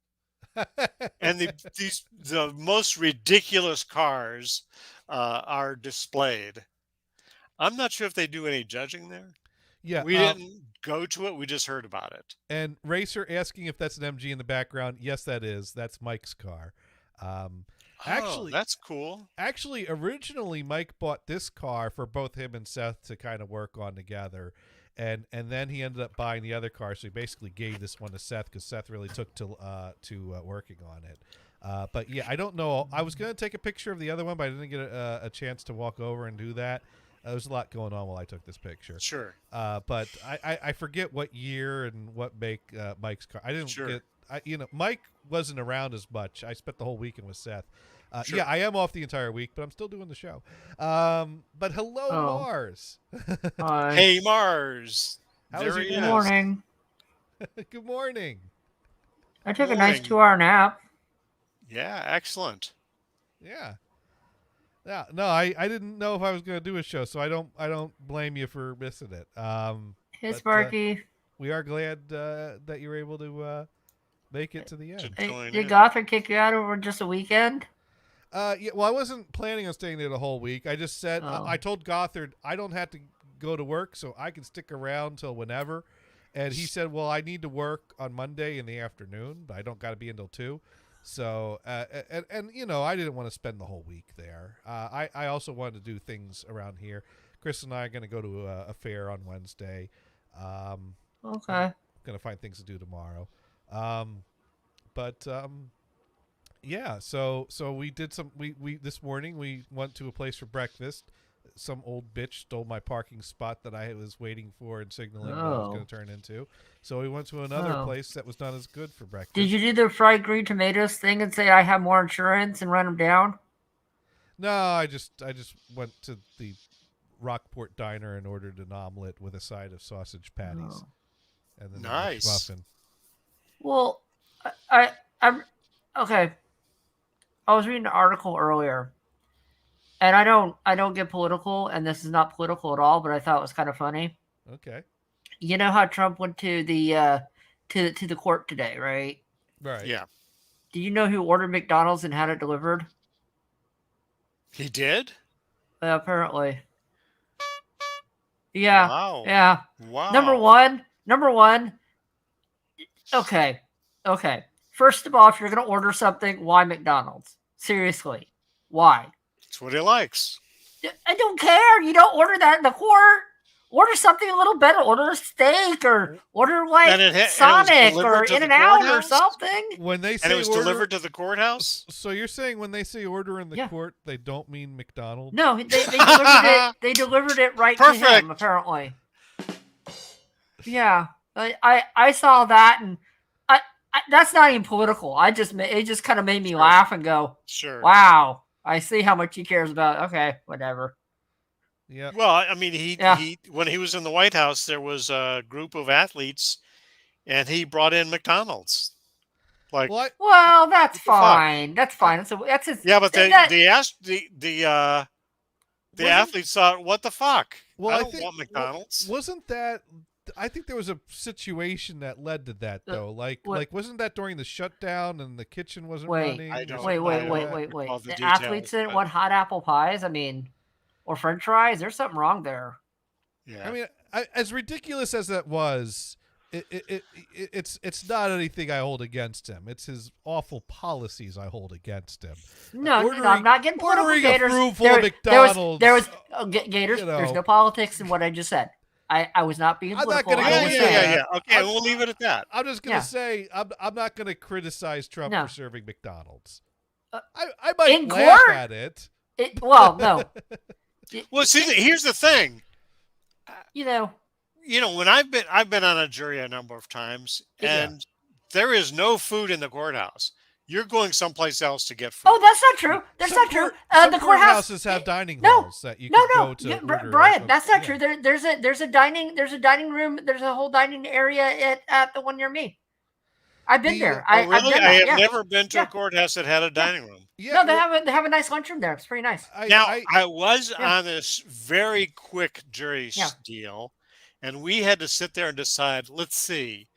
And the most ridiculous cars are displayed. I'm not sure if they do any judging there. Yeah, We didn't go to it. We just heard about it. And Racer asking if that's an MG in the background. Yes, that is. That's Mike's car. Actually, that's cool. originally Mike bought this car for both him and Seth to kind of work on together, and then he ended up buying the other car. So he basically gave this one to Seth because Seth really took to working on it. But yeah, I don't know. I was gonna take a picture of the other one, but I didn't get a chance to walk over and do that. There was a lot going on while I took this picture. Sure. But I forget what year and what make Mike's car. I didn't Sure. get. Mike wasn't around as much. I spent the whole weekend with Seth. Sure. Yeah, I am off the entire week, but I'm still doing the show. But hello, Oh. Mars. Hi. Hey, Mars. How was There your he Good is. morning. Good morning. I took a nice Morning. 2-hour nap. Yeah, excellent. Yeah. Yeah. No, I didn't know if I was going to do a show, so I don't blame you for missing it. Hey, But, Sparky. we are glad that you were able to make it to the end. Hey, join Did in. Gothard kick you out over just a weekend? Yeah, well, I wasn't planning on staying there the whole week. I just said Oh. I told Gothard I don't have to go to work, so I can stick around till whenever. And he said, "Well, I need to work on Monday in the afternoon, but I don't got to be until 2." So, and I didn't want to spend the whole week there. I also wanted to do things around here. Chris and I are going to go to a fair on Wednesday. Okay. Going to find things to do tomorrow. Yeah, so we did some we this morning we went to a place for breakfast. Some old bitch stole my parking spot that I was waiting for and signaling what I was Oh. going to turn into. So we went to another Oh. place that was not as good for breakfast. Did you do the fried green tomatoes thing and say I have more insurance and run them down? No, I just went to the Rockport Diner and ordered an omelet with a side of sausage patties. Oh. And then Nice. a muffin. Well, I'm okay. I was reading an article earlier, and I don't get political, and this is not political at all, but I thought it was kind of funny. Okay. You know how Trump went to the to the court today, right? Right. Yeah. Do you know who ordered McDonald's and had it delivered? He did? Apparently. Yeah. Wow. Yeah. Wow. Number one. Okay. First of all, if you're going to order something, why McDonald's? Seriously. Why? It's what he likes. I don't care. You don't order that in the court. Order something a little better. Order a steak or order like And it was Sonic or delivered to the In-N-Out or courthouse? something. When they And say it was order, delivered to the courthouse? So you're saying when they say order in the Yeah. court, they don't mean McDonald's? No, they delivered it. They delivered it right to Perfect. him. Apparently. Yeah, I saw that, and I that's not even political. It just kind of made me Sure. laugh and go, Sure. "Wow, I see how much he cares about." Okay, whatever. Yeah. Well, I mean, he Yeah. when he was in the White House, there was a group of athletes, and he brought in McDonald's. Like, Well, Well, that's What the fuck? fine. That's fine. That's his. yeah, but they that- asked the Wasn't- athletes thought, "What the fuck? Well, I I don't think- want McDonald's." wasn't that? I think there was a situation that led to that, though. Like what- wasn't that during the shutdown and the kitchen wasn't Wait, running? I or don't- something wait, like wait, that? wait, wait. recall the The details, athletes didn't but- want hot apple pies. I mean, or French fries. There's something wrong there. Yeah. I mean, as ridiculous as that was, it's not anything I hold against him. It's his awful policies I hold against him. No, Ordering- I'm not getting political. ordering a Gators. room full of McDonald's, There was Gators. you There's know. no politics in what I just said. I was not being I'm not political. gonna I go was with saying- that. Okay, I'm- we'll leave it at that. I'm just gonna Yeah. say I'm not gonna criticize Trump No. for serving McDonald's. Uh, I might in laugh court? at it. Well, no. Well, see, here's the thing. You know, You know, when I've been on a jury a number of times, Yeah. and there is no food in the courthouse. You're going someplace else to get food. oh, that's not true. That's Some not true. some The courthouse. courthouses have dining no, halls that you No, can no, go to. yeah, order Brian, a- that's not yeah. true. There's a dining room. There's a whole dining area at the one near me. I've been The- there. Oh, I've really? done I that. have Yeah. never been to Yeah. a courthouse that had a dining room. Yeah, No, well, they have a nice lunchroom there. It's pretty nice. Now, I I was Yeah. on this very quick jury Yeah. deal, and we had to sit there and decide, let's see,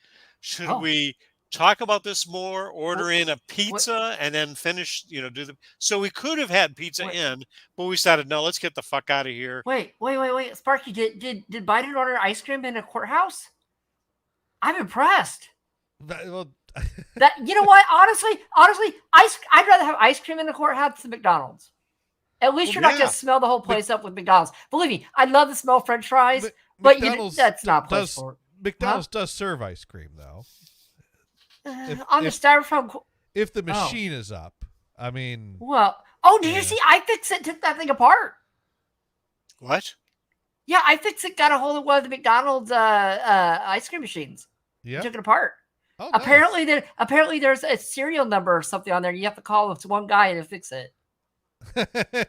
should Oh. we talk about this more, order in a pizza, and then finish, do the... So we could have had pizza Wait. in, but we decided, no, let's get the fuck out of here. Wait. Sparky, did Biden order ice cream in a courthouse? I'm impressed. well, That you know what? Honestly, I'd rather have ice cream in the courthouse than McDonald's. At least Well, you're not yeah. gonna smell the whole place up with McDonald's. Believe me, I love the smell of French fries, But McDonald's that's not a place does for it. McDonald's does serve ice cream though. On the styrofoam. If the machine is up, I mean, Well, did Yeah. you see iFixit took that thing apart? What? Yeah, iFixit got a hold of one of the McDonald's ice cream machines. yeah. Took it apart. Oh, Apparently, there's a serial number or something on there. You have to call this one guy to fix it. nice.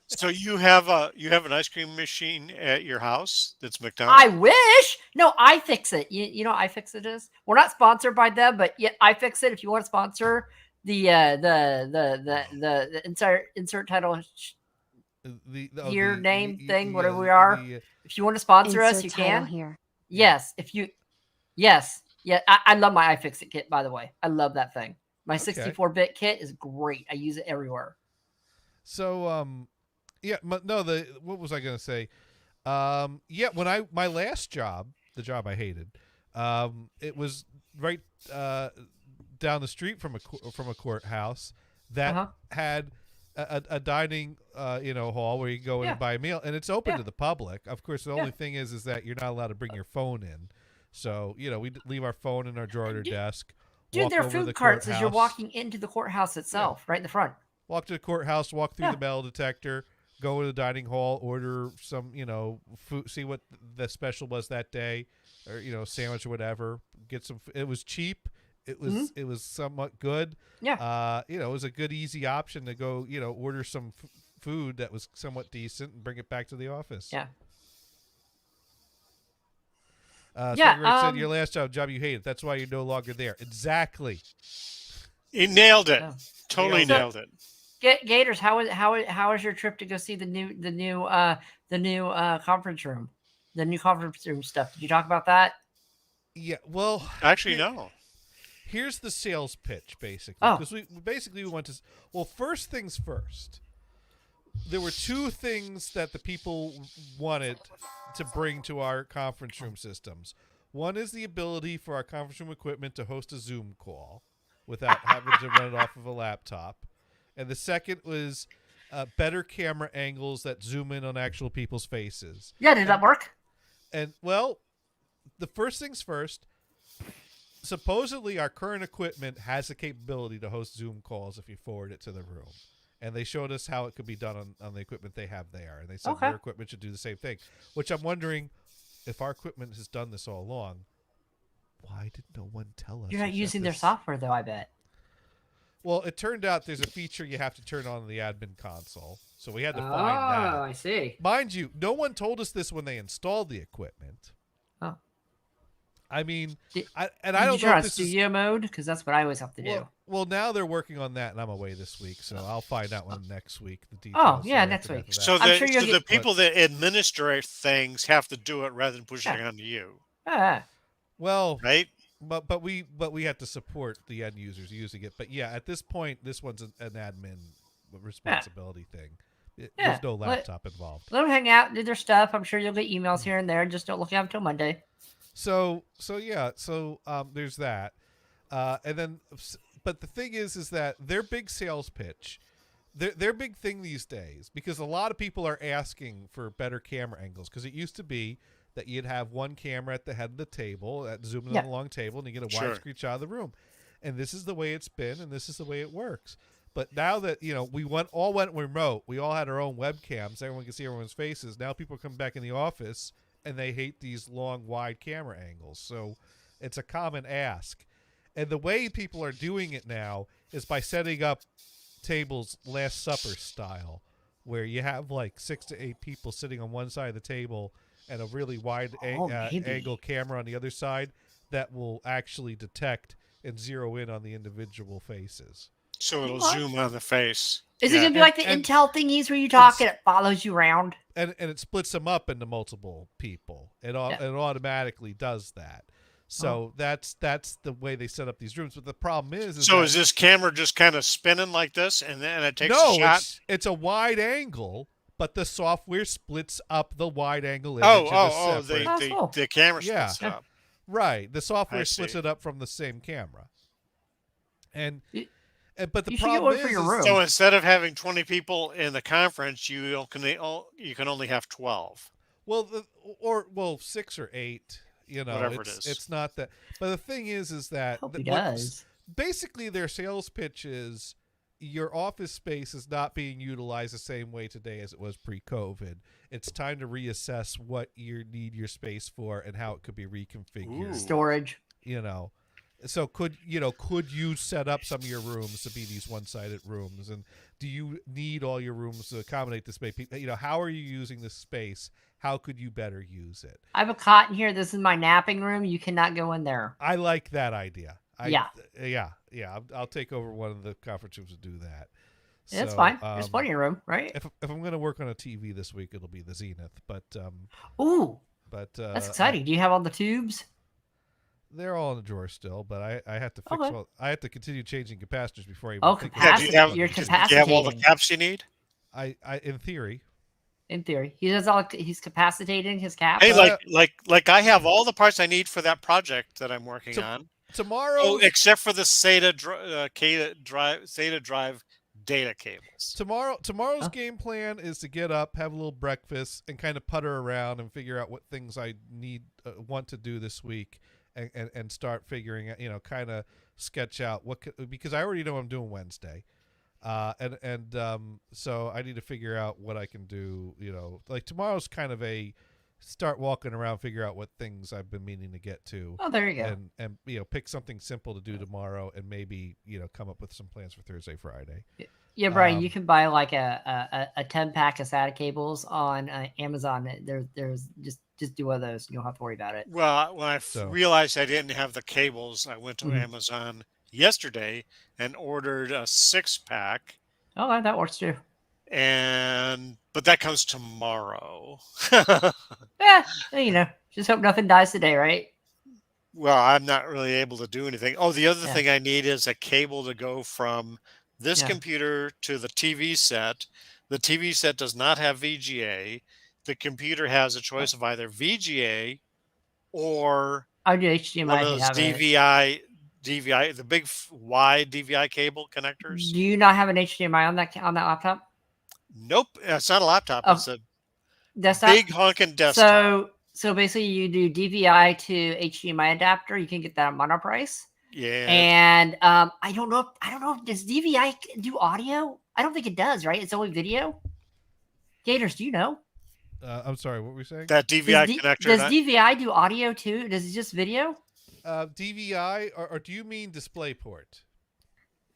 So you have an ice cream machine at your house that's McDonald's? I wish. No, iFixit. You know what iFixit is? We're not sponsored by them, but yeah, iFixit. If you want to sponsor the insert title here, name, thing, whatever we are. If you want to sponsor us, Insert you title can. here. Yes, yes. I love my iFixit kit, by the way. I love that thing. My Okay. 64-bit kit is great. I use it everywhere. So, what was I going to say? When my last job, the job I hated, it was right down the street from a courthouse that had a dining hall where you can go in and buy a meal, and it's open to the public. Of course, the only thing is that you're not allowed to bring your phone in. So we leave our phone in our drawer at our desk. Dude, walk there are over to the food carts as you're courthouse, walking into the courthouse itself, right in the front. Walk to the courthouse, walk through Yeah. the metal detector, go to the dining hall, order some, food, see what the special was that day, or sandwich or whatever. Get some. It was cheap. It was somewhat good. Yeah. It was a good, easy option to go, order some food that was somewhat decent and bring it back to the office. Yeah. So Yeah, you already said your last job you hated. That's why you're no longer there. Exactly. He nailed it. Yeah. Totally Nailed nailed it. Gators, how was your trip to go see the new conference room, the new conference room stuff? Did you talk about that? Yeah. Well, Actually, no. here's the sales pitch, basically. Oh. Because we went to. Well, first things first. There were two things that the people wanted to bring to our conference room systems. One is the ability for our conference room equipment to host a Zoom call without having to run it off of a laptop. And the second was better camera angles that zoom in on actual people's faces. Yeah, did that work? And, well, the first things first, supposedly our current equipment has the capability to host Zoom calls if you forward it to the room. And they showed us how it could be done on the equipment they have there. And they said their equipment should do the same thing. Which I'm wondering, if our equipment has done this all along, why did no one tell us? You're not that using their this- software, though, I bet. Well, it turned out there's a feature you have to turn on in the admin console. So we had to find Oh, that. I see. Mind you, no one told us this when they installed the equipment. Oh. I mean, Did- I Did don't you know turn if on this is... studio mode? Because that's what I always have to do. Well, now they're working on that, and I'm away this week, so I'll find out when next week. The details. Oh, yeah, right next after week. that. So I'm the, sure you'll so the get- people that administrate things have to do it rather than pushing it onto you, Ah, Well, right? but we have to support the end users using it. But yeah, at this point, this one's an admin responsibility thing. Yeah, There's no let- laptop involved. let them hang out, do their stuff. I'm sure you'll get emails here and there. Just don't look at them until Monday. So there's that, and then, but the thing is that their big sales pitch, their big thing these days, because a lot of people are asking for better camera angles, because it used to be that you'd have one camera at the head of the table, zooming on a long table, and you get a Sure. widescreen shot of the room, and this is the way it's been, and this is the way it works. But now that we all went remote, we all had our own webcams, everyone can see everyone's faces. Now people come back in the office and they hate these long, wide camera angles. So it's a common ask. And the way people are doing it now is by setting up tables Last Supper style, where you have like 6 to 8 people sitting on one side of the table and a really wide maybe. angle camera on the other side that will actually detect and zero in on the individual faces. So it'll What? zoom on the face. Is it Yeah. going to be like the and- Intel thingies where you talk and it follows you around? And it splits them up into multiple people. It automatically does that. So that's the way they set up these rooms. But the problem is So that, is this camera just kind of spinning like this, and then it takes no, a shot? it's a wide angle, but the software splits up the wide angle image. Oh! into separate. Oh, cool. The camera Yeah. splits it up. Right. The software I splits see. it up from the same camera. And You- but the you should get problem one for is, your is- room. So instead of having 20 people in the conference, you can only have 12. Well, well, 6 or 8. You know, Whatever it is. it's not that. But the thing is that Hope he what does. basically their sales pitch is your office space is not being utilized the same way today as it was pre-COVID. It's time to reassess what you need your space for and how it could be reconfigured. Ooh. Storage. You know, so could you set up some of your rooms to be these one-sided rooms, and do you need all your rooms to accommodate this space? You know, how are you using this space? How could you better use it? I have a cot in here. This is my napping room. You cannot go in there. I like that idea. Yeah. I'll take over one of the conference rooms to do that. It's So, fine. There's plenty of room, right? If I'm going to work on a TV this week, it'll be the Zenith. But Ooh, but that's exciting. Do you have all the tubes? they're all in the drawer still. But I have to fix. Okay. All, I have to continue changing capacitors before I even Oh, think Yeah, do you have, You're do you have all the capacitating. caps you need? I in theory. In theory, he's capacitating his cap. Hey, Uh, like I have all the parts I need for that project that I'm working So- on. Tomorrow, Oh, except for the SATA drive data cables. tomorrow's Huh? game plan is to get up, have a little breakfast, and kind of putter around and figure out what things I want to do this week, and start figuring out, kind of sketch out because I already know I'm doing Wednesday, so I need to figure out what I can do. Like tomorrow's kind of a start walking around, figure out what things I've been meaning to get to. Oh, there you go. And pick something simple to do tomorrow, and maybe come up with some plans for Thursday, Friday. Yeah, Brian, um, you can buy like a 10-pack of SATA cables on Amazon. There's just do one of those. You don't have to worry about it. Well, when I So- realized I didn't have the cables, I went to Mhm. Amazon yesterday and ordered a 6-pack, Oh, that works too. but that comes tomorrow. Yeah, just hope nothing dies today, right? Well, I'm not really able to do anything. Oh, the other Yeah. thing I need is a cable to go from this Yeah. computer to the TV set. The TV set does not have VGA. The computer has a choice of either VGA or I would do one HDMI of if you those have it. DVI, the big wide DVI cable connectors. Do you not have an HDMI on that laptop? Nope, it's not a laptop. Oh, It's a Desktop. big honking desktop. So basically, you do DVI to HDMI adapter. You can get that at Monoprice. Yeah, And I don't know. Does DVI do audio? I don't think it does. Right? It's only video. Gators, do you know? I'm sorry, what were we saying? that DVI connector. Does that- DVI do audio too? Does it just video? DVI, or do you mean DisplayPort?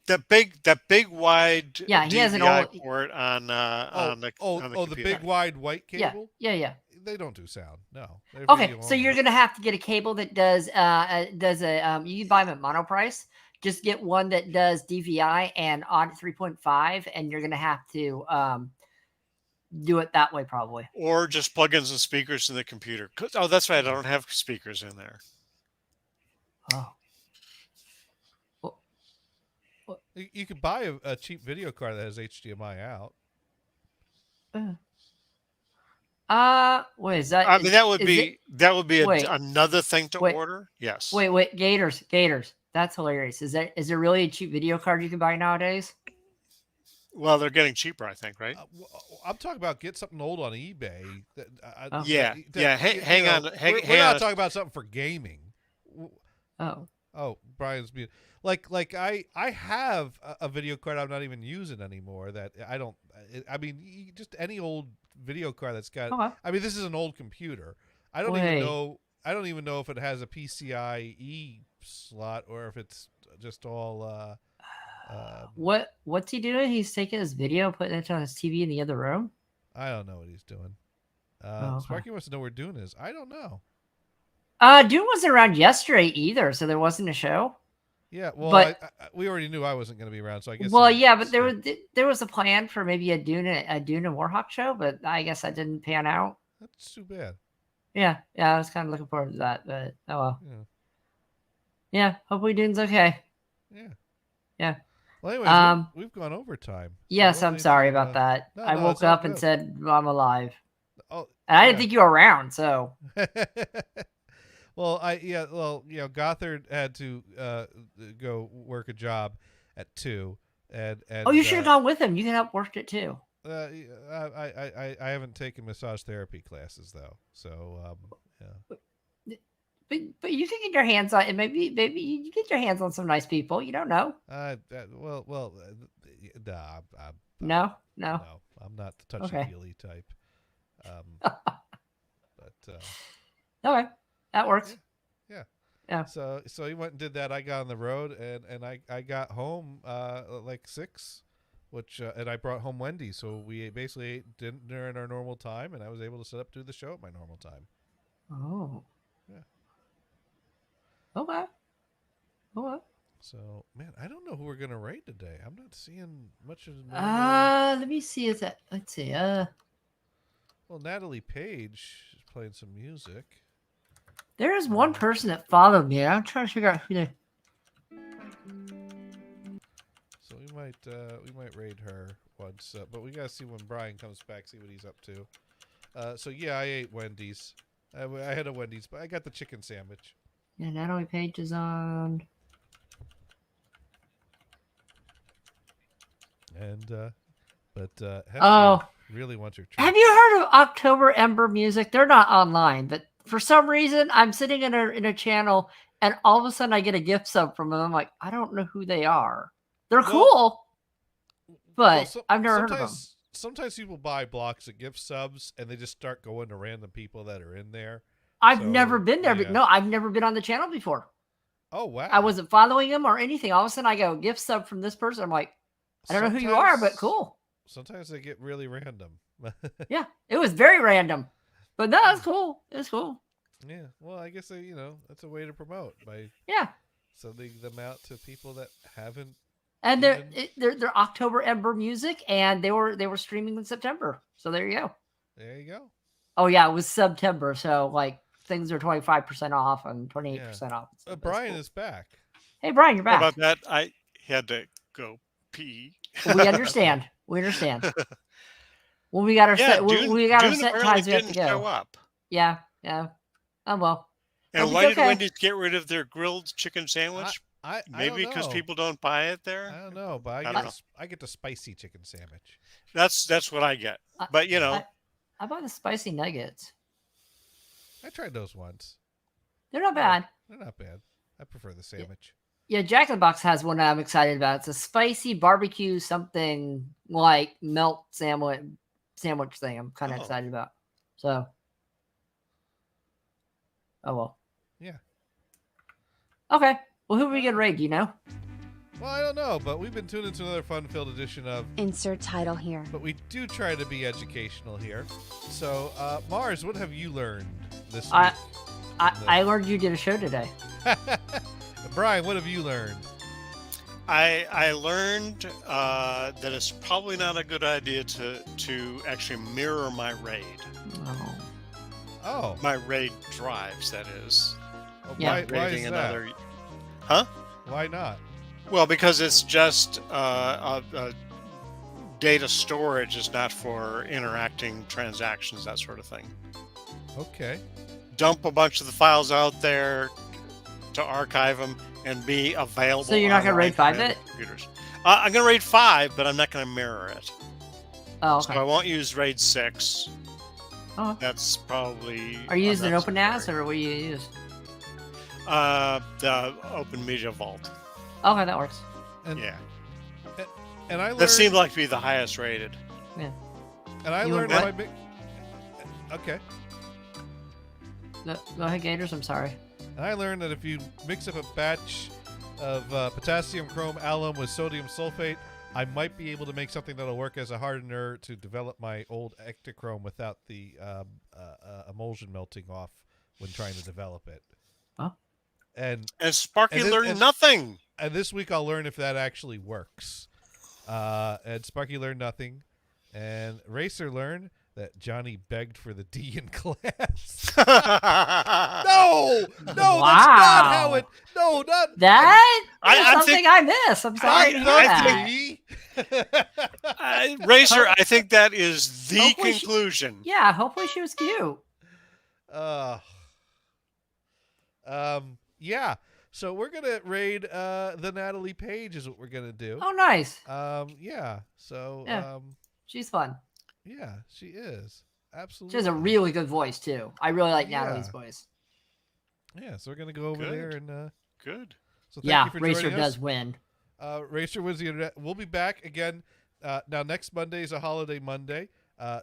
that big wide Yeah, he has an DVI old- port on the the computer. big wide white cable. Yeah. They don't do sound. No. They're Okay, video so you're only. gonna have to get a cable that does you can buy them at Monoprice. Just get one that does DVI and on 3.5, and you're gonna have to do it that way probably. Or just plug in some speakers in the computer. Oh, that's right. I don't have speakers in there. Oh, You could buy a cheap video card that has HDMI out. wait, is that? I mean, that would is be it- wait. another thing to Wait. order. Yes. Wait, Gators. That's hilarious. Is there really a cheap video card you can buy nowadays? Well, they're getting cheaper, I think, right? I'm talking about get something old on eBay. Oh. Yeah, yeah, hang on, We're hang not on. talking about something for gaming. Oh, Oh, Brian's mute. Like I have a video card I'm not even using anymore. That I don't. I mean, just any old video card that's got. okay. I mean, this is an old computer. I don't Wait. even know. I don't even know if it has a PCIe slot or if it's just all. What's he doing? He's taking his video, putting it on his TV in the other room. I don't know what he's doing. okay. Sparky wants to know where Dune is. I don't know. Dune wasn't around yesterday either, so there wasn't a show. Yeah, well, But- we already knew I wasn't going to be around, so I guess. Well, he- yeah, but there was a plan for maybe a Dune and Warhawk show, but I guess that didn't pan out. That's too bad. Yeah, I was kind of looking forward to that, but oh well. Yeah. Yeah, hopefully Dune's okay. Yeah. Yeah. Well, anyways, we've gone over time. So Yes, what I'm do you sorry think, about that. no, I no, woke it's all up and good. said I'm alive, Oh, and I didn't yeah. think you were around. So Well, Gothard had to go work a job at 2, and oh, you should have gone with him. You could help work it too. I haven't taken massage therapy classes though, so yeah. But you can get your hands on, and maybe you get your hands on some nice people. You don't know. Nah, No. no, I'm not the touchy Okay. feely type. But Okay, that works. yeah. Yeah. So he went and did that. I got on the road and I got home like 6, which and I brought home Wendy's. So we basically ate dinner in our normal time, and I was able to set up to do the show at my normal time. Oh. Yeah. Okay. Okay. So man, I don't know who we're gonna raid today. I'm not seeing much of normal. Let me see. Let's see. Well, Natalie Page is playing some music. There is one person that followed me. I'm trying to figure out who they. So we might raid her once, but we gotta see when Brian comes back, see what he's up to. So yeah, I ate Wendy's. I had a Wendy's, but I got the chicken sandwich. Yeah, Natalie Page is on. And Hester Oh. really wants her treat. Have you heard of October Ember Music? They're not online, but for some reason, I'm sitting in a channel, and all of a sudden, I get a gift sub from them. I'm like, I don't know who they are. They're cool, but I've never heard of them. Sometimes people buy blocks of gift subs, and they just start going to random people that are in there. I've So, never been there, but yeah. no, I've never been on the channel before. Oh wow! I wasn't following them or anything. All of a sudden, I go gift sub from this person. I'm like, I don't know who you are, but cool. Sometimes they get really random. Yeah, it was very random, but no, it's cool. It's cool. Yeah, well, I guess that's a way to promote by Yeah, sending them out to people that haven't. and they're October Ember Music, and they were streaming in September. So there you go. There you go. Oh yeah, it was September, so like things are 25% off and 28% off. So that's Brian cool. is back. Hey Brian, you're How back. about that? I had to go pee. We understand. We understand. When we got our set, we got our Dune set apparently times. We have to didn't show go. up. Yeah. Oh well. And Hope why it's did okay. Wendy's get rid of their grilled chicken sandwich? I Maybe don't because know. people don't buy it there. I don't know, but I don't know. I get the spicy chicken sandwich. That's what I get. But I bought the spicy nuggets. I tried those once. They're not bad. They're not bad. I prefer the sandwich. Yeah, Jack in the Box has one that I'm excited about. It's a spicy barbecue something like melt sandwich thing. I'm kind of excited about. So, oh well. Yeah. Okay. Well, who are we gonna raid? Do you know? Well, I don't know, but we've been tuned into another fun-filled edition of. Insert title here. But we do try to be educational here. So, Mars, what have you learned this week? I learned you did a show today. Brian, what have you learned? I learned that it's probably not a good idea to actually mirror my raid. Oh. My raid drives, that is. Yeah. Why Raiding is another. that? Huh? Why not? Well, because it's just data storage is not for interacting transactions, that sort of thing. Okay. Dump a bunch of the files out there to archive them and be available. So you're not gonna online raid for 5 random it? computers. I'm gonna raid 5, but I'm not gonna mirror it. Oh, So okay. I won't use raid 6. Oh. That's probably. Are you using an open unnecessary. NAS or what do you use? The Open Media Vault. Okay, that works. And, Yeah, And I learned. that seemed like to be the highest rated. And I You learned what? if I make. Okay. Go ahead, Gators. I'm sorry. And I learned that if you mix up a batch of potassium chrome alum with sodium sulfate, I might be able to make something that'll work as a hardener to develop my old Ektachrome without the emulsion melting off when trying to develop it. Huh? And Sparky And learned and- nothing. this week I'll learn if that actually works. And Sparky learned nothing, and Racer learned that Johnny begged for the D in class. No, that's not how it. No, not That is I something think- I miss. I'm sorry to hear that. Racer, I think that is the Hopefully she- conclusion. Yeah, hopefully she was cute. Yeah. So we're gonna raid the Natalie Page is what we're gonna do. Oh, nice. Yeah. So Yeah. She's fun. Yeah, she is. Absolutely. She has a really good voice too. I really like Natalie's Yeah. voice. Yeah, so we're gonna go over there Good. and Good. so thank Yeah, you for Racer joining does us. win. Racer wins the internet. We'll be back again. Now next Monday is a holiday Monday,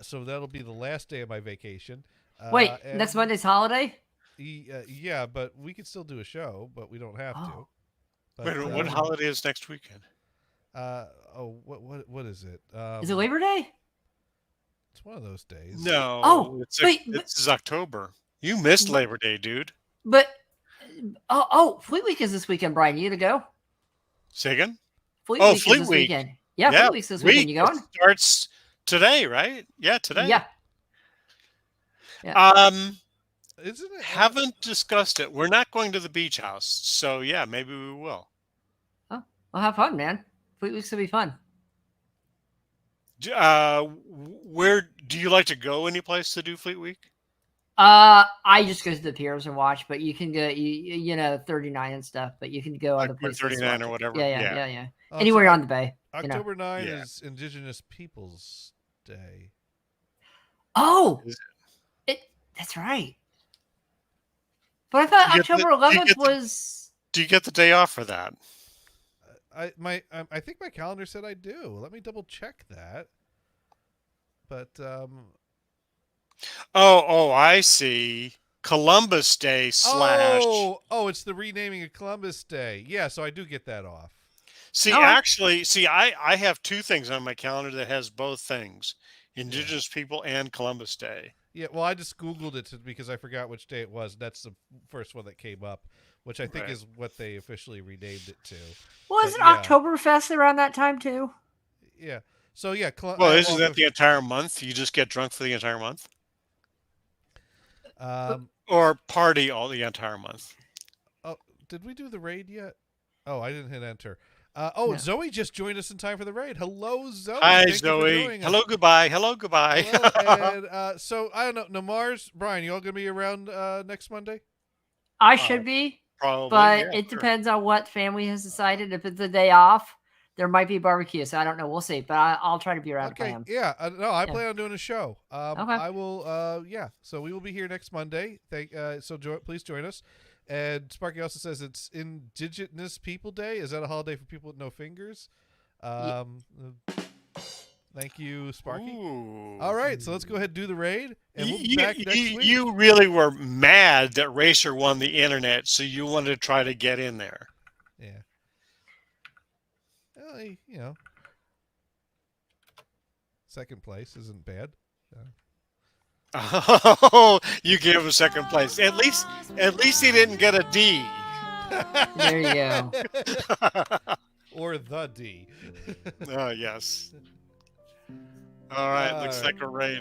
so that'll be the last day of my vacation. Wait, and next Monday's holiday? yeah, but we can still do a show, but we don't have to. Oh. But, Wait, what holiday is next weekend? what is it? Is it Labor Day? It's one of those days. No. Oh, wait, this is October. You missed But- Labor Day, dude. But Fleet Week is this weekend, Brian. You gonna go? Say again? Fleet Oh, Week Fleet is this Week. weekend. Yeah, Yeah, Fleet Week's this weekend. You going? It starts today, right? Yeah, today. Yeah. Isn't it? Haven't discussed it. We're not going to the beach house, so yeah, maybe we will. Well, have fun, man. Fleet Week's gonna be fun. Where do you like to go? Any place to do Fleet Week? I just go to the piers and watch, but you can go, you know, 39 and stuff. But you can go Like other places. 39 watch or it. whatever? Yeah. Yeah. Oh, Anywhere so on the bay. You know. October 9 Yeah. is Indigenous Peoples Day. Oh, Is that's right. But I thought You get the- October you 11th get the- was. Do you get the day off for that? I think my calendar said I do. Let me double check that. But Oh, I see. Columbus Day slash. oh, it's the renaming of Columbus Day. Yeah, so I do get that off. See, Oh. actually, I have two things on my calendar that has both things: Indigenous people and Columbus Day. Yeah, well, I just Googled it because I forgot which day it was. That's the first one that came up, which I think Right. is what they officially renamed it to. Wasn't yeah. Oktoberfest around that time too? Yeah. So yeah, Well, isn't that the entire month? You just get drunk for the entire month, or party all the entire month? Oh, did we do the raid yet? Oh, I didn't hit enter. No. Zoe just joined us in time for the raid. Hello, Zoe. Hi, Thank you for Zoe. joining us. Hello, goodbye. Hello, goodbye. Hello, and so I don't know. Namars, Brian, you all gonna be around next Monday? I should be, Probably, but yeah, it sure. depends on what family has decided. If it's a day off, there might be barbecue. So I don't know. We'll see. But I'll try to be around if I Okay, am. yeah. No, I Yeah. plan on doing a show. Okay. I will. Yeah. So we will be here next Monday. Please join us. And Sparky also says it's Indigenous People Day. Is that a holiday for people with no fingers? Thank you, Sparky. Ooh. All right, so let's go ahead and do the raid, and we'll be You- back next you, week. you really were mad that Racer won the internet, so you wanted to try to get in there. Yeah. Well, you know, second place isn't bad. Oh, you gave him second place. At least he didn't get a D. There you go. Or the D. Oh yes. All right, looks All like a raid.